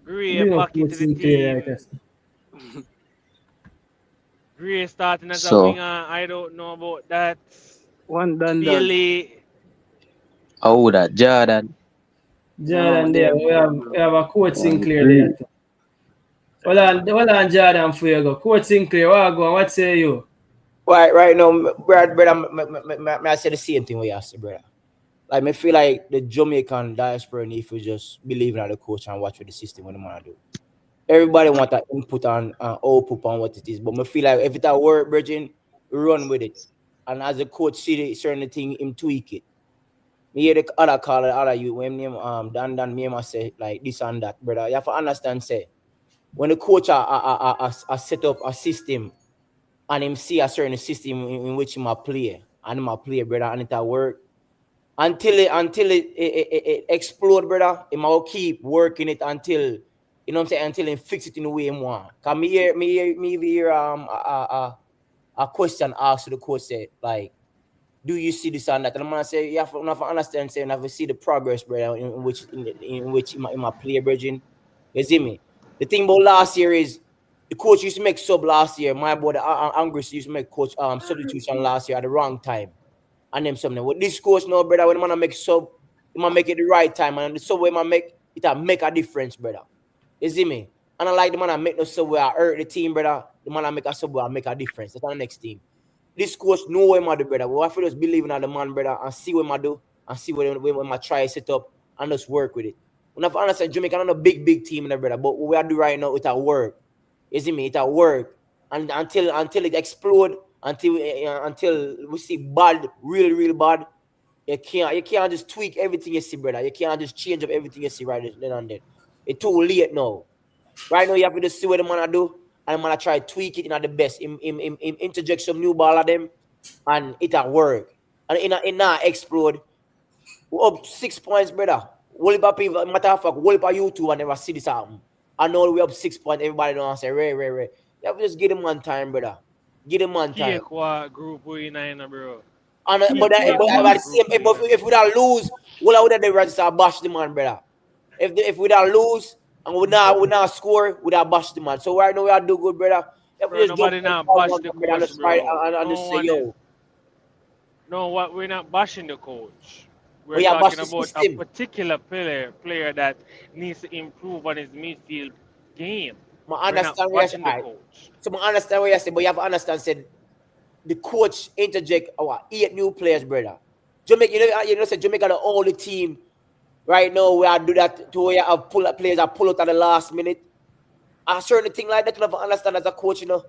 A: bring up
D: back
A: Coach
D: into the
A: Sinclair right
D: team.
A: there.
D: Great starting as a
E: So,
D: winger. I don't know about that.
H: One done.
D: Bailey.
E: how that, Jordan?
A: Jordan there, we have a Coach Sinclair
E: Three.
A: there too. Well on Jordan for you go. Coach Sinclair, what say you?
I: Right now, brother, I say the same thing we asked the brother. Like, me feel like the Jamaican diaspora need to just believe in the coach and watch what the system what they want to do. Everybody want that input and output on what it is, but me feel like if it a work, Virgin, run with it. And as a coach see certain thing, him tweak it. Me hear the other caller, other you when name Dan me must say like this and that, brother. You have to understand, say when the coach a set up a system and him see a certain system in which him a play and him a play, brother, and it a work until it explode, brother. Him will keep working it until you know what I'm saying until he fix it in the way he want. Cause me hear a question asked to the coach say like do you see this and that? And I'm gonna say you have to understand, say, you have to see the progress, brother, in which in my play, bridging. You see me? The thing about last year is the coach used to make sub last year. My boy, Angus used to make coach substitution last year at the wrong time. And them something. With this coach now, brother, when man make sub, he might make it the right time, and the sub way man make it make a difference, brother. You see me? And I like the man that make no sub where I hurt the team, brother. The man that make a sub where I make a difference. That's on the next team. This coach know what I do, brother. But I feel just believe in the man, brother, and see what I do, and see what I try to set up, and just work with it. When I understand Jamaica, not a big team, brother, but what we are doing right now, it at work. You see me? It at work, and until it explode, until we see bad, really bad. You can't just tweak everything you see, brother. You can't just change up everything you see right then and then. It's too late now. Right now, you have to just see what the man do, and the man try to tweak it in the best. Interject some new ball at them, and it at work. And it not explode. We're up 6 points, brother. What about people? Matter of fact, what about you two and never see this happen? I know we're up 6 points. Everybody don't say, Ray. You have to just give them one time, brother. Give them one time.
D: Group we in, bro.
I: And if we don't lose, what I would have done right to bash the man, brother. If we don't lose and we not score, we don't bash the man. So right now we are do good, brother.
D: Bro, nobody not bash the coach, bro.
I: And just say, yo.
D: No, what we're not bashing the coach. We're talking about a particular player that needs to improve on his midfield game.
I: I understand what you're saying. So I understand what you're saying, but you have to understand, said the coach interject our 8 new players, brother. Jamaica, you know, say Jamaica the only team right now where I do that to where I have players that pull out at the last minute. A certain thing like that, you have to understand as a coach, you know.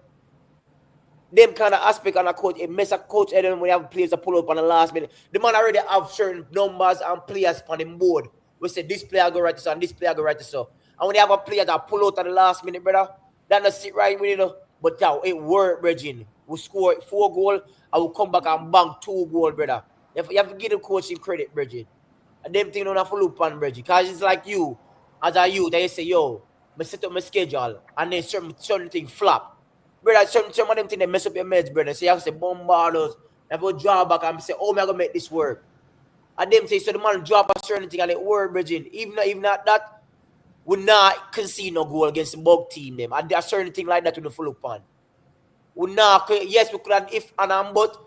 I: Them kind of aspect on a coach, it makes a coach and then when you have players that pull up on the last minute. The man already have certain numbers and players on the board. We say this player go right to so and this player go right to so. And when you have a player that pull out at the last minute, brother, that not sit right with you know. But now it worked, Bridging. We score 4 goals, I will come back and bang 2 goals, brother. You have to give the coach him credit, Bridging. And them things don't have to look on, Bridging. Because it's like you, as a youth, they say, yo, I set up my schedule and then certain things flop. Brother, some of them things they mess up your meds, brother. So you have to say bombardos, and go draw back and say, oh, I'm gonna make this work. And them say, so the man drop a certain thing and it work, Bridging. Even not that, we not concede no goal against the bug team them. And there are certain thing like that we don't follow upon. We not, yes, we could have if and but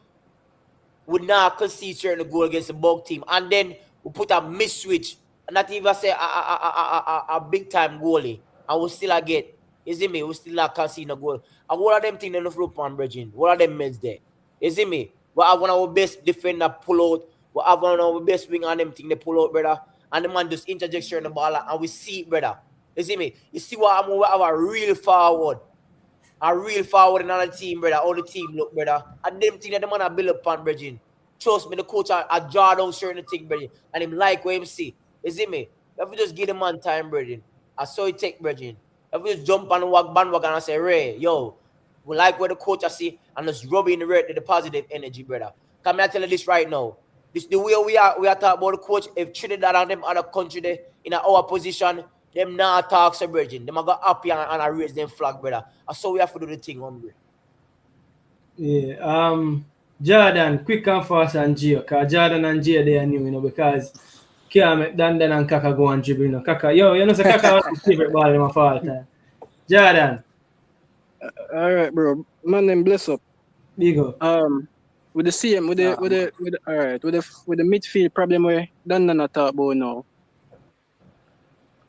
I: we not concede certain goal against the bug team. And then we put a miss switch, and not even say a big time goalie, and we still get. You see me? We still not concede no goal. And what are them things they don't follow upon, Bridging? What are them meds there? You see me? We have one of our best defender pull out. We have one of our best wing on them thing they pull out, brother. And the man just interjects in the ball and we see it, brother. You see me? You see what I'm we have a real forward. A real forward in another team, brother. All the team look, brother. And them thing that the man a build upon, Bridging. Trust me, the coach I draw down certain things, Bridging. And him like what him see. You see me? If we just give the man time, Bridging. I saw it take, Bridging. If we just jump on the bandwagon and say, Ray, yo, we like what the coach I see and just rub in the positive energy, brother. Come I tell you this right now. This the way we are talking about the coach. If Trinidad and them other country there in our position, them now talk so Bridging. Them go happy and I raise them flag, brother. And so we have to do the thing, hombre.
A: Yeah. Jordan, quick and fast and Gio. Because Jordan and Gio they are new, you know, because can't make Dan and Kaka go and dribble, you know. Kaka, yo, you know, so Kaka was his favorite ball in my fault time. Jordan.
H: All right, bro. Man, them bless up.
A: Big up.
H: With the same, with the midfield problem where Dan talk about now.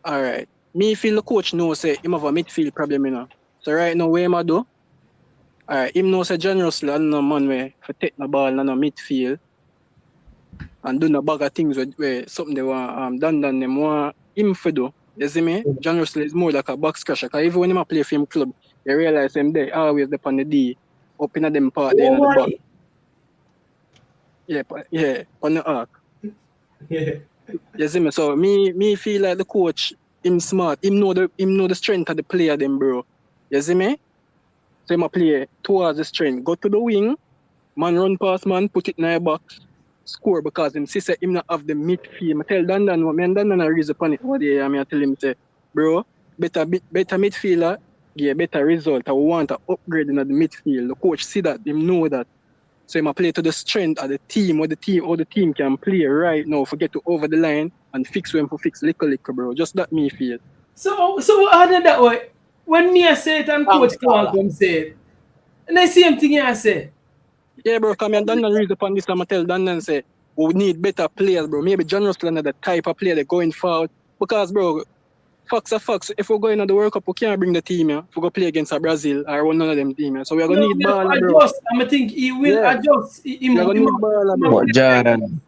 H: All right. Me feel the coach knows say him have a midfield problem, you know. So right now, what him a do? All right, him knows say generously and no man where for take the ball and no midfield and do no bag of things where something they want done them want him for do. You see me? Generously is more like a box crusher. Because even when him play for him club, you realize him they always up on the D, up in them part there in the back. Yeah, on the arc.
A: Yeah.
H: You see me? So me feel like the coach, him smart, him know the strength of the player them, bro. You see me? So him a play towards the strength. Go to the wing, man run past man, put it in the box, score because him see say him not have the midfield. I tell Dan I raise upon it what day I tell him say, bro, better midfielder, yeah, better result. I want to upgrade in the midfield. The coach see that, him know that. So I play to the strength of the team, how the team can play right now. Forget to over the line and fix when for fix little, bro. Just that me feel.
A: So other that way, when me I say it and coach come say it, and the same thing I say.
H: Yeah, bro, come and Dandan read upon this. I'm tell Dandan say we need better players, bro. Maybe John Russell another type of player that going forward. Because, bro, facts are facts. If we're going to the World Cup, we can't bring the team here. If we go play against a Brazil or one of them team here. So we're gonna need baller, bro.
A: I think he will adjust.
H: We're gonna need baller, bro.
E: But Jordan,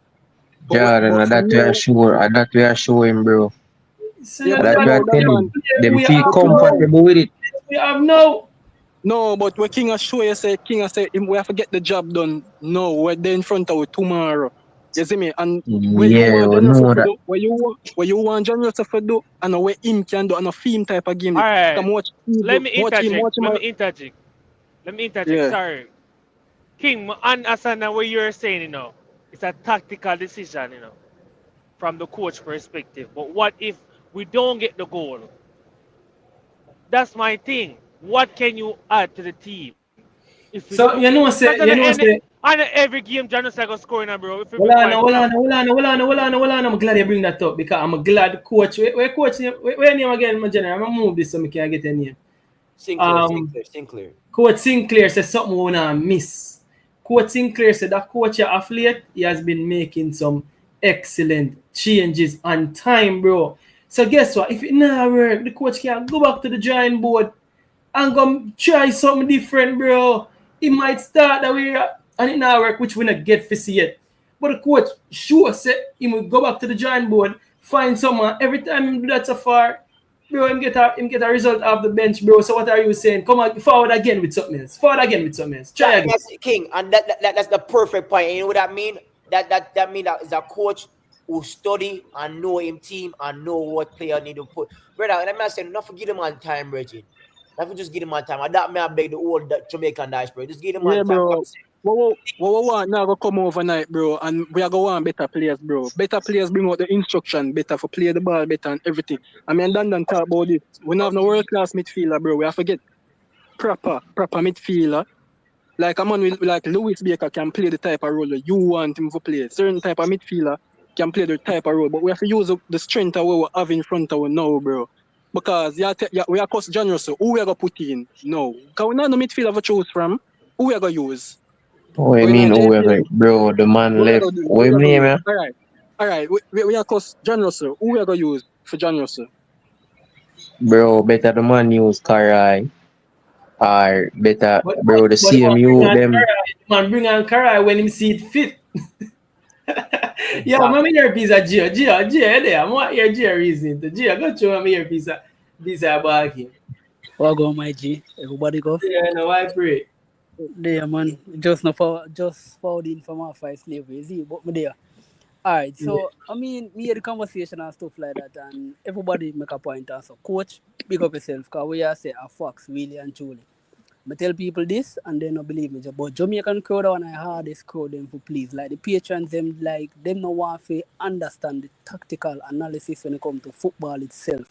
E: that we are showing, bro.
H: Yeah,
E: That we are telling them feel comfortable with it.
A: We have no.
H: No, but when King show you say we have to get the job done. No, we're there in front of you tomorrow. You see me? And where you want John Russell to do and where him can do on a film type of game.
D: Alright.
H: Come watch.
D: Let me interject.
H: Yeah.
D: Sorry. King, I understand what you're saying, you know. It's a tactical decision, you know, from the coach perspective. But what if we don't get the goal? That's my thing. What can you add to the team?
A: So you know say
D: and every game Janus I go scoring, bro.
A: Hold on. I'm glad you bring that up because I'm glad coach. Where coach where name again, my general? I'm gonna move this so I can get a name.
I: Sinclair.
A: Coach Sinclair said something we wanna miss. Coach Sinclair said that coach of late, he has been making some excellent changes on time, bro. So guess what? If it not work, the coach can go back to the drawing board and go try something different, bro. He might start that way and it not work, which we not get to see yet. But the coach sure said he will go back to the drawing board, find someone. Every time he do that so far, bro, him get a result off the bench, bro. So what are you saying? Come on, forward again with something else. Try again.
I: That's King, and that's the perfect point. And you know what that mean? That mean that is a coach who study and know him team and know what player need to put. Brother, let me say, not forget him on time, Reggie. Not just give him on time. And that may I beg the old Jamaican diaspora. Just give him on time.
H: Bro. What want now go come overnight, bro, and we are going to want better players, bro. Better players bring out the instruction, better for play the ball better and everything. I mean, Dan talk about it. We don't have no world-class midfielder, bro. We have to get proper midfielder. Like a man like Lewis Baker can play the type of role that you want him to play. Certain type of midfielder can play the type of role, but we have to use the strength of what we have in front of us now, bro. Because we are cost John Russell. Who we are going to put in? No. Because we don't have no midfielder to choose from. Who we are going to use?
E: Oh, I mean, bro, the man left. What you name, man?
H: Alright. We are cost John Russell. Who we are going to use for John Russell?
E: Bro, better the man use Karai. Or better, bro, the CMU, them.
A: Man, bring on Karai when him see it fit. Yeah, I'm here piece of Gio there. I'm want your Gio reason to Gio. Go show me here piece of bag here.
J: What go, my G? Everybody go?
A: Yeah, no, I pray.
J: There, man. Just forward in from our fight slavery. Is it? But me there. Alright, so I mean, me hear the conversation and stuff like that, and everybody make a point. So, coach, big up yourself, because we are say a fox, really and truly. I tell people this and they don't believe me. But Jamaican crowd are one of the hardest crowd them for please. Like the patrons, them no want to understand the tactical analysis when it comes to football itself.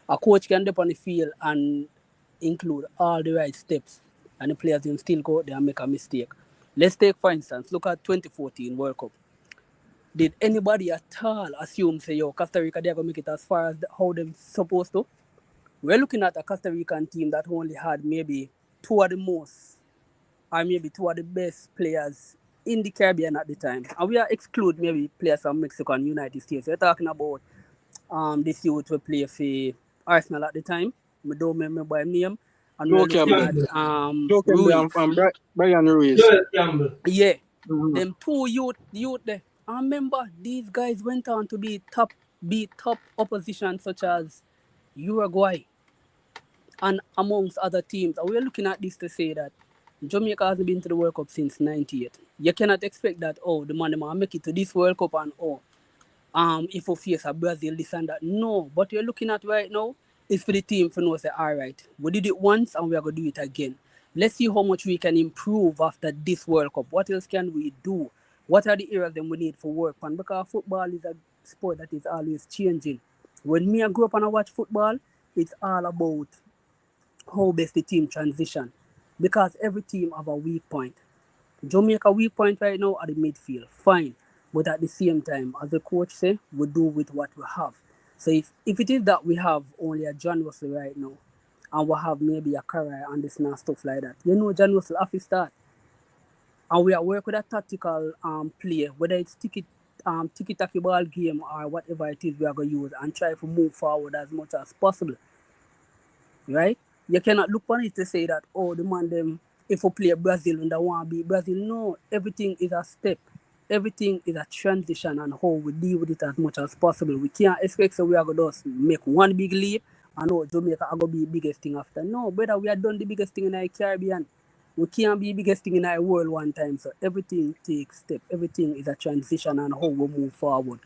J: A coach can dip on the field and include all the right steps, and the players can still go out there and make a mistake. Let's take, for instance, look at 2014 World Cup. Did anybody at all assume, say, yo, Costa Rica, they're going to make it as far as how they're supposed to? We're looking at a Costa Rican team that only had maybe two of the most, or maybe two of the best players in the Caribbean at the time. And we are exclude maybe players from Mexico and United States. We're talking about this youth will play for Arsenal at the time. I don't remember his name. And we're looking at
H: Brian Ruiz.
A: Yeah.
J: Mm-hmm. Them two youth there. I remember these guys went on to be top opposition such as Uruguay and amongst other teams. And we're looking at this to say that Jamaica hasn't been to the World Cup since '98. You cannot expect that, the man will make it to this World Cup and if we face a Brazil, this and that. No, but you're looking at right now is for the team to know, say, all right, we did it once and we are going to do it again. Let's see how much we can improve after this World Cup. What else can we do? What are the areas that we need for work on? Because football is a sport that is always changing. When me I grew up and I watch football, it's all about how best the team transition. Because every team have a weak point. Jamaica weak point right now at the midfield, fine. But at the same time, as the coach say, we do with what we have. So if it is that we have only a John Russell right now, and we have maybe a career and this and stuff like that, John Russell have to start. And we are work with a tactical play, whether it's tiki-taki ball game or whatever it is we are going to use and try to move forward as much as possible. Right? You cannot look on it to say that, oh, the man them, if we play Brazil and they want to be Brazil. No, everything is a step. Everything is a transition and how we deal with it as much as possible. We can't expect so we are going to just make one big leap and oh, Jamaica are going to be the biggest thing after. No, brother, we have done the biggest thing in the Caribbean. We can't be the biggest thing in the world one time. So everything takes step. Everything is a transition and how we move forward.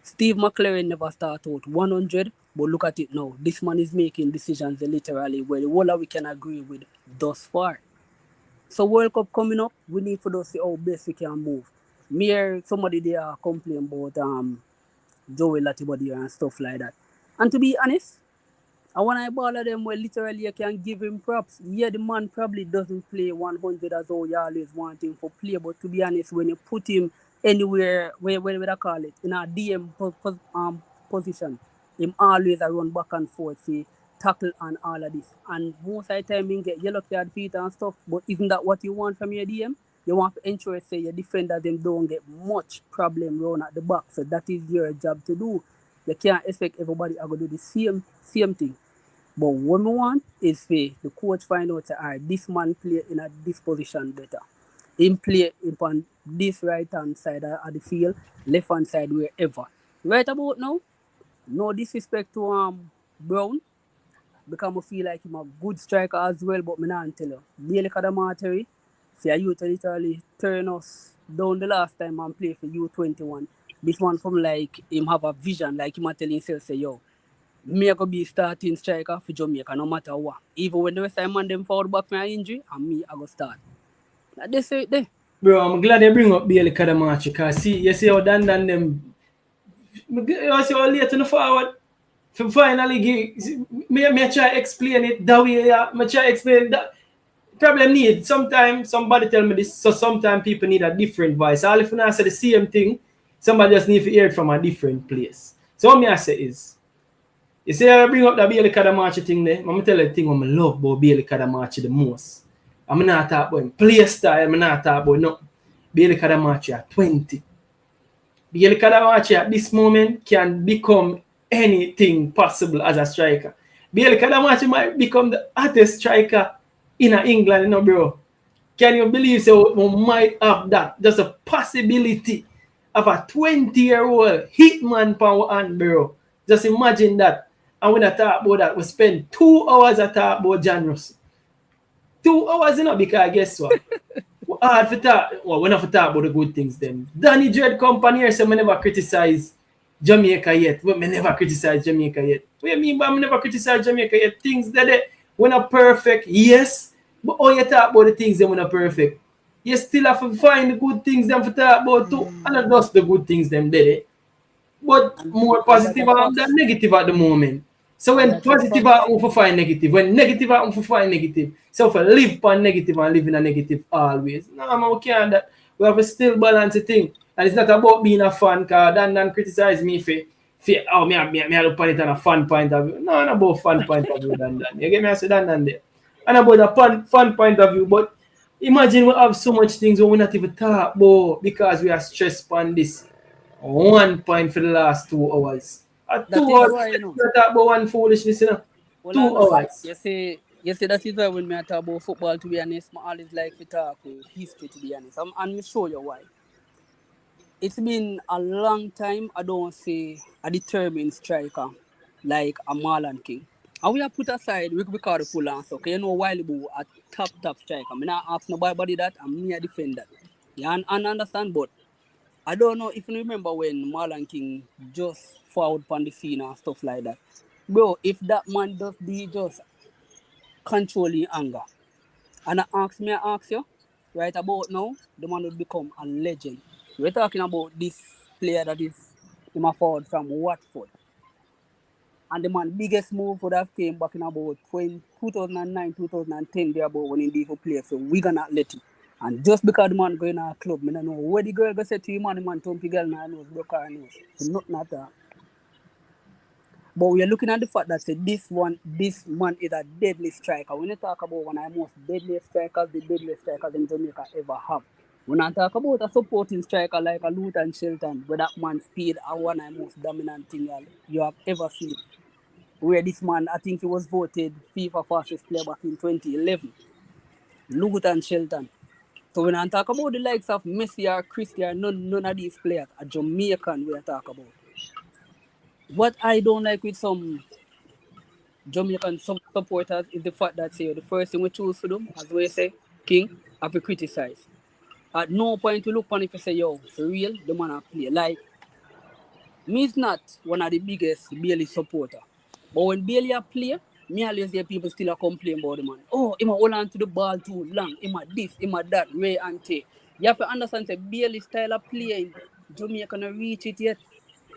J: Steve McLaren never started out 100, but look at it now. This man is making decisions literally where the whole we can agree with thus far. So World Cup coming up, we need for those to see how best we can move. Me hear somebody there complain about Joey Latibody and stuff like that. And to be honest, and when I ball at them, well, literally you can give him props. Yeah, the man probably doesn't play 100 as how you always want him for play, but to be honest, when you put him anywhere, where I call it, in a DM position, him always a run back and forth, see, tackle and all of this. And most of the time, he get yellow card feet and stuff, but isn't that what you want from your DM? You want to ensure, say, your defender them don't get much problem run at the back, so that is your job to do. You can't expect everybody to do the same thing. But what we want is for the coach find out that this man play in a this position better. Him play on this right hand side of the field, left hand side wherever. Right about now, no disrespect to Brown, because I feel like him a good striker as well, but I not tell you. Bailey Kadamateri, see you literally turn us down the last time and play for U21. This one come like him have a vision, like him a tell himself say, yo, me I go be starting striker for Jamaica no matter what. Even when the rest of man them fall back from an injury, and me I go start. They say it there.
A: Bro, I'm glad they bring up Bailey Kadamachi because see, you see how Dan them, you see how late in the forward. For finally give, me try explain it that way. Me try explain that. Problem need sometimes somebody tell me this, so sometimes people need a different voice. All if you not say the same thing, somebody just need to hear it from a different place. So what me I say is, you see I bring up that Bailey Kadamachi thing there, I'm tell you the thing what I love about Bailey Kadamachi the most. I'm not talking about him play style, I'm not talking about nothing. Bailey Kadamachi at 20. Bailey Kadamachi at this moment can become anything possible as a striker. Bailey Kadamachi might become the hottest striker in England, you know, bro. Can you believe so we might have that? Just a possibility of a 20-year-old hitman power hand, bro. Just imagine that. And when I talk about that, we spend 2 hours to talk about John Russell. 2 hours, you know, because guess what? Hard for talk. Well, we're not for talk about the good things then. Danny Dread company here say me never criticize Jamaica yet. We never criticize Jamaica yet. What do you mean by me never criticize Jamaica yet? Things that we're not perfect, yes. But all you talk about the things that we're not perfect. You still have to find the good things them to talk about too. And not just the good things them did. But more positive than negative at the moment. So when positive happen for find negative, when negative happen for find negative. So if I live for negative and live in a negative always. No, man, we can't that. We have to still balance the thing. And it's not about being a fan, because Dan criticize me for oh, me look upon it on a fan point of view. No, not about fan point of view, Dan. You get me? I say Dan there. And about a fan point of view, but imagine we have so much things we not even talk about because we are stressed on this 1 point for the last 2 hours. 2 hours, why, you know? Talk about one foolishness, you know.
J: Well,
A: 2 hours.
J: You see that is why when I talk about football, to be honest, I always like to talk with history, to be honest. And I'll show you why. It's been a long time I don't see a determined striker like a Marlon King. And we have put aside, we call the full answer. Okay, you know, while ago, a top striker. I'm not asking nobody that, I'm me a defender. Yeah, and understand, but I don't know if you remember when Marlon King just forward on the scene and stuff like that. Bro, if that man does be just controlling anger, and I ask you, right about now, the man would become a legend. We're talking about this player that is him a forward from Watford. And the man biggest move would have came back in about 2009, 2010, there about when he did for play for Wigan Athletic. And just because the man going to a club, I don't know where the girl go say to him, the man thump the girl in her nose, broke her nose. So nothing at all. But we are looking at the fact that say, this man is a deadly striker. When you talk about one of the most deadliest strikers, the deadliest strikers in Jamaica ever have. When I talk about a supporting striker like a Luton Shelton, where that man's speed are one of the most dominant things you have ever seen. Where this man, I think he was voted FIFA fastest player back in 2011. Luton Shelton. So when I talk about the likes of Messi or Cristiano, none of these players are Jamaican we are talk about. What I don't like with some Jamaican supporters is the fact that say the first thing we choose to do, as we say, King, have to criticize. At no point to look on if you say, yo, for real, the man a play. Like, me is not one of the biggest Bailey supporter. But when Bailey a play, me always hear people still a complain about the man. Oh, he might hold on to the ball too long. He might this, he might that, Ray and Tay. You have to understand that Bailey's style of playing, Jamaica not reach it yet.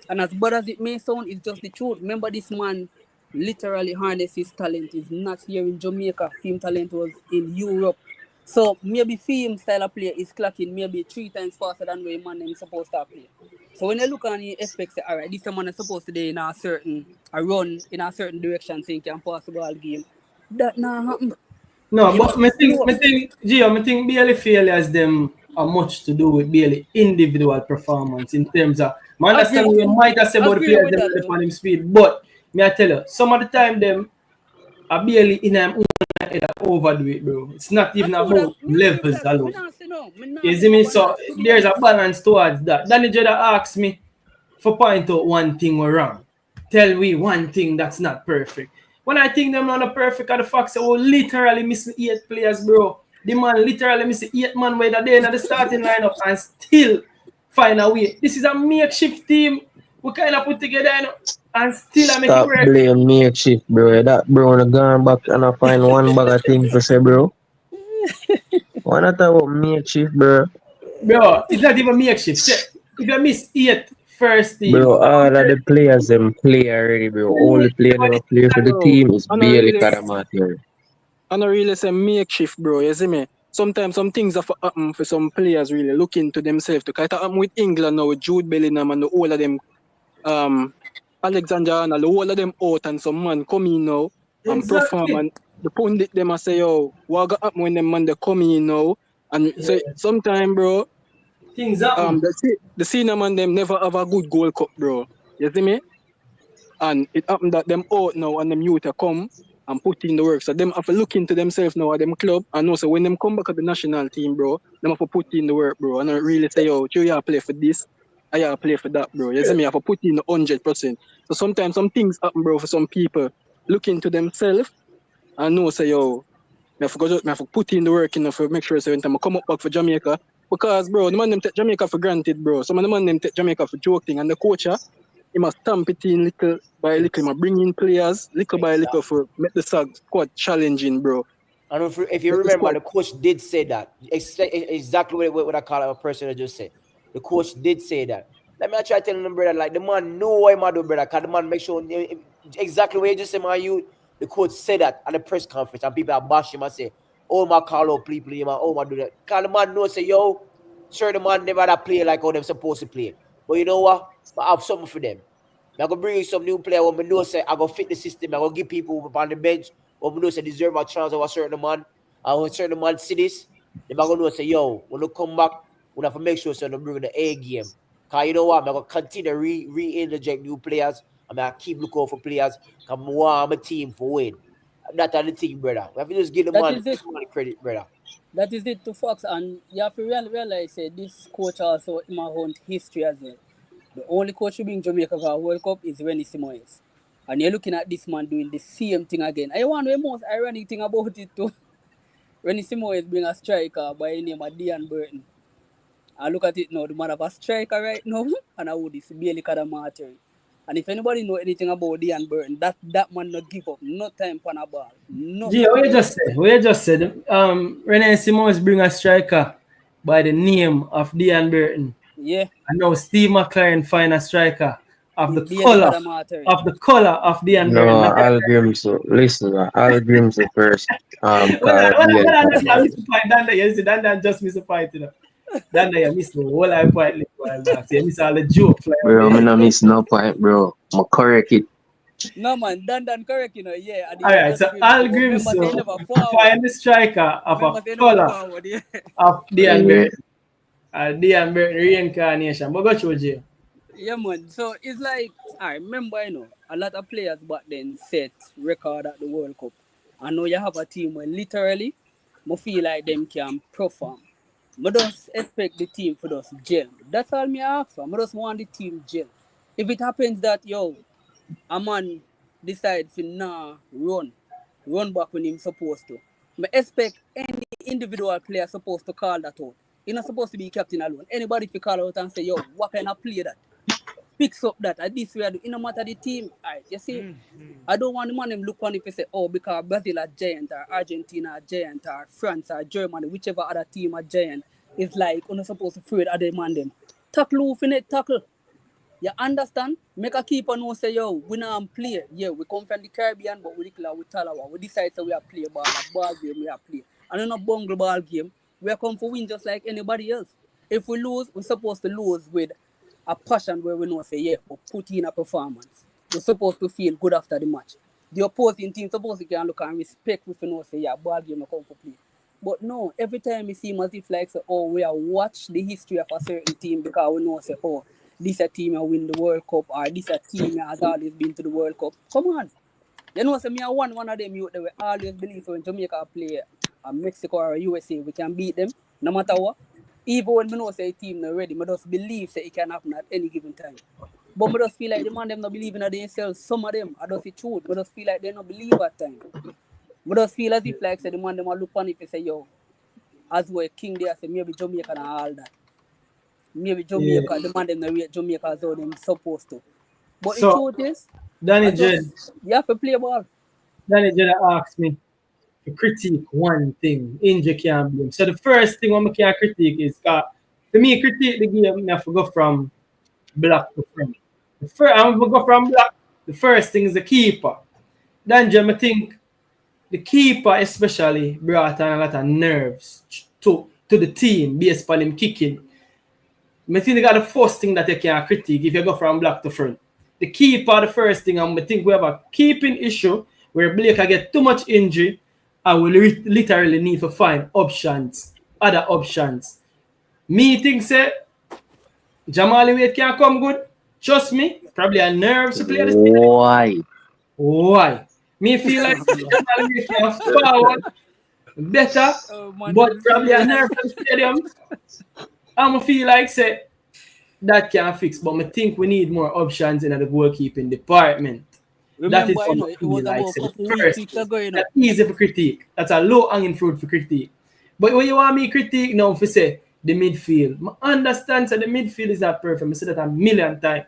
J: And as bad as it may sound, it's just the truth. Remember, this man literally harnessed his talent. He's not here in Jamaica. Film talent was in Europe. So maybe film style of play is clocking maybe 3 times faster than where man is supposed to play. So when you look on the expect, say, all right, this man is supposed to be in a run in a certain direction, so he can pass the ball game. That not happen.
A: No, but I think Bailey failures them are much to do with Bailey individual performance in terms of I understand we might have said about the players them on him speed, but me I tell you, some of the time them are Bailey in them overdo it, bro. It's not even about levels alone. You see me? So there's a balance towards that. Danny Jada asked me for point out one thing we're wrong. Tell me one thing that's not perfect. When I think them not perfect, are the facts that we literally missing 8 players, bro. The man literally missing 8 man where they're in the starting lineup and still find a way. This is a makeshift team. We kind of put together and still I make it work.
E: Stop blame makeshift, bro. That bro na gone back and I find one bag of things to say, bro. Why not talk about makeshift, bro?
A: Bro, it's not even makeshift. If you miss 8 first team.
E: Bro, all of the players them play already, bro. Only player never play for the team is Bailey Kadamati.
H: I don't really say makeshift, bro. You see me? Sometimes some things have happen for some players really look into themselves. To kind of happen with England now with Jude Bellingham and all of them, Alexander and all of them out and some man come in now and perform and the pundit them and say, yo, what got happen when them man they come in now? And say sometimes, bro,
A: things happen.
H: The senior man them never have a good Gold Cup, bro. You see me? And it happened that them out now and them youth come and put in the work. So them have to look into themselves now at them club and also when them come back at the national team, bro, them have to put in the work, bro. And I really say, yo, you have to play for this, I have to play for that, bro. You see me? I have to put in 100%. So sometimes some things happen, bro, for some people look into themselves and know say, yo, I have to put in the work enough to make sure so when time I come up back for Jamaica. Because, bro, the man them take Jamaica for granted, bro. Some of the man them take Jamaica for joking and the coach, he must stamp it in little by little. He must bring in players little by little for make the squad challenging, bro.
I: And if you remember, the coach did say that. Exactly what I call a person that just said. The coach did say that. Let me try telling them, brother, like the man know what he do, brother. Because the man make sure exactly what you just said, man. The coach said that at the press conference, and people are bash him and say, "Oh my Carlo, please, man. Oh my do that." Because the man knows say, "Yo, sure the man never that play like how them supposed to play." But you know what? I have something for them. I'm gonna bring you some new player. When I know say I gonna fit the system, I'm gonna give people on the bench. When I know say deserve a chance of a certain man, and when certain man see this, then I'm gonna know say, yo, when they come back, we have to make sure so they bring the A game. Cause you know what? I'm gonna continue to re-interject new players. I'm gonna keep looking out for players. Cause I want my team for win. That's the thing, brother. We have to just give the man credit, brother.
J: That is it to Fox, and you have to realize this coach also in my own history as well. The only coach who bring Jamaica for a World Cup is Rennie Simoes. And you're looking at this man doing the same thing again. I want the most ironic thing about it too. Rennie Simoes bring a striker by the name of Dean Burton. I look at it now, the man have a striker right now, and I would this Bailey Kadamati. And if anybody know anything about Dean Burton, that man not give up, no time for a ball. No.
A: Gee, what you just said, Rennie Simoes bring a striker by the name of Dean Burton.
J: Yeah.
A: And now Steve McLaren find a striker of the
J: Be
A: color
J: the matter.
A: of the color of the
E: No,
A: Burton.
E: Al Grimsey. Listen, Al Grimsey first.
A: Well,
E: Call
A: I
E: Bianca.
A: missed the point. Danda, you see, Danda just missed the point, you know. Danda, you missed the whole I point. You miss all the joke fly
E: Bro,
A: away.
E: I'm not miss no point, bro. I'm correct it.
J: No man, Dan correct, you know, yeah. At the
A: All
J: end
A: right,
J: of
A: so
J: the
A: Al
J: remember
A: Grimsey
J: say never forward.
A: find the striker of
J: Remember
A: a
J: say never
A: color
J: forward, yeah.
A: of the
E: Yeah.
A: Burton reincarnation. But go through Jay.
J: Yeah, man. So it's like I remember, you know, a lot of players back then set record at the World Cup. I know you have a team where literally, I feel like them can perform. I don't expect the team for us gel. That's all me ask for. I just want the team gel. If it happens that a man decides to run back when he's supposed to, I expect any individual player supposed to call that out. You're not supposed to be captain alone. Anybody if you call out and say, yo, what kind of play that? Fix up that. At this way, no matter the team. Alright, you see, I don't want the man them look on if you say, oh, because Brazil are giant, or Argentina are giant, or France or Germany, whichever other team are giant, it's like you're not supposed to afraid of them and them. Tackle who finna tackle. You understand? Make a keeper know say, yo, we not play. Yeah, we come from the Caribbean, but we declare we Talawa. We decide so we are play ball game we are play. And in a bungle ball game, we are come for win just like anybody else. If we lose, we're supposed to lose with a passion where we know say, yeah, we put in a performance. We're supposed to feel good after the match. The opposing team supposed to can look and respect if you know say, yeah, ball game we come for play. But no, every time we see as if like say, oh, we are watch the history of a certain team because we know say, oh, this a team will win the World Cup or this a team has always been to the World Cup. Come on. You know, say me I one of them youth that we always believe so when Jamaica play a Mexico or a USA, we can beat them no matter what. Even when we know say a team not ready, I just believe say it can happen at any given time. But I just feel like the man them not believing in themselves. Some of them, I don't see truth. I just feel like they don't believe at time. I just feel as if like say the man them will look on it and say, yo, as well King there say maybe Jamaica and all that. Maybe Jamaica, the man them not rate Jamaica as though them supposed to. But the truth is,
A: Danny Jed,
J: you have to play ball.
A: Danny Jed asked me to critique one thing India can blame. So the first thing I can critique is for me critique the game, I have to go from black to front. I'm gonna go from black. The first thing is the keeper. Then I think the keeper especially brought on a lot of nerves to the team based on him kicking. I think they got the first thing that you can critique if you go from black to front. The keeper, the first thing, I think we have a keeping issue where Blake get too much injury and we literally need to find options, other options. Me think say Jamali Wade can come good. Trust me, probably a nerves to play this
E: Why?
A: Why? Me feel like Jamali Wade can forward better, but probably a nerve to the stadium. I'm feel like say that can fix, but I think we need more options in the goalkeeping department.
J: Remember,
A: that is what
J: it was
A: like,
J: about a couple
A: first,
J: weeks ago,
A: that's easy for critique. That's a low hanging fruit for critique. But when you want me critique now for say the midfield, I understand say the midfield is not perfect. I say that a million times.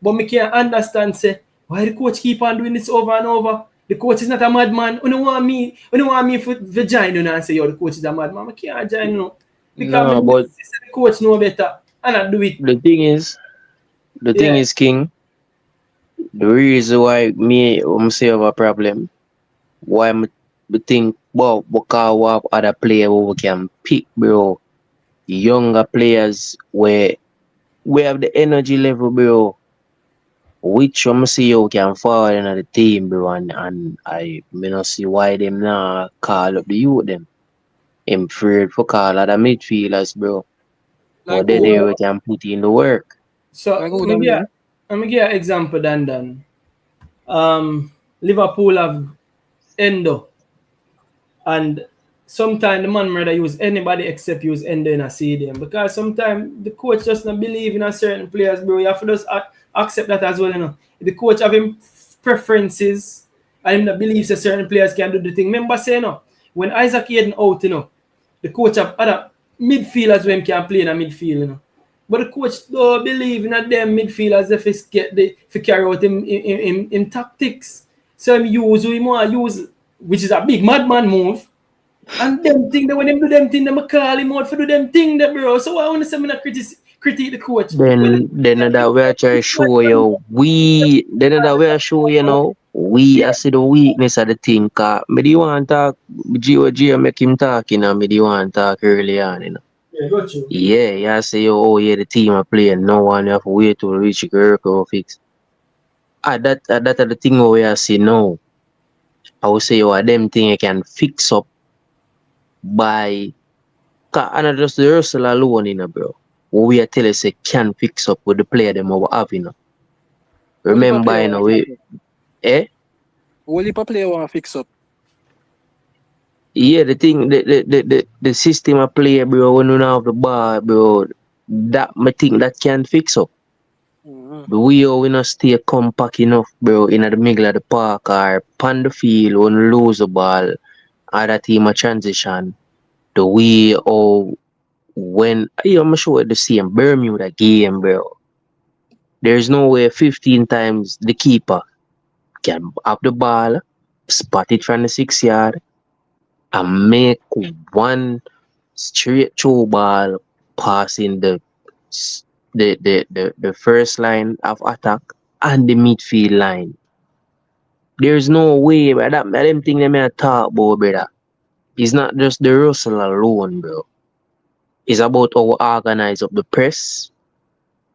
A: But I can't understand say why the coach keep on doing this over and over. The coach is not a madman. You don't want me for join you and say yo the coach is a madman. I can't join you. Because
E: but
A: the coach know better and I do it.
E: The thing is, King, the reason why I'm say have a problem, why I think because we have other players who we can pick, bro. Younger players where we have the energy level, bro. Which I'm see you can forward in the team, bro, and I not see why them now call up the youth them. I'm afraid for call other midfielders, bro. But then we can put in the work.
A: So I'm gonna give an example, Dan. Liverpool have Endo, and sometimes the man rather use anybody except use Endo in a stadium because sometimes the coach just not believe in a certain players, bro. You have to just accept that as well, you know. The coach have him preferences and him not believes that certain players can do the thing. Remember saying, no, when Isaac Hayden out, you know, the coach have other midfielders when can play in a midfield, you know. But the coach don't believe in them midfielders if he get if carry out in tactics. So him use who he want to use, which is a big madman move. And them thing that when them do them thing, them call him out for do them thing that, bro. So I want to say me not critique the coach.
E: Then that we are trying to show you we
A: Yeah.
E: I see the weakness of the team. Cause me do want talk GOG make him talk, me do want talk early on,
A: Yeah, got you.
E: Yeah, yeah, say the team are playing. No one have to wait to reach a record fix. That are the thing we are see now. I would say them thing you can fix up by and not just the Russell alone, bro. What we are telling say can fix up with the player them we have,
H: Only for player
E: Remember,
H: want fix
E: we
H: up.
E: eh?
H: Only for player want fix up.
E: Yeah, the thing, the system of play, bro, when you don't have the ball, bro, that I think that can fix up.
H: Mm-hmm.
E: The way how we not stay compact enough, bro, in the middle of the park or on the field when we lose the ball, other team a transition. The way how when I'm sure the same Bermuda game, bro. There's no way 15 times the keeper can have the ball, spot it from the 6 yard, and make one straight through ball passing the first line of attack and the midfield line. There's no way, but that them thing they may talk about, brother. It's not just the Russell alone, bro. It's about how we organize up the press.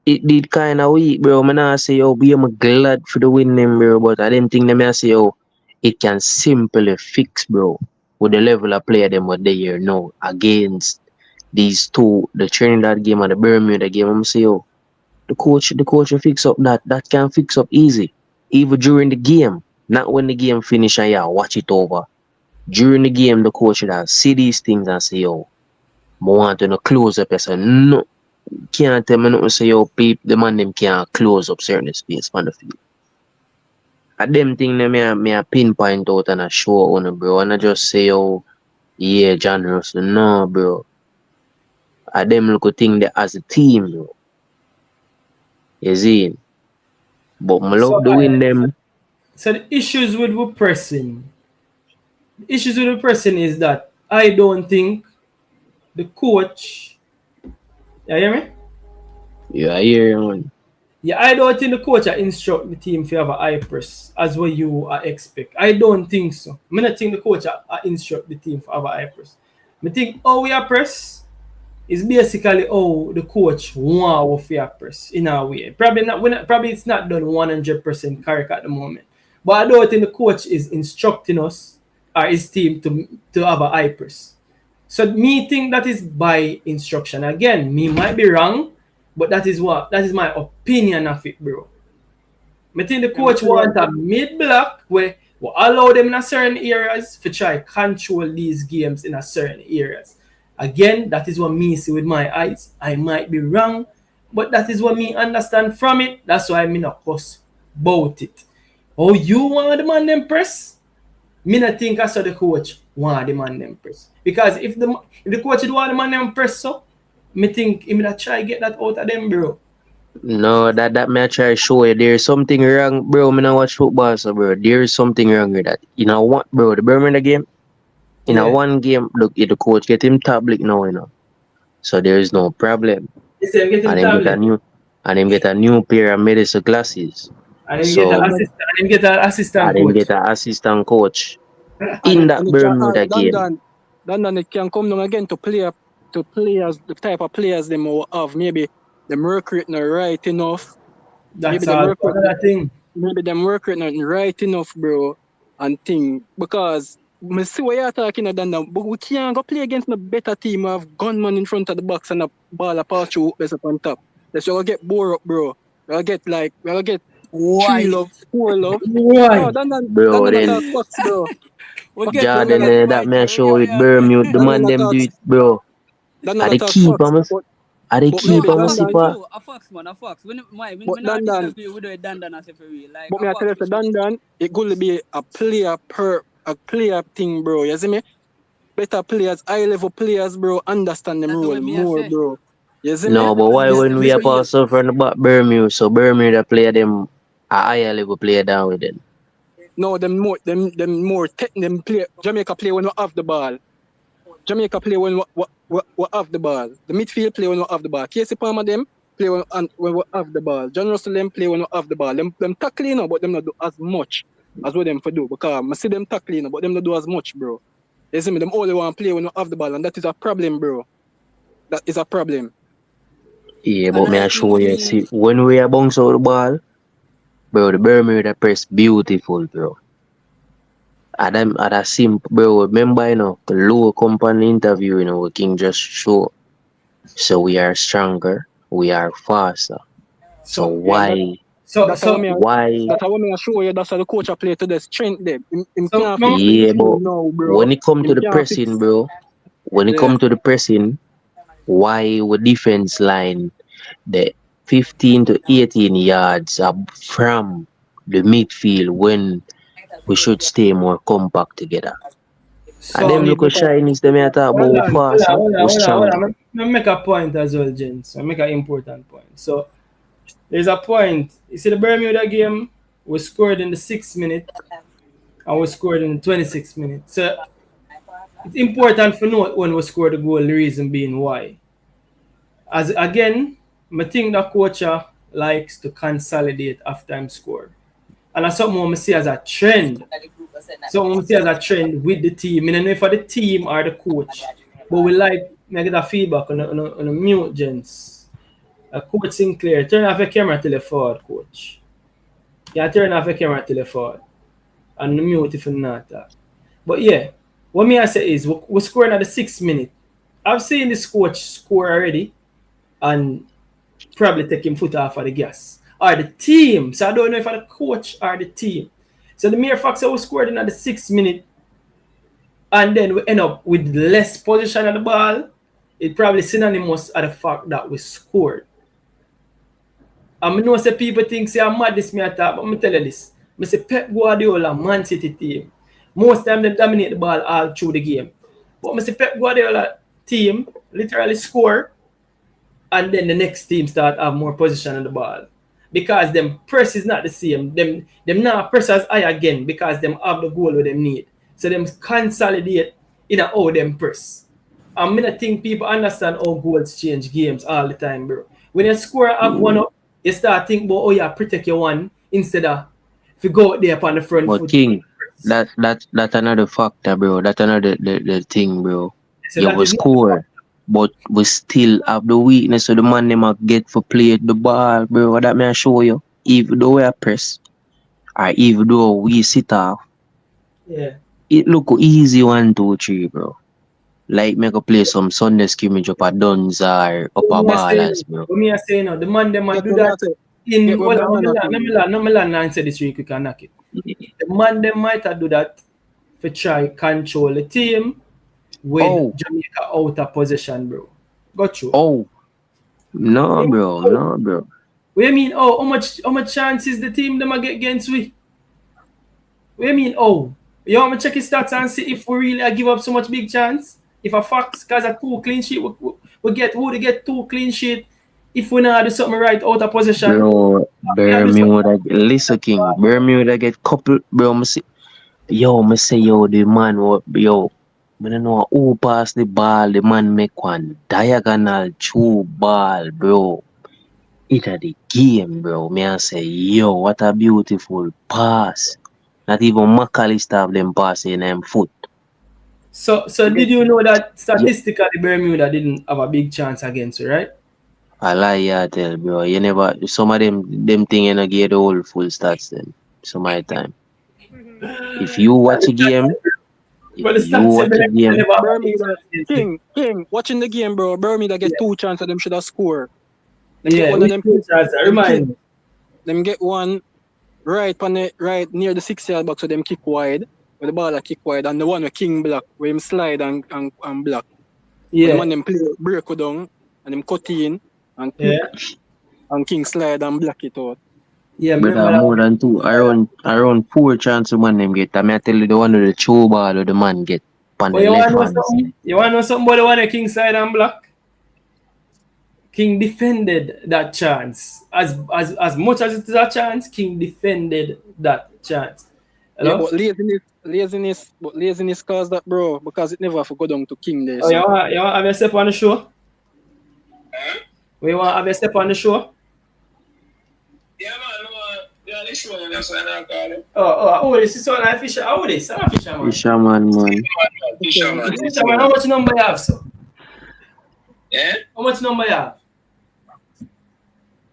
E: It did kind of weak, bro. Man, I say, I'm glad for the winning, bro. But I didn't think them I say, it can simply fix, bro, with the level of player them what they here now against these two, the Trinidad game and the Bermuda game. I'm say, the coach will fix up that. That can fix up easy, even during the game, not when the game finish and watch it over. During the game, the coach should see these things and say, I want to close up. I say, no. Can't tell me nothing say the man them can't close up certain space on the field. At them thing them me a pinpoint out and I show on bro. And I just say yeah, John Russell. No, bro. At them look thing that as a team, bro. You see? But I love doing them.
A: So the issues with the pressing. The issues with the pressing is that I don't think the coach. You hear me?
E: Yeah, I hear you, man.
A: Yeah, I don't think the coach instruct the team to have a high press as what you expect. I don't think so. I don't think the coach instruct the team to have a high press. I think how we are press is basically how the coach want we press in a way. Probably it's not done 100% correct at the moment. But I don't think the coach is instructing us or his team to have a high press. So me think that is by instruction. Again, me might be wrong, but that is my opinion of it, bro. I think the coach want a mid block where we allow them in a certain areas to try control these games in a certain areas. Again, that is what me see with my eyes. I might be wrong, but that is what me understand from it. That's why me not fuss about it. Oh, you want the man them press? Me not think I saw the coach want the man them press. Because if the coach would want the man them press, so me think he may try get that out of them, bro.
E: No, that may I try to show you there's something wrong, bro. Me not watch football, so bro. There's something wrong with that. You know what, bro? The Birmingham game. In a one game, look, the coach get him tablet now, So there is no problem.
A: And
E: him get a new pair of medicine glasses.
A: And him get an assistant
E: coach. In that Bermuda game.
H: Then it can come down again to players, the type of players they will have. Maybe them recruit not right enough.
A: That's another thing.
H: Maybe them recruit not right enough, bro, and thing. Because I see what you're talking about, but we can't go play against a better team who have gunman in front of the box and a ball pass through up on top. Let's all get bored up, bro. We'll get 3 love, 4 love.
A: Why?
E: Bro, then Jordan, that man show with Bermuda, the man them do it, bro. Are the keeper, must
J: A fox, man, a fox. When not disagree with the Dandan as if real. Like,
H: but me I tell you, Dandan, it could be a player thing, bro. You see me? Better players, high level players, bro, understand them role more, bro. You see me?
E: No, but why when we are also from the back Bermuda, so Bermuda player them a higher level player down with them?
H: No, them more play. Jamaica play when we have the ball. Jamaica play when we have the ball. The midfield play when we have the ball. Kacey Palmer them, play when we have the ball. John Russell them play when we have the ball. Them tackling, but them not do as much as what them for do. Because I see them tackling, but them not do as much, bro. You see me? Them only want to play when we have the ball, and that is a problem, bro. That is a problem.
E: Yeah, but me I show you, see, when we are bounce out the ball, bro, the Bermuda press beautiful, bro. And them at a simple, bro, remember, the lower company interview, we King just show. So we are stronger, we are faster. So why?
H: That's how me I show you. That's how the coach play to the strength there.
E: Yeah, but
H: now, bro.
E: when it come to the pressing, bro, when it come to the pressing, why our defense line the 15 to 18 yards up from the midfield when we should stay more compact together? And them look Chinese, them I talk about fast,
A: hold on. Let me make a point as well, gents. I make an important point. So there's a point. You see the Bermuda game was scored in the 6th minute and was scored in the 26th minute. So it's important to note when we scored the goal, the reason being why. As again, I think the coach likes to consolidate halftime score. And that's something I see as a trend. So I see as a trend with the team. I don't know if for the team or the coach. But we like make that feedback on the mute, gents. Coach Sinclair, turn off your camera till you forward, coach. Yeah, turn off your camera till you forward. And mute if you're not. But yeah, what me I say is we're scoring at the 6th minute. I've seen this coach score already and probably take him foot off of the gas. Or the team. So I don't know if the coach or the team. So the mere fact that we scored in at the 6th minute and then we end up with less position of the ball, it probably synonymous at the fact that we scored. And I know say people think say I'm mad this me attack, but I tell you this. I say Pep Guardiola, Man City team. Most time they dominate the ball all through the game. But I say Pep Guardiola team literally score and then the next team start have more position on the ball. Because them press is not the same. Them not press as high again because them have the goal what them need. So them consolidate in how them press. And I think people understand how goals change games all the time, bro. When you score have one up, you start think about protect your one instead of if you go out there upon the front
E: but
A: foot.
E: King, that's another factor, bro. That's another the thing, bro.
A: So
E: you will score, but we still have the weakness of the man them get for play the ball, bro. That may I show you. Even though we are press, or even though we sit off, it look easy 1, 2, 3, bro. Like make a play some Sunday scrimmage up a Duns or up a ballers, bro.
A: Me I say no, the man them might do that in land and say this week we can knock it. The man them might do that for try control the team with Jamaica out of possession, bro. Got you.
E: No, bro.
A: What do you mean? How much chances the team them get against we? What do you mean? You want me to check his stats and see if we really give up so much big chance? If a Fox cause a 2 clean sheet, we get 2 clean sheet if we not do something right out of possession.
E: Bro, Bermuda, listen, King. Bermuda get couple, bro. Me say, the man, I don't know who pass the ball, the man make one diagonal through ball, bro. It a the game, bro. Me I say, what a beautiful pass. Not even McAllister have them passing in them foot.
A: So did you know that statistically Bermuda didn't have a big chance against you, right?
E: I lie, tell, bro. You never, some of them thing you know get the whole full stats then. Some of the time. If you watch a game,
H: King, watching the game, bro. Bermuda get 2 chances, them should have scored.
A: Remind me.
H: Them get one right near the 6-yard box, so them kick wide. With the ball kick wide, and the one with King block, where him slide and block. Yeah. The one them play break down and them cut in and and King slide and block it out.
E: Yeah, but more than 2, around 4 chances man them get. I mean, I tell you the one with the throw ball or the man get on the left hand.
A: You want to know something about the one with King slide and block? King defended that chance. As much as it is a chance, King defended that chance. Hello?
H: Yeah, but laziness caused that, bro, because it never have to go down to King there.
A: So. You want to have yourself on the show? We want to have a step on the show?
G: Yeah, man. Yeah, this show, that's why I call it.
A: Oh, this is on Fisher. Oh, this is Fisherman.
E: Fisherman, man.
G: Fisherman.
A: Fisherman, how much number you have, sir?
G: Yeah?
A: How much number you have?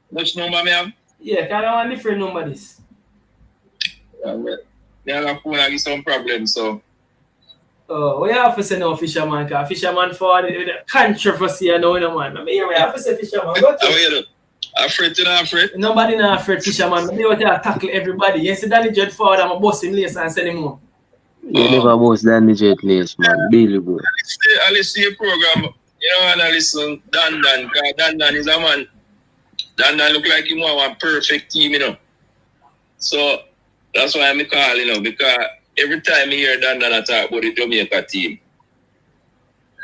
G: Which number me have?
A: Yeah, can I want different number this?
G: They have a phone and some problems, so.
A: Oh, we have to say no Fisherman, because Fisherman for the controversy, you know, man. I mean, we have to say Fisherman. Go to.
G: Afraid to not afraid?
A: Nobody not afraid Fisherman. They want to tackle everybody. You see Danny Jet forward, I'm a boss him lace and send him home.
E: You never boss Danny Jet lace, man. Really good.
G: I listen to your program, you know, and I listen Dan, because Dan is a man. Dan look like him have a perfect team, you know. So that's why I'm calling, you know, because every time I hear Dan talk about the Jamaica team.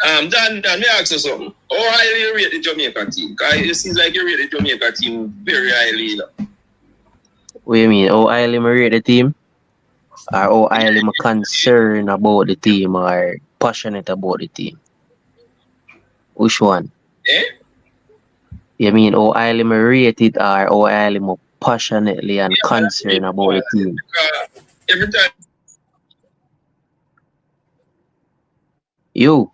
G: Dan, let me ask you something. How highly you rate the Jamaica team? Because it seems like you rate the Jamaica team very highly, you know.
E: What do you mean? How highly I rate the team? Or how highly I'm concerned about the team or passionate about the team? Which one?
G: Eh?
E: You mean how highly I rate it or how highly I'm passionately and concerned about the team?
G: Every time.
E: You.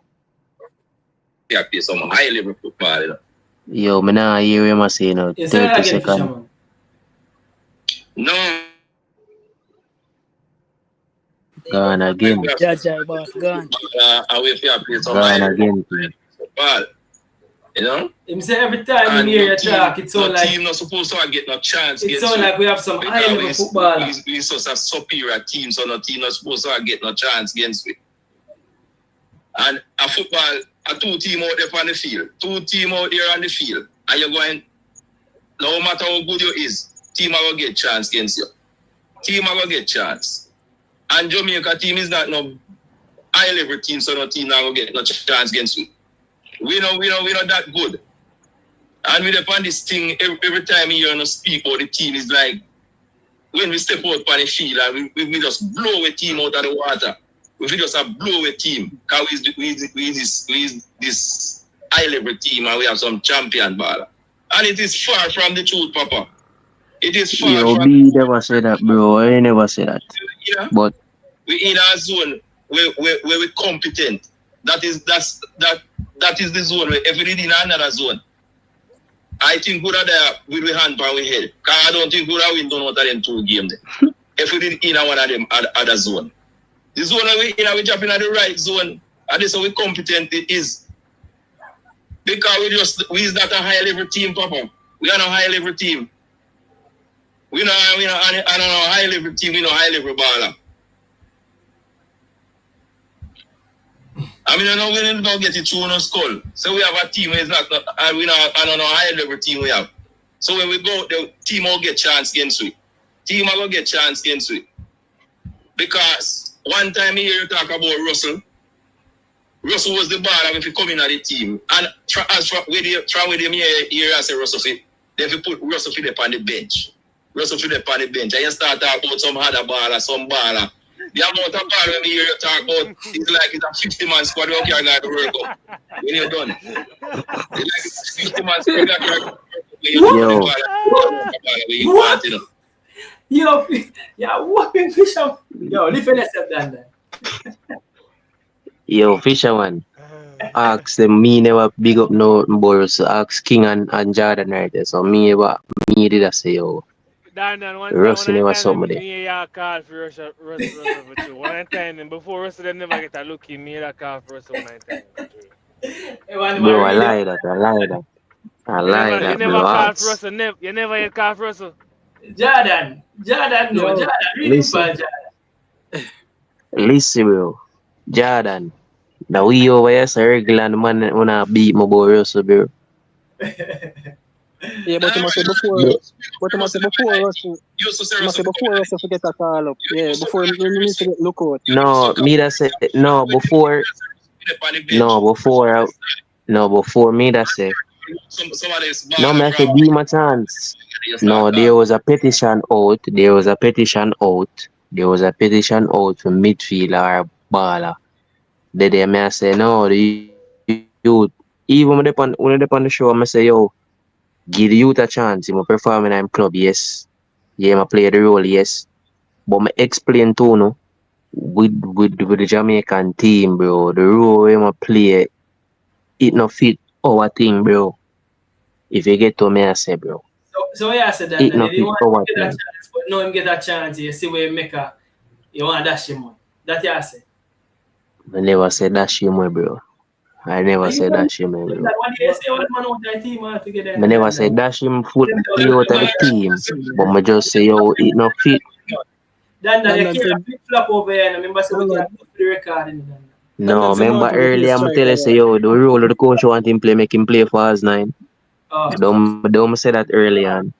G: Yeah, play some high level football, you know.
E: Yo, I not hear him say no. 30 seconds.
G: No.
E: Gone again.
J: Jaja, boss, gone.
G: I will play some
E: Gone
G: high
E: again.
G: football. You know?
A: Him say every time you hear your talk, it's all like...
G: team not supposed to get no chance.
A: It's all like we have some high-level football.
G: We're such a superior team, so no team not supposed to get no chance against it. And a football, a two team out there on the field. Two team out there on the field. And you're going, no matter how good you is, team are going to get chance against you. Team are going to get chance. And Jamaica team is not no high-level team, so no team not going to get no chance against you. We know that good. And we depend this thing every time you hear us speak about the team is like when we step out on the field and we just blow a team out of the water. We just blow a team because we this high level team and we have some champion ball. And it is far from the truth, Papa. It is far from
E: me never say that, bro. I never say that.
G: Yeah.
E: But
G: we in a zone where we're competent. That is the zone where everything in another zone. I think good are there with the hand on we head. Because I don't think good are win done out of them two games. If we did in one of them other zone. The zone we jumping at the right zone. And this is how we competent it is. Because we is not a high level team, Papa. We are not a high level team. We not a high level team, we not a high level baller. I mean, we don't get it through no skull. So we have a team is not, and we not, I don't know, high level team we have. So when we go, the team will get chance against we. Team will get chance against we. Because one time here you talk about Russell. Russell was the baller if he come in at the team. And try with him here I say Russell fit. Then if you put Russell fit on the bench. Russell fit on the bench. And you start talking about some other baller, some baller. The amount of ball when we hear you talk about is like it's a 50-man squad we can't get the World Cup. When you're done. It's like 50-man squad that can't
A: Yo, whooping Fisherman. Yo, leave yourself down there.
E: Yo, Fisherman. Ask them, me never big up no Boris. Ask King and Jordan right there. So me did I say, yo. Russell never saw me there.
D: Me call for Russell for two. One time, and before Russell them never get a look in me, I call for Russell one time.
E: Bro, I lie that.
D: You never call for Russell. You never yet call for Russell.
A: Jordan, really bad Jordan.
E: Listen, bro. Jordan. Now we over here so regular man wanna beat my boy Russell, bro.
H: Yeah, but you must say before Russell. You must say before Russell forget a call up. Yeah, before you need to look out.
E: No, me that say before me that say. No, me have to give him a chance. No, there was a petition out for midfield or baller. They may say no, the youth. Even when they on the show, I say yo, Give the youth a chance. Him performing in club, yes. Yeah, I play the role, yes. But I explain to you, with the Jamaican team, bro, the role him play, it no fit our thing, bro. If you get to me, I say, bro,
A: So yeah, I said that
E: it
A: then.
E: no
A: If you
E: fit
A: want
E: our
A: to get a
E: thing.
A: chance, but no him get a chance, you see where you make a, you want to dash him on. That you say.
E: I never said that shit, my bro. I never
A: And you
E: said
A: want
E: that shit, my bro.
A: that one day you say all man out the team altogether
E: I
A: and
E: never
A: then
E: said dash him fully out of the team, but I just say, yo, it no fit.
A: Dan, you
H: Dandan
A: can't
H: said,
A: flip flop over here and remember so we
H: Dandan,
A: can't put the record in Dan.
E: No,
H: Dandan said,
E: remember
H: want to be a
E: earlier, I'm tell
H: striker,
E: you, say,
H: yeah.
E: yo, the role of the coach want him play, make him play for us 9.
A: Oh.
E: Don't say that early on.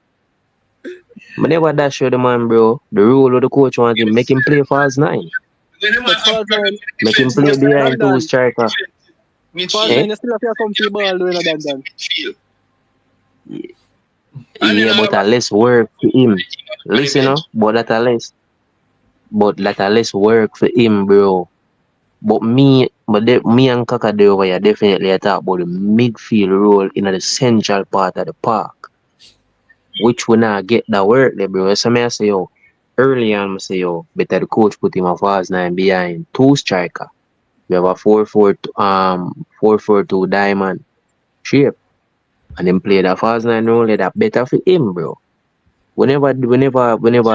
E: I never dash you the man, bro. The rule of the coach want him, make him play for us 9.
H: But false nine,
E: Make him play behind 2
H: Dandan,
E: striker.
H: false
E: Eh?
H: nine, you still have to come for the ball, doing a Dandan.
E: Yeah, but a less work for him. Listen, no? But that a less work for him, bro. But me and Kakade over here definitely talk about the midfield role in the central part of the park, which we not get that work there, bro. So I say, yo, early on, I say, yo, better the coach put him a false 9 behind 2 striker. We have a 4-4-2 diamond shape, and then play that false 9 role that better for him, bro. Whenever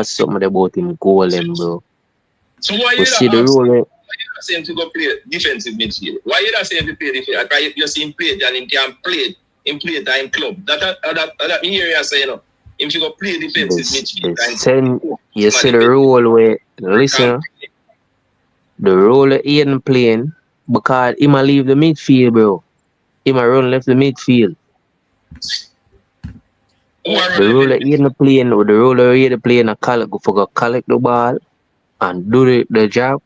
E: something about him goal him, bro.
G: So why
E: We
G: you
E: see
G: not
E: the role.
G: saying to go play defensive midfield? Why you not saying to play defensive? Because you see him play and him can play time club. That me hear you say, you know, him to go play defensive midfield.
E: You see the role where, listen, the role of Ian playing, because he might leave the midfield, bro. He might run left the midfield. The role of Ian playing, or the role of Ian playing, collect the ball and do the job.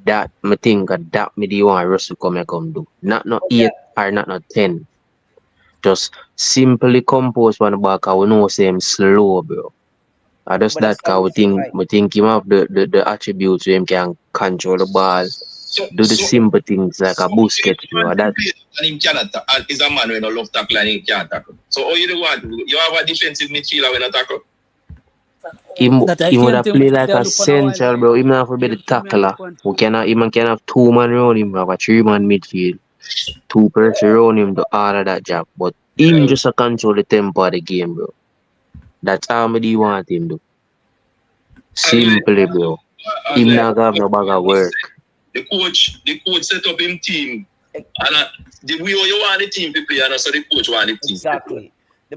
E: That me think that me the one Russell come do. Not 8 or not 10. Just simply compose on the back. I will know say him slow, bro. I just
I: But
E: that
I: that's
E: cause we think him have the attributes where him can control the ball, do the simple things like a Busquets, bro. That
G: and him cannot is a man when no love tackle and he can't tackle. So all you do want you have a defensive midfielder when a tackle.
E: him
J: That I
E: would
J: same
E: have
J: thing
E: played
J: we
E: like
J: they
E: a
J: look on a while
E: central,
J: ago.
E: bro. Him not have to be the
J: Same thing me
E: tackler.
J: look on.
E: We can have 2 man around him, have a 3-man midfield, 2 person around him to order that job. But him just a control the tempo of the game, bro. That's how me do want him do. Simply, bro. Him not have no bag of work.
G: The coach set up him team, and the way you want the team to play, and so the coach want the team.
I: Exactly. The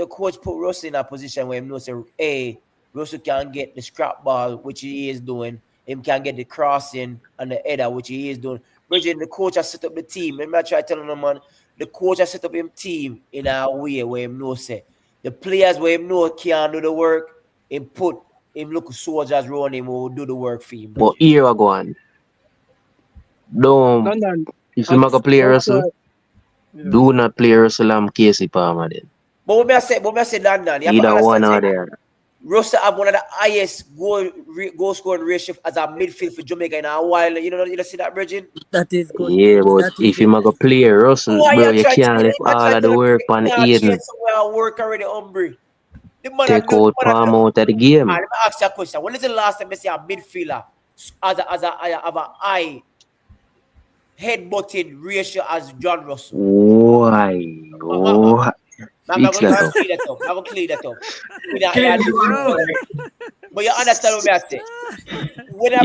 I: coach put Russell in a position where he knows, hey, Russell can get the scrap ball, which he is doing. Him can get the crossing and the header, which he is doing. Bridget, the coach has set up the team. Remember, I try telling him, man, the coach has set up him team in a way where him knows, say, the players where him know can't do the work, him look soldiers around him who will do the work for him.
E: But here I go on. Don't,
H: Dandan,
E: if you make a play Russell,
H: yeah.
E: do not play Russell and Kacey Palmer then.
I: But what I say, London, you have
E: Either
I: to
E: one or
I: understand,
E: the other.
I: Russell have one of the highest goal scoring ratio as a midfield for Jamaica in a while. You see that, Bridget?
J: That is good.
E: Yeah, but
J: That is
E: if you
J: it.
E: make a play Russell, bro, you can't leave all of the work on Aiden.
I: Somewhere work already, hombre.
E: Take out Palmer out of the game.
I: Let me ask you a question. When is the last time you see a midfielder have a high head-butting ratio as John Russell?
E: Why?
I: I'm going to clear that up. But you understand what I say?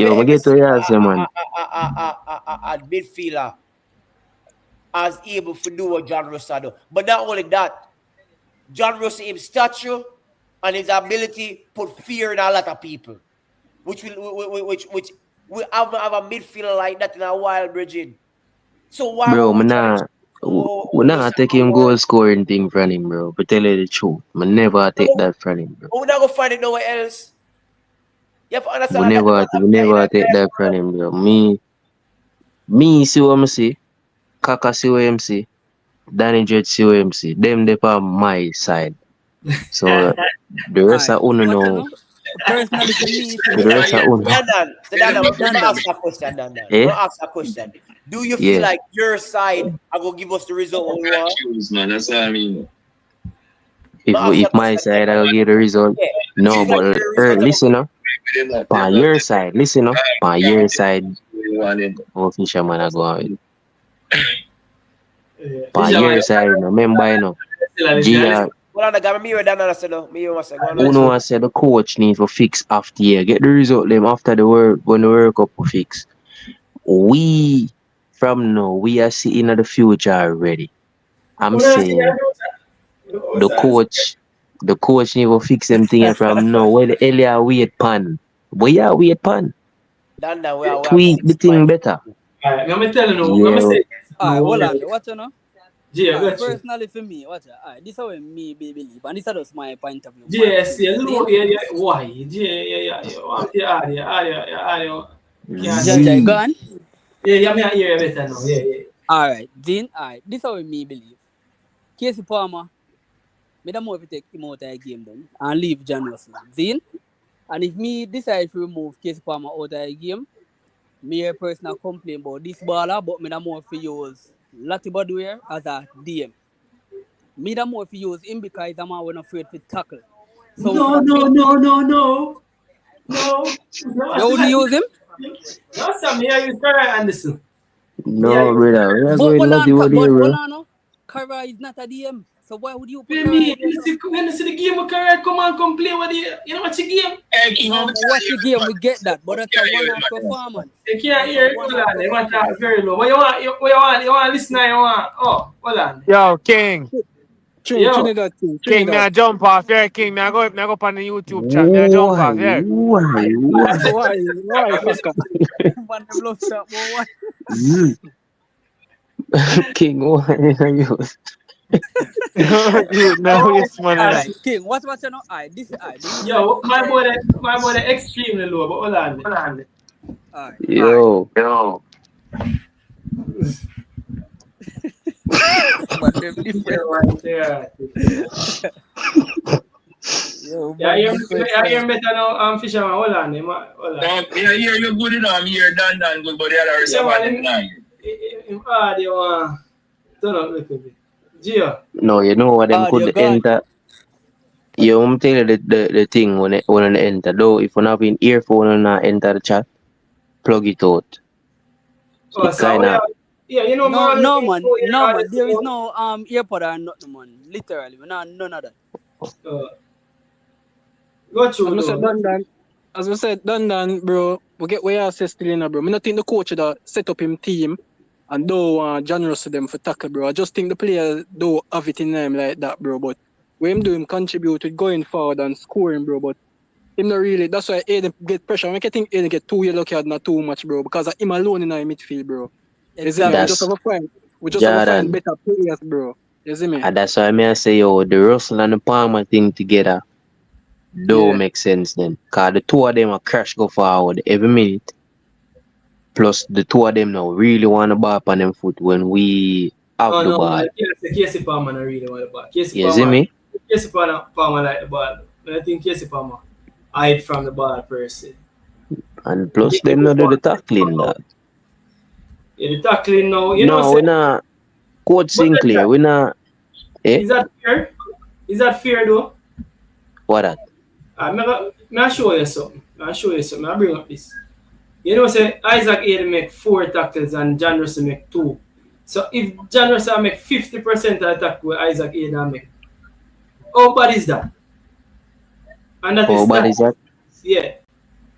E: Yo, I get to hear man.
I: A midfielder as able to do what John Russell do. But not only that, John Russell, his stature and his ability put fear in a lot of people, which we have a midfielder like that in a while, Bridget. So why?
E: Bro, we not take him goal scoring thing from him, bro. But tell you the truth, I never take that from him, bro.
I: We're not gonna find it nowhere else. You have to understand.
E: We never take that from him, bro. Me see what I see. Kaka see what I see. Danny Judge see what I see. Them they on my side. So the rest of Uno know.
J: Personally, for me,
E: The rest of Uno.
I: Ask a question. Do you feel like your side are gonna give us the result we want?
G: Man, that's what I mean.
E: if my side I'll get the result.
I: Yeah.
E: No,
I: It's like
E: but
I: the result of
E: listen up. On your side, listen up. On your side, oh fisherman I go on. On your side, no remember you know. GR
I: Well, on the game, me down there, so me must say,
E: Uno said the coach need to fix after year. Get the result them after the work when the World Cup will fix. We from now we are seeing the future already. I'm saying the coach need to fix them things from now. Where the earlier wait pan. Where you wait pan? Tweak the thing better.
A: Alright, let me tell you now.
E: Yeah.
A: Let me say.
J: Alright, hold on. Watch you know.
A: Yeah, got you.
J: Personally for me, watch it. Alright, this is how me believe, and this is just my point of view.
A: Yes, yeah, why? Yeah.
J: Judge, go on.
A: Yeah, me hear you better now. Yeah.
J: Alright, then, this is how me believe. Kacey Palmer, me don't know if you take him out of the game then and leave John Russell. Then, and if me decide to remove Kacey Palmer out of the game, me a personal complaint about this baller, but me don't know if you use Lottie Badware as a DM. Me don't know if you use him because I'm not afraid to tackle. So
A: No.
J: You wouldn't use him?
A: No, Sam, yeah, you Carey Anderson.
E: No, brother. We are
J: But
E: going
J: hold
E: lucky with you, bro.
J: on, Carey is not a DM. So why would you put
A: When you see the game of Carey, come play with you. You know what you game?
J: No, watch the game, we get that, but that's a one-off performance.
A: You can't hear it. Hold on, you want to talk very low. What you want? You want to listen? You want? Oh, hold on.
D: Yo, King.
H: Trinidad King.
D: King, me a jump off here, King. Me a go up on the YouTube chat. Me a jump off here.
H: Why, fucker?
J: Man, them love stop, boy.
E: King, what are you?
D: No, yes, man.
J: Alright, King, what's you know? This
A: Yo, my boy, extremely low, but hold on.
J: Alright.
E: Yo.
J: But they're different.
A: Yeah, I hear better now, fisherman. Hold on.
G: Yeah, you're good enough. I'm here, Dan, good, but the other is
A: Him hard, you want turn up a little bit. Gio.
E: No, you know what them could enter. You want tell you the thing when they enter. Though if you have an earphone and not enter the chat, plug it out.
A: Oh,
E: it kinda
A: yeah, you know,
J: no man, there is no earpod or nothing, man. Literally, we not none of that.
A: Go through.
H: As we said, Dundon, bro, we get where access still in, bro. I don't think the coach that set up him team and do John Russell them for tackle, bro. I just think the players do have it in them like that, bro. But when him do him contribute with going forward and scoring, bro. But him not really. That's why Aiden get pressure. I think Aiden get 2 yellow card, not too much, bro. Because of him alone in our midfield, bro.
J: Exactly.
H: We just have to find better players, bro. You see me?
E: And that's why I say, yo, the Russell and the Palmer thing together don't make sense then. Because the two of them are crash go forward every minute. Plus, the two of them now really want the ball on them foot when we have the ball.
A: Kacey Palmer not really want the ball.
E: You see me?
A: Kacey Palmer like the ball. But I think Kacey Palmer hide from the ball per se.
E: And plus, them not do the tackling, dog.
A: Yeah, the tackling now.
E: We're not. Coach Sinclair, we're not.
A: Is that fair? Is that fair though?
E: What that?
A: I'll show you something. I'll bring up this. You know, say Isaac Aiden make 4 tackles and John Russell make 2. So if John Russell make 50% of the tackle, Isaac Aiden make. How bad is that? And that
E: how bad is that?
A: Yeah.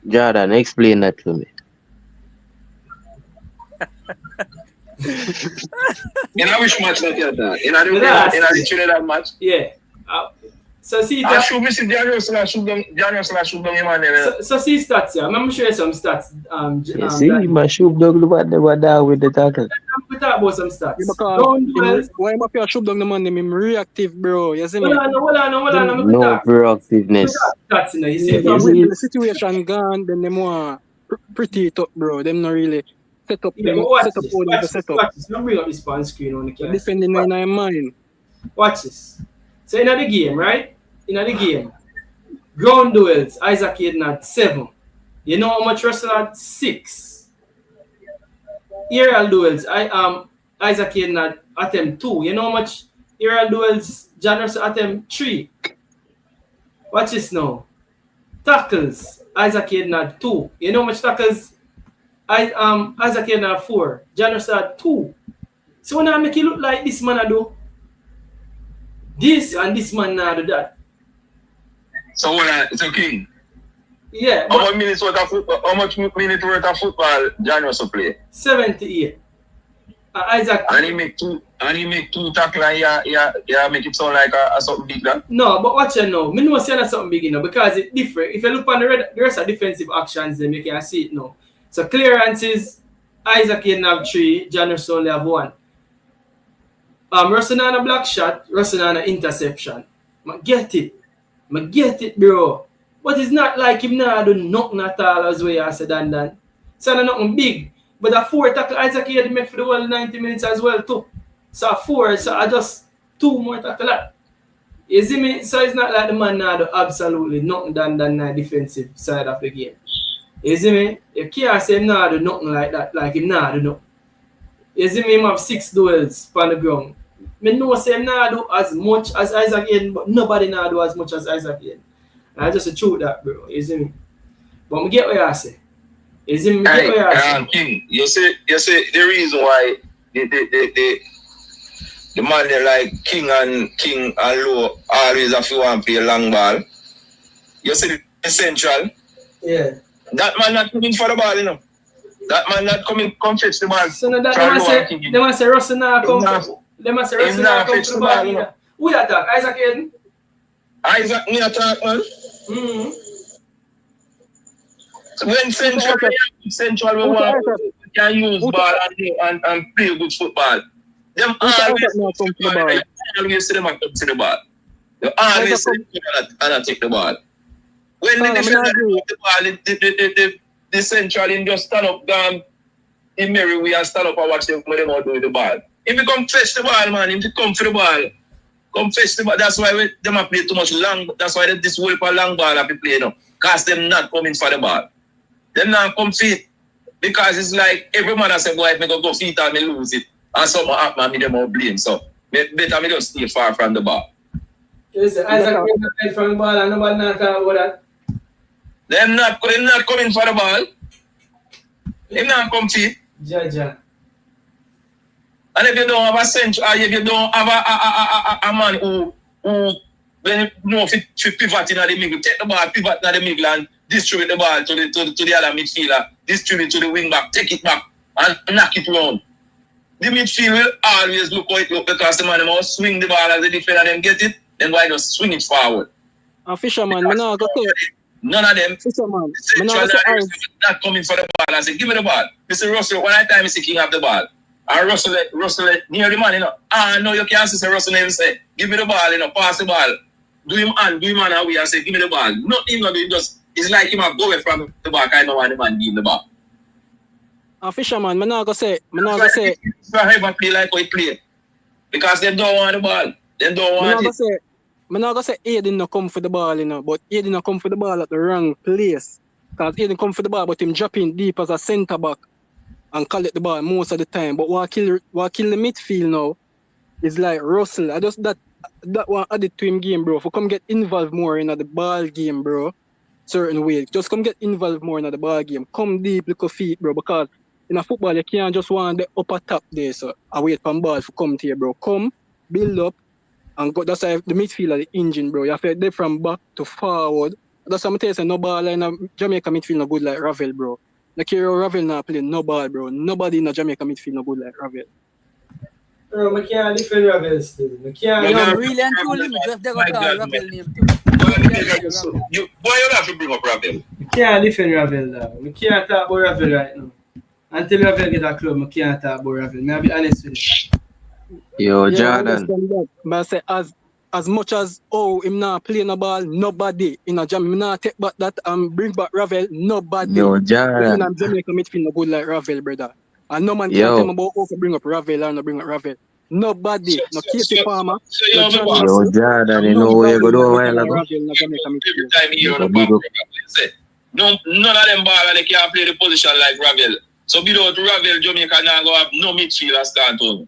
E: Jordan, explain that to me.
G: In which match that you had? In the Trinidad match?
A: Yeah. So see
G: that. Should we see John Russell shoot down him on there?
A: So see stats here. I'm show you some stats.
E: See, you must shoot down the one with the tackle.
A: We talk about some stats.
H: Why am I shoot down the man? I'm reactive, bro. You see me?
A: Hold on.
E: No proactiveness.
A: Stats, you see,
H: the situation gone, then them more pretty tough, bro. Them not really set up. Set up.
A: Don't bring up this on screen on the camera.
H: Defending in mind.
A: Watch this. So in the game, right? In the game, ground duels, Isaac Aiden had 7. You know how much Russell had? 6. Aerial duels, Isaac Aiden had attempt 2. You know how aerial duels, John Russell attempt 3. Watch this now. Tackles, Isaac Hayden had 2. You know how much tackles? Isaac Hayden had 4. John Russell had 2. So when I make it look like this man I do this and this man now do that.
G: So so King.
A: Yeah.
G: How much minutes worth of football? How much minutes worth of football John Russell play?
A: 78. Isaac.
G: And he make two tackles and yeah make it sound like a something big that?
A: No, but watch it now. I know it's not something big, because it's different. If you look on the rest of defensive actions, then you can see it now. So clearances, Isaac Hayden have 3, John Russell only have 1. Russell on a block shot, Russell on an interception. I get it, bro. But it's not like him now do nothing at all as way I said and so nothing big. But a 4 tackle Isaac Hayden make for the whole 90 minutes as well too. So a 4, so I just 2 more tackle that. You see me? So it's not like the man now do absolutely nothing than the defensive side of the game. You see me? You can't say him now do nothing like that, like him now do nothing. You see me? Him have 6 duels on the ground. I know say him now do as much as Isaac Hayden, but nobody now do as much as Isaac Hayden. And I just truth that, bro. You see me? But I get what you say. You see me? Get what you say.
G: King, you say the reason why the man they like King and Low always have to want to play long ball. You see the central?
A: Yeah.
G: That man not coming for the ball, you know. That man not come fetch the ball.
A: So now they must say Russell now come for they must say Russell now come for the ball either. Who that talk? Isaac Hayden?
G: Isaac me attack, man. So when Central will want can use ball and play good football. Them always see them come to the ball. They always see them and take the ball. When the defender take the ball, the Central in just stand up down in Mary we and stand up and watch them when they want to do with the ball. If you come fetch the ball, man, if you come for the ball, come fetch the ball. That's why them are play too much long. That's why this whole long ball have to play now. Because them not coming for the ball. Them not come fit. Because it's like every man has said, boy, if I go feet and I lose it. And someone happen and me them all blame. So better me just stay far from the ball.
A: Listen, Isaac Hayden from the ball and nobody not talk about that.
G: Them not coming for the ball. Them not come fit.
A: Ja.
G: And if you don't have a central, if you don't have a man who when you know pivot in the middle, take the ball, pivot in the middle and distribute the ball to the other midfielder, distribute to the wing back, take it back and knock it round. The midfield will always look how it look because the man must swing the ball as the defender them get it, then why just swing it forward.
H: And Fisherman, I know go
G: none of them.
H: Fisherman,
G: not coming for the ball. I say, give me the ball. Mr. Russell, one time is the king of the ball. And Russell near the man, you know. No, you can't say Russell never say, give me the ball, you know, pass the ball. Do him and away and say, give me the ball. Nothing not doing just it's like him go away from the back. I know why the man give the ball.
H: And Fisherman, I not go say
G: ever play like how he play. Because they don't want the ball. They don't want it.
H: I'm not going to say Aiden not come for the ball, you know, but Aiden not come for the ball at the wrong place. Because Aiden come for the ball, but him dropping deep as a centre back and collect the ball most of the time. But what kill the midfield now is like Russell. I just that one added to him game, bro. For come get involved more in the ball game, bro. Certain way. Just come get involved more in the ball game. Come deep, look at feet, bro. Because in a football, you can't just want the upper top there, so I wait for ball to come to you, bro. Come, build up, and go. That's why the midfield the engine, bro. You have to get from back to forward. That's what I'm telling you, no ball in a Jamaica midfield no good like Ravel, bro. Like Ravel not playing no ball, bro. Nobody in a Jamaica midfield no good like Ravel.
A: Bro, I can't defend Ravel still. I can't.
J: Yo, really and truly, just never call Ravel name too.
G: Why you have to bring up Ravel?
A: I can't defend Ravel now. I can't talk about Ravel right now. Until Ravel get a club, I can't talk about Ravel. I'll be honest with you.
E: Yo,
H: Yeah,
E: Jordan.
H: but I say as much as him not playing the ball, nobody in a jam. Not take back that and bring back Ravel. Nobody.
E: Yo, Jordan.
H: In Jamaica midfield no good like Ravel, brother. And no man can tell me about how to bring up Ravel or not bring up Ravel. Nobody. No Kacey Palmer.
E: Yo, Jordan, you know where you go do a while ago.
G: Every time you hear on the back, none of them ball they can't play the position like Ravel. So without Ravel, Jamaica now go have no midfielder start on.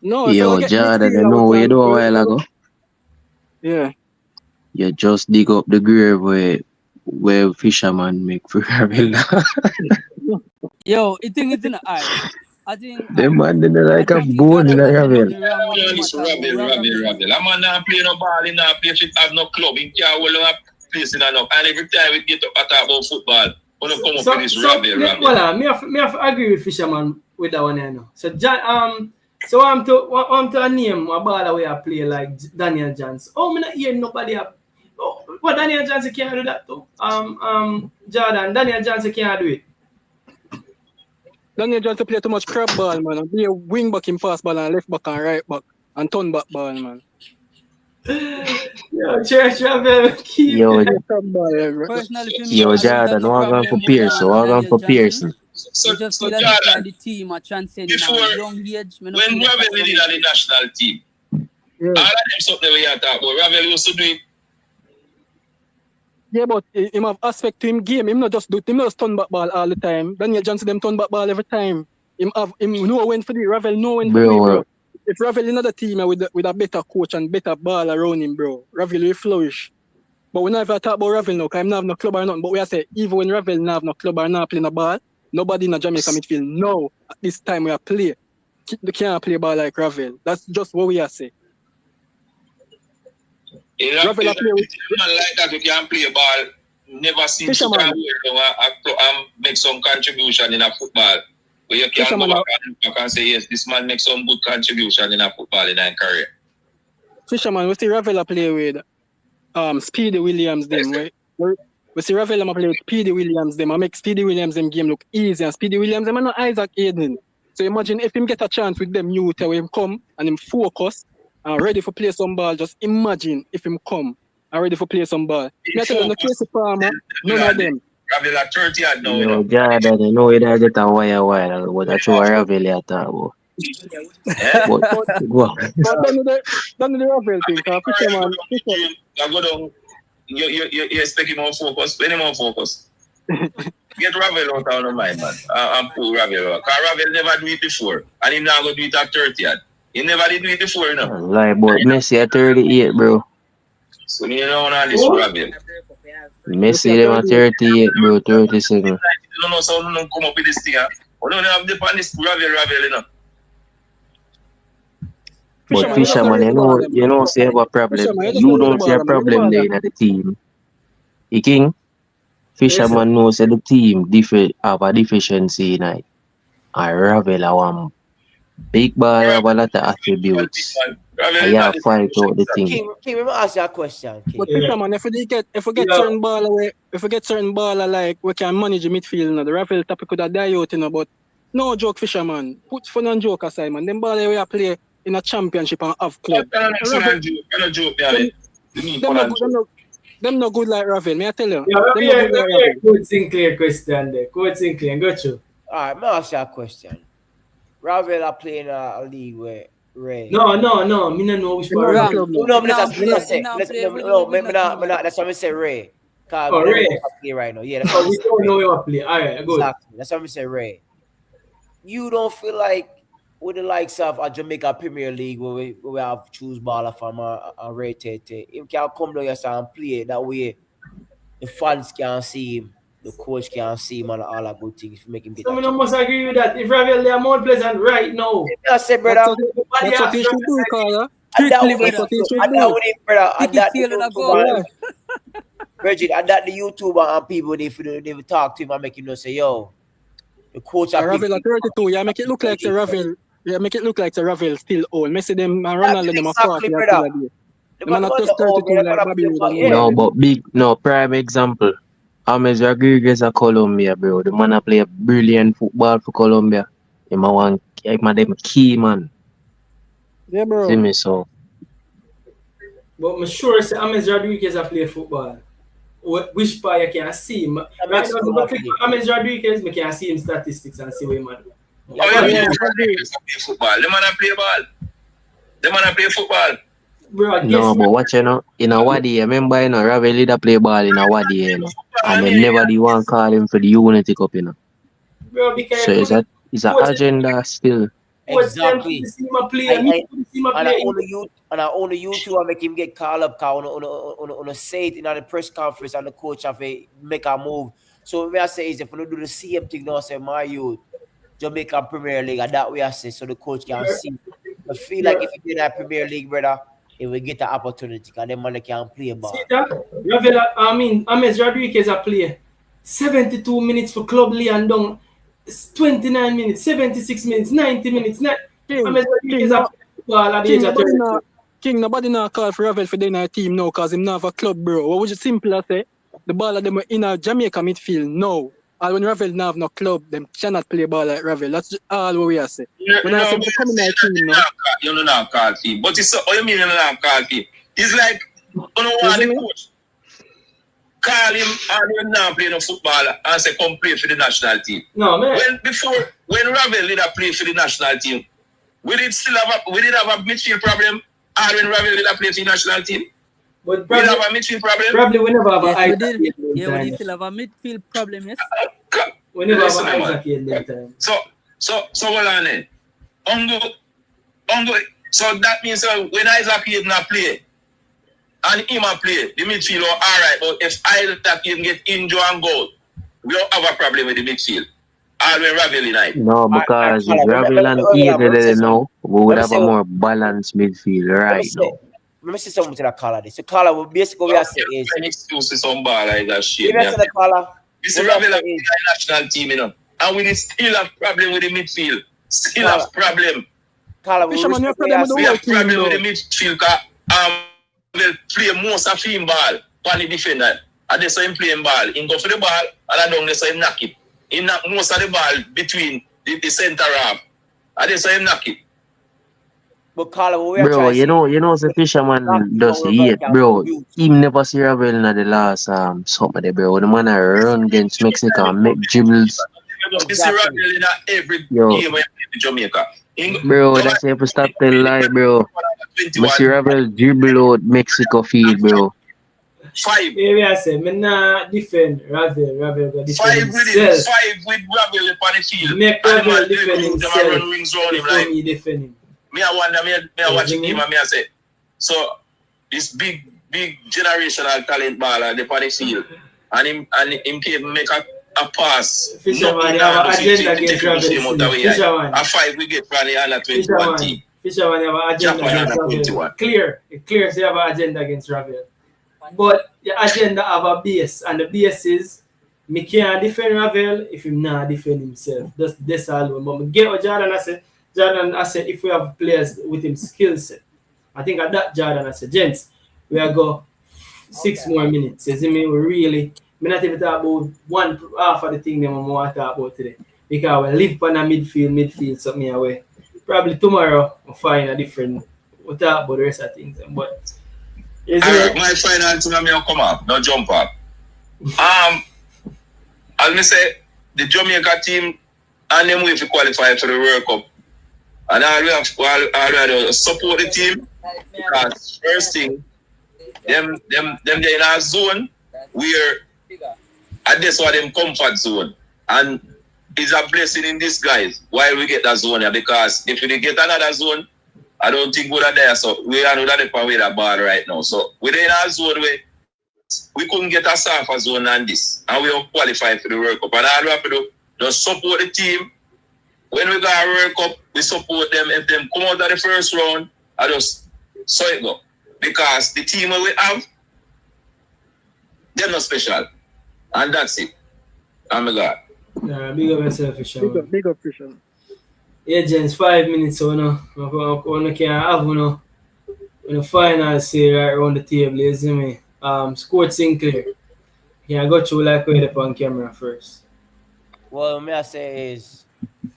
H: No, if I
E: Yo,
H: get
E: Jordan,
H: midfield,
E: I
H: I
E: know what you do a
H: would
E: while ago.
H: Yeah.
E: You just dig up the grave where fisherman make for gravel.
J: Yo, it thing is in the eye. I think
E: Them man didn't
J: I
E: like a
J: think
E: bone in
J: Jordan
E: a
J: got
E: gravel.
J: somebody wrong when him
G: This
J: talk about
G: Ravel. A man not play no ball, he not play shit, have no club, he can't hold on a place in enough. And every time we get up and talk about football, we don't come up with this Ravel.
A: Well, me have to agree with Fisherman with that one, you know. So so I'm to name a baller where I play like Daniel Johnson. Oh, me not hear nobody up. Oh, what Daniel Johnson can't do that too. Jordan, Daniel Johnson can't do it.
H: Daniel Johnson play too much crab ball, man. And be a wing back in fast ball and left back and right back and turn back ball, man.
A: Yo, Church Ravel, keep
E: Yo,
H: Crab ball, yeah,
J: personally for me,
E: yo,
J: I think
E: Jordan,
J: that's the
E: what going
J: problem
E: for
J: with
E: Pearson? What going
J: Daniel
E: for
J: Johnson.
E: Pearson?
J: We just
G: So
J: feel as if
G: Jordan,
J: like the team are transcending
G: before-
J: at a young age. Me no
G: when
J: feel like
G: Ravel
J: that's
G: did it at the national team,
H: Yeah.
G: all of them something we are talking about, Ravel used to do it.
H: Yeah, but him have aspect to him game. Him not just turn back ball all the time. Daniel Johnson them turn back ball every time. Him know when for the Ravel know when for the bro. If Ravel in another team with a better coach and better ball around him, bro, Ravel will flourish. But we never talk about Ravel now, because him not have no club or nothing. But we are say even when Ravel not have no club or not playing a ball, nobody in a Jamaica midfield now at this time we are play. They can't play ball like Ravel. That's just what we are say.
G: Ravel play with man like that who can play ball. Never seen
H: Fisherman.
G: and make some contribution in a football. But you can go back and say, yes, this man makes some good contribution in a football in a career.
H: Fisherman, we see Ravel play with Speedy Williams them. We see Ravel play with Speedy Williams them. I make Speedy Williams them game look easy. And Speedy Williams them are not Isaac Aiden. So imagine if him get a chance with them youth where him come and him focus and ready for play some ball. Just imagine if him come and ready for play some ball. I tell them the Kacey Palmer, none of them.
G: Ravel at 30 at now.
E: Yo, Jordan, I know it get a while, but I throw a Ravel at about. But go on.
H: But then the Ravel thing, Fisherman.
G: I go down. You expect him more focus. Any more focus. Get Ravel out of your mind, man. And pull Ravel out. Because Ravel never do it before. And him now go do it at 30. He never did do it before, you know.
E: Like, but Messi at 38, bro.
G: So you know all this Ravel.
E: Messi them at 38, bro, 37.
G: You don't know so don't come up with this thing. We don't have the pan this Ravel, you know.
E: But Fisherman, you know, say have a problem. You don't see a problem there in the team. You king? Fisherman knows that the team have a deficiency in it. And Ravel have one big ball, have a lot of attributes. I have fight out the thing.
I: King, let me ask you a question. King.
H: But Fisherman, if we get certain ball away, if we get certain ball like we can manage the midfield, you know, the Ravel topic could have died out, you know, but no joke, Fisherman. Put fun and joke aside, man. Them ball we play in a championship and have club. Them no good like Ravel, may I tell you?
A: Yeah, Coach Sinclair question there. Coach Sinclair, got you.
I: Alright, me ask you a question. Ravel are playing a league where Ray.
A: No, me no know which part.
I: That's why I say Ray.
A: Oh, Ray.
I: Play right now. Yeah,
A: So we don't know where we play. Alright, good.
I: Exactly. That's why I say Ray. You don't feel like with the likes of a Jamaica Premier League where we have choose baller from a Ray Tete, you can come down here and play that way. The fans can see him, the coach can see him, and all that good things. If you make him get.
A: So I must agree with that. If Ravel they are more pleasant right now.
I: I say, brother,
H: that's what you should do, Carla.
I: Bridget, and that the YouTuber and people they talk to him and make him know say, yo, the coach are
H: Ravel at 32, yeah, make it look like the Ravel. Yeah, make it look like the Ravel still old. Messi them and Ronaldo them are 40 years old. The man not just 32 like Bobby Wood.
E: No, prime example. James Rodriguez of Colombia, bro. The man play a brilliant football for Colombia. Him them key man.
H: Yeah, bro.
E: See me so.
A: But I'm sure say James Rodriguez play football. Which part you can see him. Right now, James Rodriguez, I can see him statistics and see where man.
G: Football. The man play ball. The man play football.
A: Bro,
E: no, but watch in a Wadi, remember Ravel leader play ball in a Wadi, and they never the one call him for the Unity Cup,
A: Bro,
E: so it's an agenda still.
I: Exactly.
A: And
I: only you two are make him get called up on a say it in the press conference and the coach have to make a move. So what I say is if we do the same thing now, say my youth, Jamaica Premier League, and that way I say so the coach can see. I feel like if you do that Premier League, brother, he will get the opportunity because then man can play ball.
A: See that? James Rodriguez a player. 72 minutes for Club Leon Down. 29 minutes, 76 minutes, 90 minutes. James Rodriguez a football at the age of 32.
H: King, nobody now call for Ravel for their team now because him not have a club, bro. What would you simply say? The ball of them in a Jamaica midfield, no. And when Ravel now have no club, them cannot play ball like Ravel. That's all what we are saying. When I say to come in our team, no.
G: You don't have call team. But it's what you mean you don't have call team? It's like you don't want the coach. Call him and he not play no football and say come play for the national team.
A: No, man.
G: When Ravel did play for the national team, we did have a midfield problem. Or when Ravel did play for the national team.
A: But
G: we have a midfield problem.
A: Probably we never have
J: a we still have a midfield problem, yes.
A: We never have an Isaac in that time.
G: So hold on then. So that means when Isaac is not play and him a play, the midfield are alright. But if Isaac even get injured and go, we don't have a problem with the midfield. Or when Ravel in.
E: No, because if Ravel and Eden now, we would have a more balanced midfield right now.
I: Let me say something to that caller. So caller will basically we are saying is
G: an excuse to some ball like that shit.
I: Let me say the caller.
G: This is Ravel the national team, you know. And we still have problem with the midfield. Still have problem.
I: Caller, we have
G: problem with the midfield because will play most of him ball on the defender. And they saw him playing ball. He go for the ball and I don't they saw him knock it. He knock most of the ball between the center half. And they saw him knock it.
I: But Carlo,
E: bro, you know, the fisherman does it, bro. He never see Ravel in the last summer, bro. The man run against Mexico and make dribbles.
G: You see Ravel in every game when you play in Jamaica.
E: Bro, that's if you stop the lie, bro. But see Ravel dribble out Mexico field, bro.
G: 5.
A: Maybe I say, me not defend Ravel. Ravel go defend
G: 5 with him.
A: himself.
G: 5 with Ravel upon the field.
A: Make Ravel defend himself.
G: Before
A: me defend him.
G: Me I wonder, I watch him and me I say, so this big generational talent baller upon the field, and him can make a pass.
A: Fisherman, have an agenda against Ravel. Fisherman.
G: A 5 we get from the under 21 team.
A: Fisherman have an agenda against Ravel. Clear. They have an agenda against Ravel. But the agenda have a base, and the base is me can't defend Ravel if him not defend himself. That's all. But me get what Jordan I said if we have players with him skill set. I think at that Jordan I said, gents, we are go 6 more minutes. You see me? We really not even talk about one half of the thing that I want to talk about today. Because we live on a midfield something away. Probably tomorrow we'll find a different we'll talk about the rest of things. But
G: my final thing I'm come up, no jump up. As me say, the Jamaica team and them way to qualify for the World Cup. And all we have to support the team because first thing, them they're in a zone where and that's why them comfort zone. And it's a blessing in disguise why we get that zone here because if we get another zone, I don't think we're there. So we are not away that ball right now. So within our zone where we couldn't get a softer zone than this. And we don't qualify for the World Cup. And all we have to do just support the team. When we got a World Cup, we support them. If them come out of the first round, I just saw it go. Because the team we have, they're not special. And that's it. I'm a God.
A: Yeah, big up yourself, Fisherman.
H: Big up, Fisherman.
A: Agents, 5 minutes so no. We can have the final say right around the table, you see me? Score Sinclair. You can go through like we're up on camera first.
I: Well, what I say is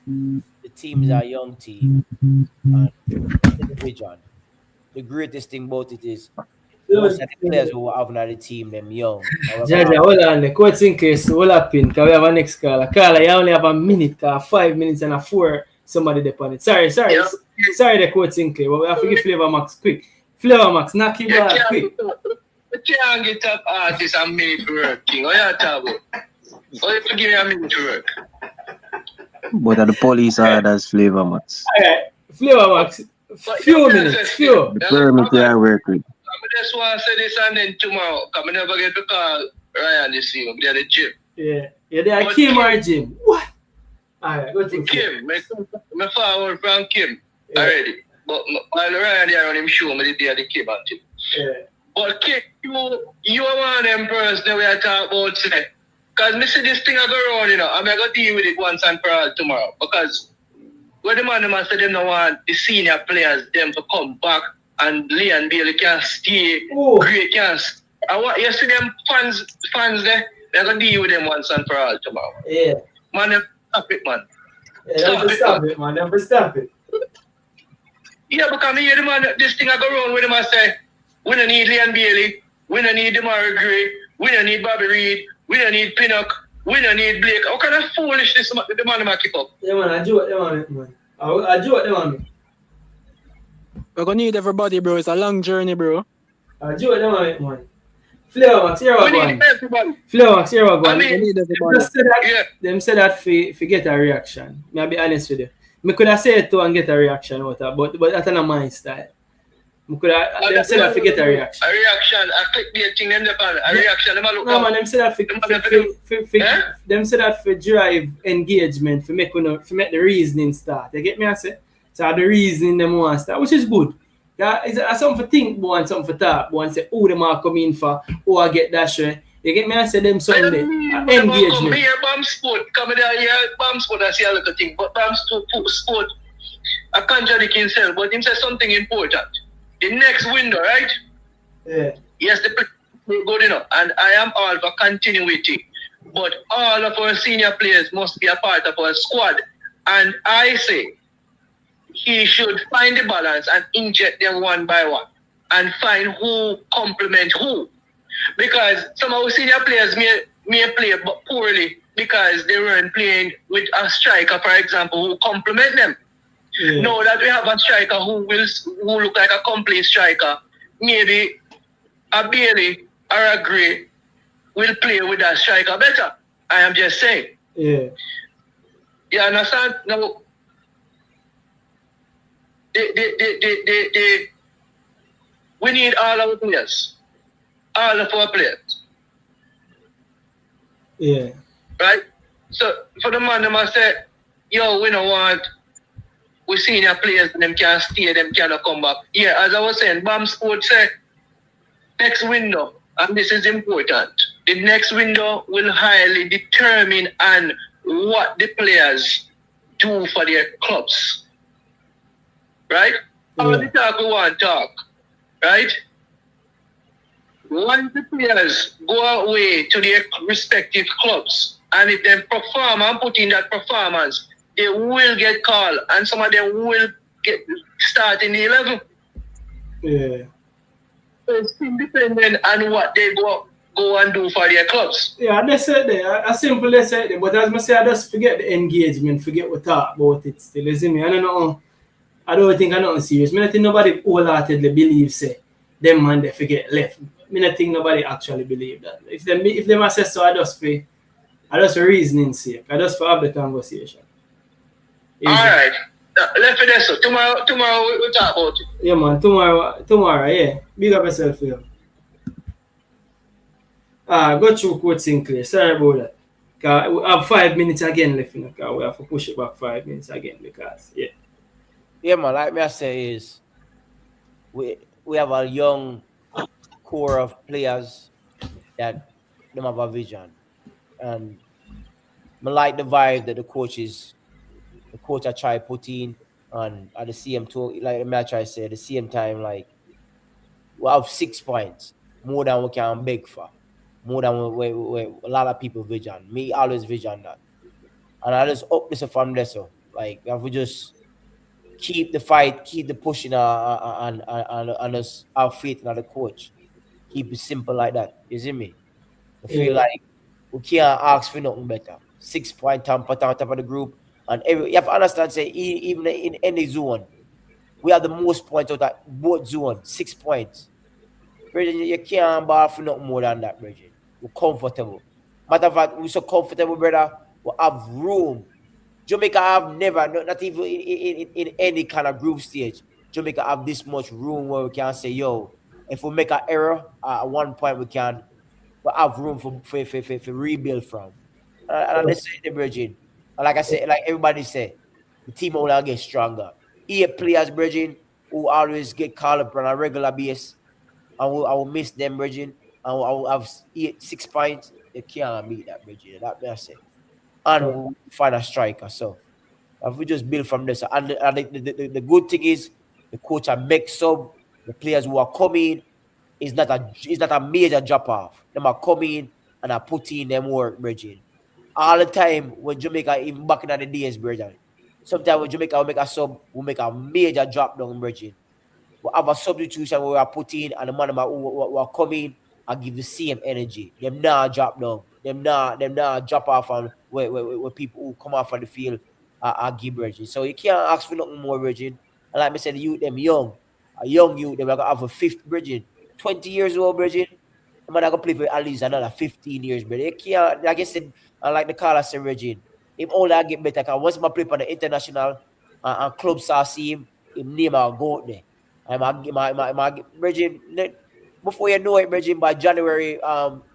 I: the team is a young team. And the greatest thing about it is most of the players who have the team, them young.
A: Jaja, hold on. The Coach Sinclair, hold up in, because we have a next caller. Caller, you only have a minute, 5 minutes and 4 somebody depend it. Sorry, the Coach Sinclair, but we have to give Flavor Max quick. Flavor Max, knock him out quick.
G: You can't get up artists and minute to work, King. What are you talking about? What if you give me a minute to work?
E: But the police orders Flavor Max.
A: Alright, Flavor Max. Few minutes, few.
E: The permit I work with.
G: I just want to say this and then tomorrow. Because I never get to call Ryan this evening. They're the gym.
A: Yeah. Yeah, they are Kim or Jim. What? Alright, go to
G: Kim. I forward from Kim already. But while Ryan there on him show me the day of the Kim at him.
A: Yeah.
G: But Kim, you are one of them person we are talking about today. Because I see this thing I go around, I'm going to deal with it once and for all tomorrow. Because when the man must say them don't want the senior players them to come back and Leon Bailey can stay, Gray can stay. I want you see them fans there, they're going to deal with them once and for all tomorrow.
A: Yeah.
G: Man, stop it, man.
A: Yeah, stop it, man. Never stop it.
G: Yeah, because I hear the man, this thing I go around with him and say, we don't need Leon Bailey, we don't need Demar Gray, we don't need Bobby Reed, we don't need Pinnock, we don't need Blake. What kind of foolishness the man might keep up?
A: Yeah, man, I do what they want, man. I do what they want me.
H: We're gonna need everybody, bro. It's a long journey, bro.
A: I do what they want, man. Flavor Max, here we
G: We need everybody.
A: Flavor Max, here we go.
G: I mean,
H: We need everybody.
A: Them say that for get a reaction. I'll be honest with you. I could have said it to and get a reaction out of but that's not my style. Them say that for get a reaction.
G: A reaction, I click the thing, them depend. A reaction, them look
A: No man, them say that them say that for drive engagement, for make the reasoning start. You get me I say? So the reasoning them want start, which is good. That is something to think about and something for talk about and say, oh, them are coming for, oh, I get that shit. You get me? I say them something there. Engagement.
G: Here, BAM Sport, come there, here, BAM Sport, I see a little thing, but BAM Sport, I contradict himself, but him say something important. The next window, right?
A: Yeah.
G: Yes, the good enough, and I am all for continuity, but all of our senior players must be a part of our squad, and I say, he should find the balance and inject them one by one and find who complement who. Because some of our senior players may play but poorly because they weren't playing with a striker, for example, who complement them. Yeah. Now that we have a striker who look like a complete striker, maybe a Bailey or a Gray will play with that striker better. I am just saying.
A: Yeah.
G: You understand? Now, we need all our players. All of our players.
A: Yeah.
G: Right? So for the man, they must say, yo, we don't want we senior players, them can stay, them cannot come back. Yeah, as I was saying, BAM Sports say next window, and this is important. The next window will highly determine on what the players do for their clubs. Right? All the talk we want to talk. Right? Once the players go away to their respective clubs, and if they perform and put in that performance, they will get called, and some of them will get start in the 11.
A: Yeah.
G: So it's independent on what they go and do for their clubs.
A: Yeah, they said that. I simply said that, but as I say, I just forget the engagement, forget what talk about it still. You see me? I don't think I'm not serious. I don't think nobody wholeheartedly believes say them man they forget left. I don't think nobody actually believe that. If they must say so, I just for reasoning sake. I just for have the conversation.
G: All right. Left for this. So tomorrow we'll talk about it.
A: Yeah, man. Tomorrow, yeah. Big up yourself, yeah. Go through Coach Sinclair. Sorry about that. Because we have 5 minutes again left, you know, because we have to push it back 5 minutes again because, yeah.
I: Yeah, man, like me I say is, we have a young core of players that them have a vision. And I like the vibe that the coach I try put in, and at the same time, like I try to say, at the same time, like we have 6 points, more than we can beg for, more than we a lot of people vision. Me always vision that, and I just up this from there. So like if we just keep the fight, keep the pushing, and us have faith in the coach, keep it simple like that. You see me? I feel like we can't ask for nothing better. 6 point on top of the group. And you have to understand, say, even in any zone, we have the most points out of both zones, 6 points. Bridget, you can't bar for nothing more than that, Bridget. We're comfortable. Matter of fact, we're so comfortable, brother, we have room Jamaica have never, not even in any kind of group stage, Jamaica have this much room where we can say, yo, if we make an error at one point, we have room for rebuild from. And that's the Virgin. Like I said, like everybody said, the team only get stronger. 8 players, Virgin, who always get called up on a regular basis. I will miss them, Virgin. I will have 6 points. They can't beat that, Virgin. That I say. And we'll find a striker. So if we just build from this, and the good thing is the coach and make sub the players who are coming is not a major drop off. Them are coming and are putting them work, Virgin. All the time when Jamaica, even back in the days, Virgin. Sometimes when Jamaica will make a sub, will make a major drop down, Virgin. We have a substitution where we are putting and the man who are coming and give the same energy. Them not drop down. Them not drop off on where people who come off on the field are give Virgin. So you can't ask for nothing more, Virgin. And like I said, the youth them young. A young youth, they're gonna have a 5th Virgin. 20 years old, Virgin. The man gonna play for at least another 15 years, but they can't, like I said, like the caller said, Virgin. If all that get better, because once I play for the international and clubs start see him name will go out there. Virgin, before you know it, Virgin, by January,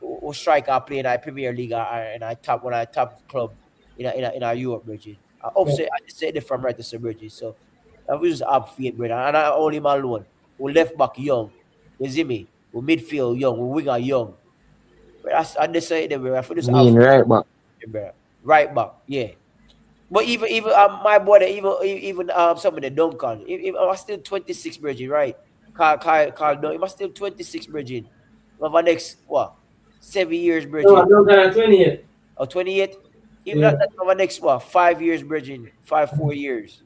I: we strike our play in our Premier League and I top club in our Europe, Virgin. I just say it from right to say, Virgin. So we just have faith, brother. And I only him alone. We left back young. You see me? We midfield young. We winger young. But I just say it, bro. I feel just have
E: right back.
I: Right back, yeah. But even my brother, even some of the Duncan, if I was still 26, Virgin, right? Carl Duncan, he was still 26, Virgin. For next 7 years, Virgin.
A: No, Duncan at 28.
I: Or 28? Even that for next 5 years, Virgin. 4 years.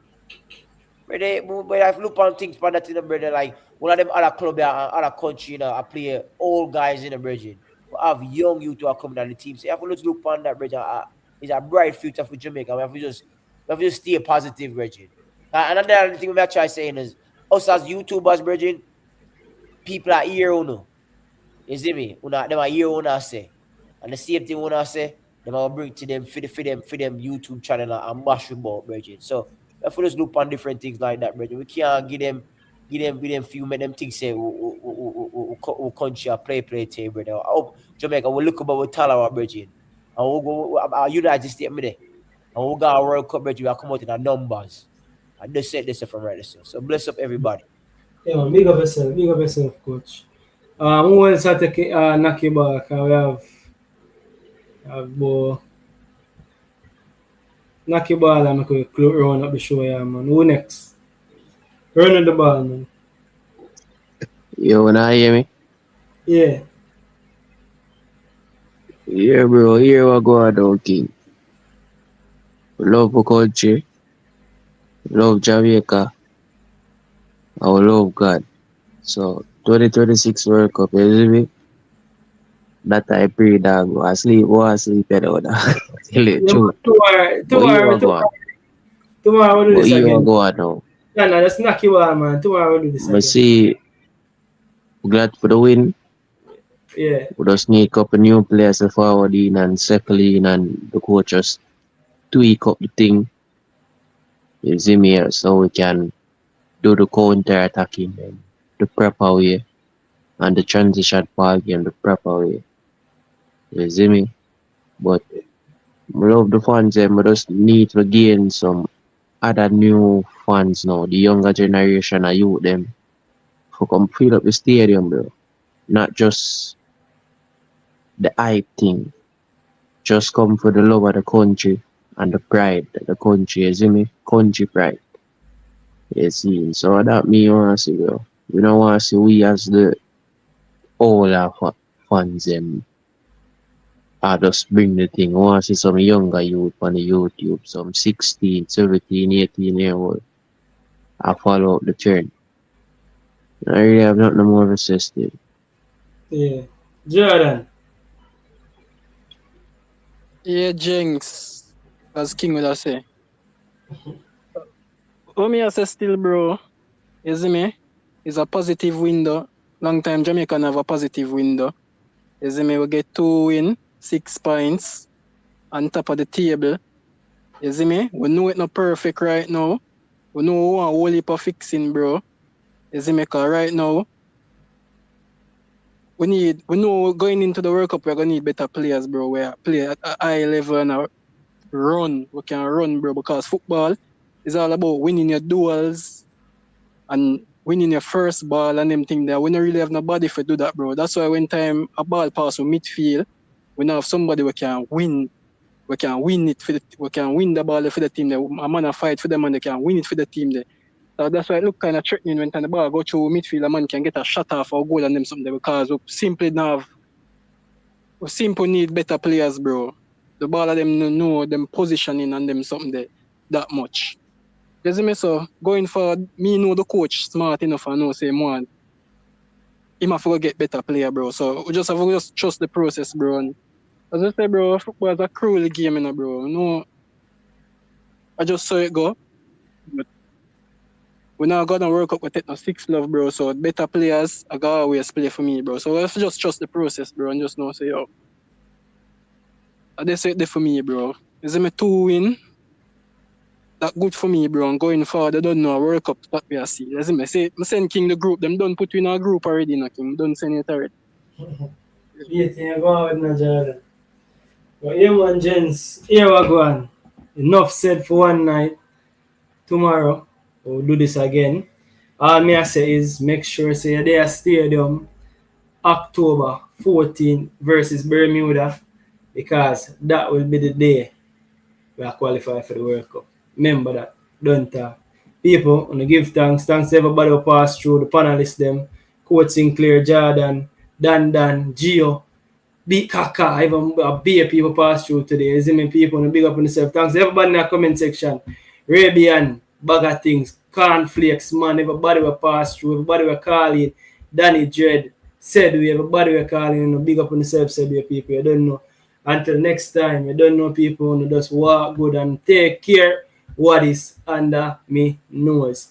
I: But I've looked on things for that in the brother, like one of them other club other country, I play old guys in the Virgin. But I have young youth who are coming on the team. So you have to look on that, Virgin. It's a bright future for Jamaica. We have to just stay positive, Virgin. And another thing we are trying saying is us as YouTubers, Virgin, people are here, you see me? Them are here, say. And the same thing when I say, them will bring to them for them YouTube channel and mash about, Virgin. So if we just look on different things like that, Virgin, we can't give them few make them think say we country a play team, brother. I hope Jamaica will look about Talawa, Virgin. And we'll go United States there. And we'll go our World Cup, Virgin, we'll come out in our numbers. And they said this from right there. So bless up everybody.
A: Yeah, man, big up yourself, coach. Who else have to knock you back? We have knock your ball and make a run up the show, yeah, man. Who next? Run on the ball, man.
E: You wanna hear me?
A: Yeah.
E: Yeah, bro. Here we go, down, King. Love the country. Love Jamaica. I love God. So 2026 World Cup, you see me? That I pray that go asleep, you know that. Tell it true.
A: Tomorrow we'll do this again.
E: Go now.
A: No, just knock you out, man. Tomorrow we'll do this again.
E: See, glad for the win.
A: Yeah.
E: We just need a couple new players to forward in and settle in and the coaches tweak up the thing. You see me here, so we can do the counter attacking in the proper way and the transition ball game the proper way. You see me? But we love the fans and we just need to gain some other new fans now. The younger generation of youth them for come fill up the stadium, bro. Not just the hype thing. Just come for the love of the country and the pride of the country, you see me? Country pride. You see, so that me want to see, bro. We don't want to see we as the older fans them just bring the thing. We want to see some younger youth on the YouTube, some 16, 17, 18 year old. I follow up the trend. I really have nothing more to say still.
A: Yeah. Jordan.
H: Yeah, Jinx, as King would have say. What me I say still, bro, you see me? It's a positive window. Long time Jamaica have a positive window. You see me? We get 2 wins, 6 points on top of the table. You see me? We know it not perfect right now. We know we want a whole heap of fixing, bro. You see me? Because right now, we know going into the World Cup, we're going to need better players, bro. We play at a high level and run. We can run, bro, because football is all about winning your duels and winning your first ball and them thing there. We don't really have nobody for do that, bro. That's why when time a ball pass with midfield, we now have somebody we can win. We can win it we can win the ball for the team there. A man a fight for them and they can win it for the team there. So that's why it look kind of threatening when the ball go through midfield, a man can get a shot off or goal and them something there because we simply need better players, bro. The ball of them know them positioning and them something there that much. You see me? So going forward, me know the coach smart enough and know say man, he have to get better player, bro. So we just have to just trust the process, bro. And as I say, bro, football is a cruel game, you know, bro. No, I just saw it go. But we now gonna work up with it now 6 love, bro. So better players are gonna always play for me, bro. So we have to just trust the process, bro, and just know say yo. They say it there for me, bro. You see me 2 win. That good for me, bro. And going forward, I don't know a World Cup that we are see. You see me say I send King the group, them done put you in a group already, no King. Don't send it already.
A: Yeah, think go out with Jordan. But yeah, man, gents, here we go on. Enough said for one night. Tomorrow, we'll do this again. All me I say is make sure say you're there stadium October 14 versus Bermuda because that will be the day we are qualified for the World Cup. Remember that. Don't talk. People, want to give thanks. Thanks to everybody who passed through, the panelists them, Coach Sinclair, Jordan, Dan, Gio, Big Kaka, even a beer people pass through today. You see me people and big up on themselves. Thanks to everybody in the comment section. Rabian, bag of things, cornflakes, man, everybody will pass through, everybody will call it. Danny Dread, said we, everybody will call in, you know, big up on yourself, said we people. You don't know. Until next time, you don't know people, you just walk good and take care what is under me nose.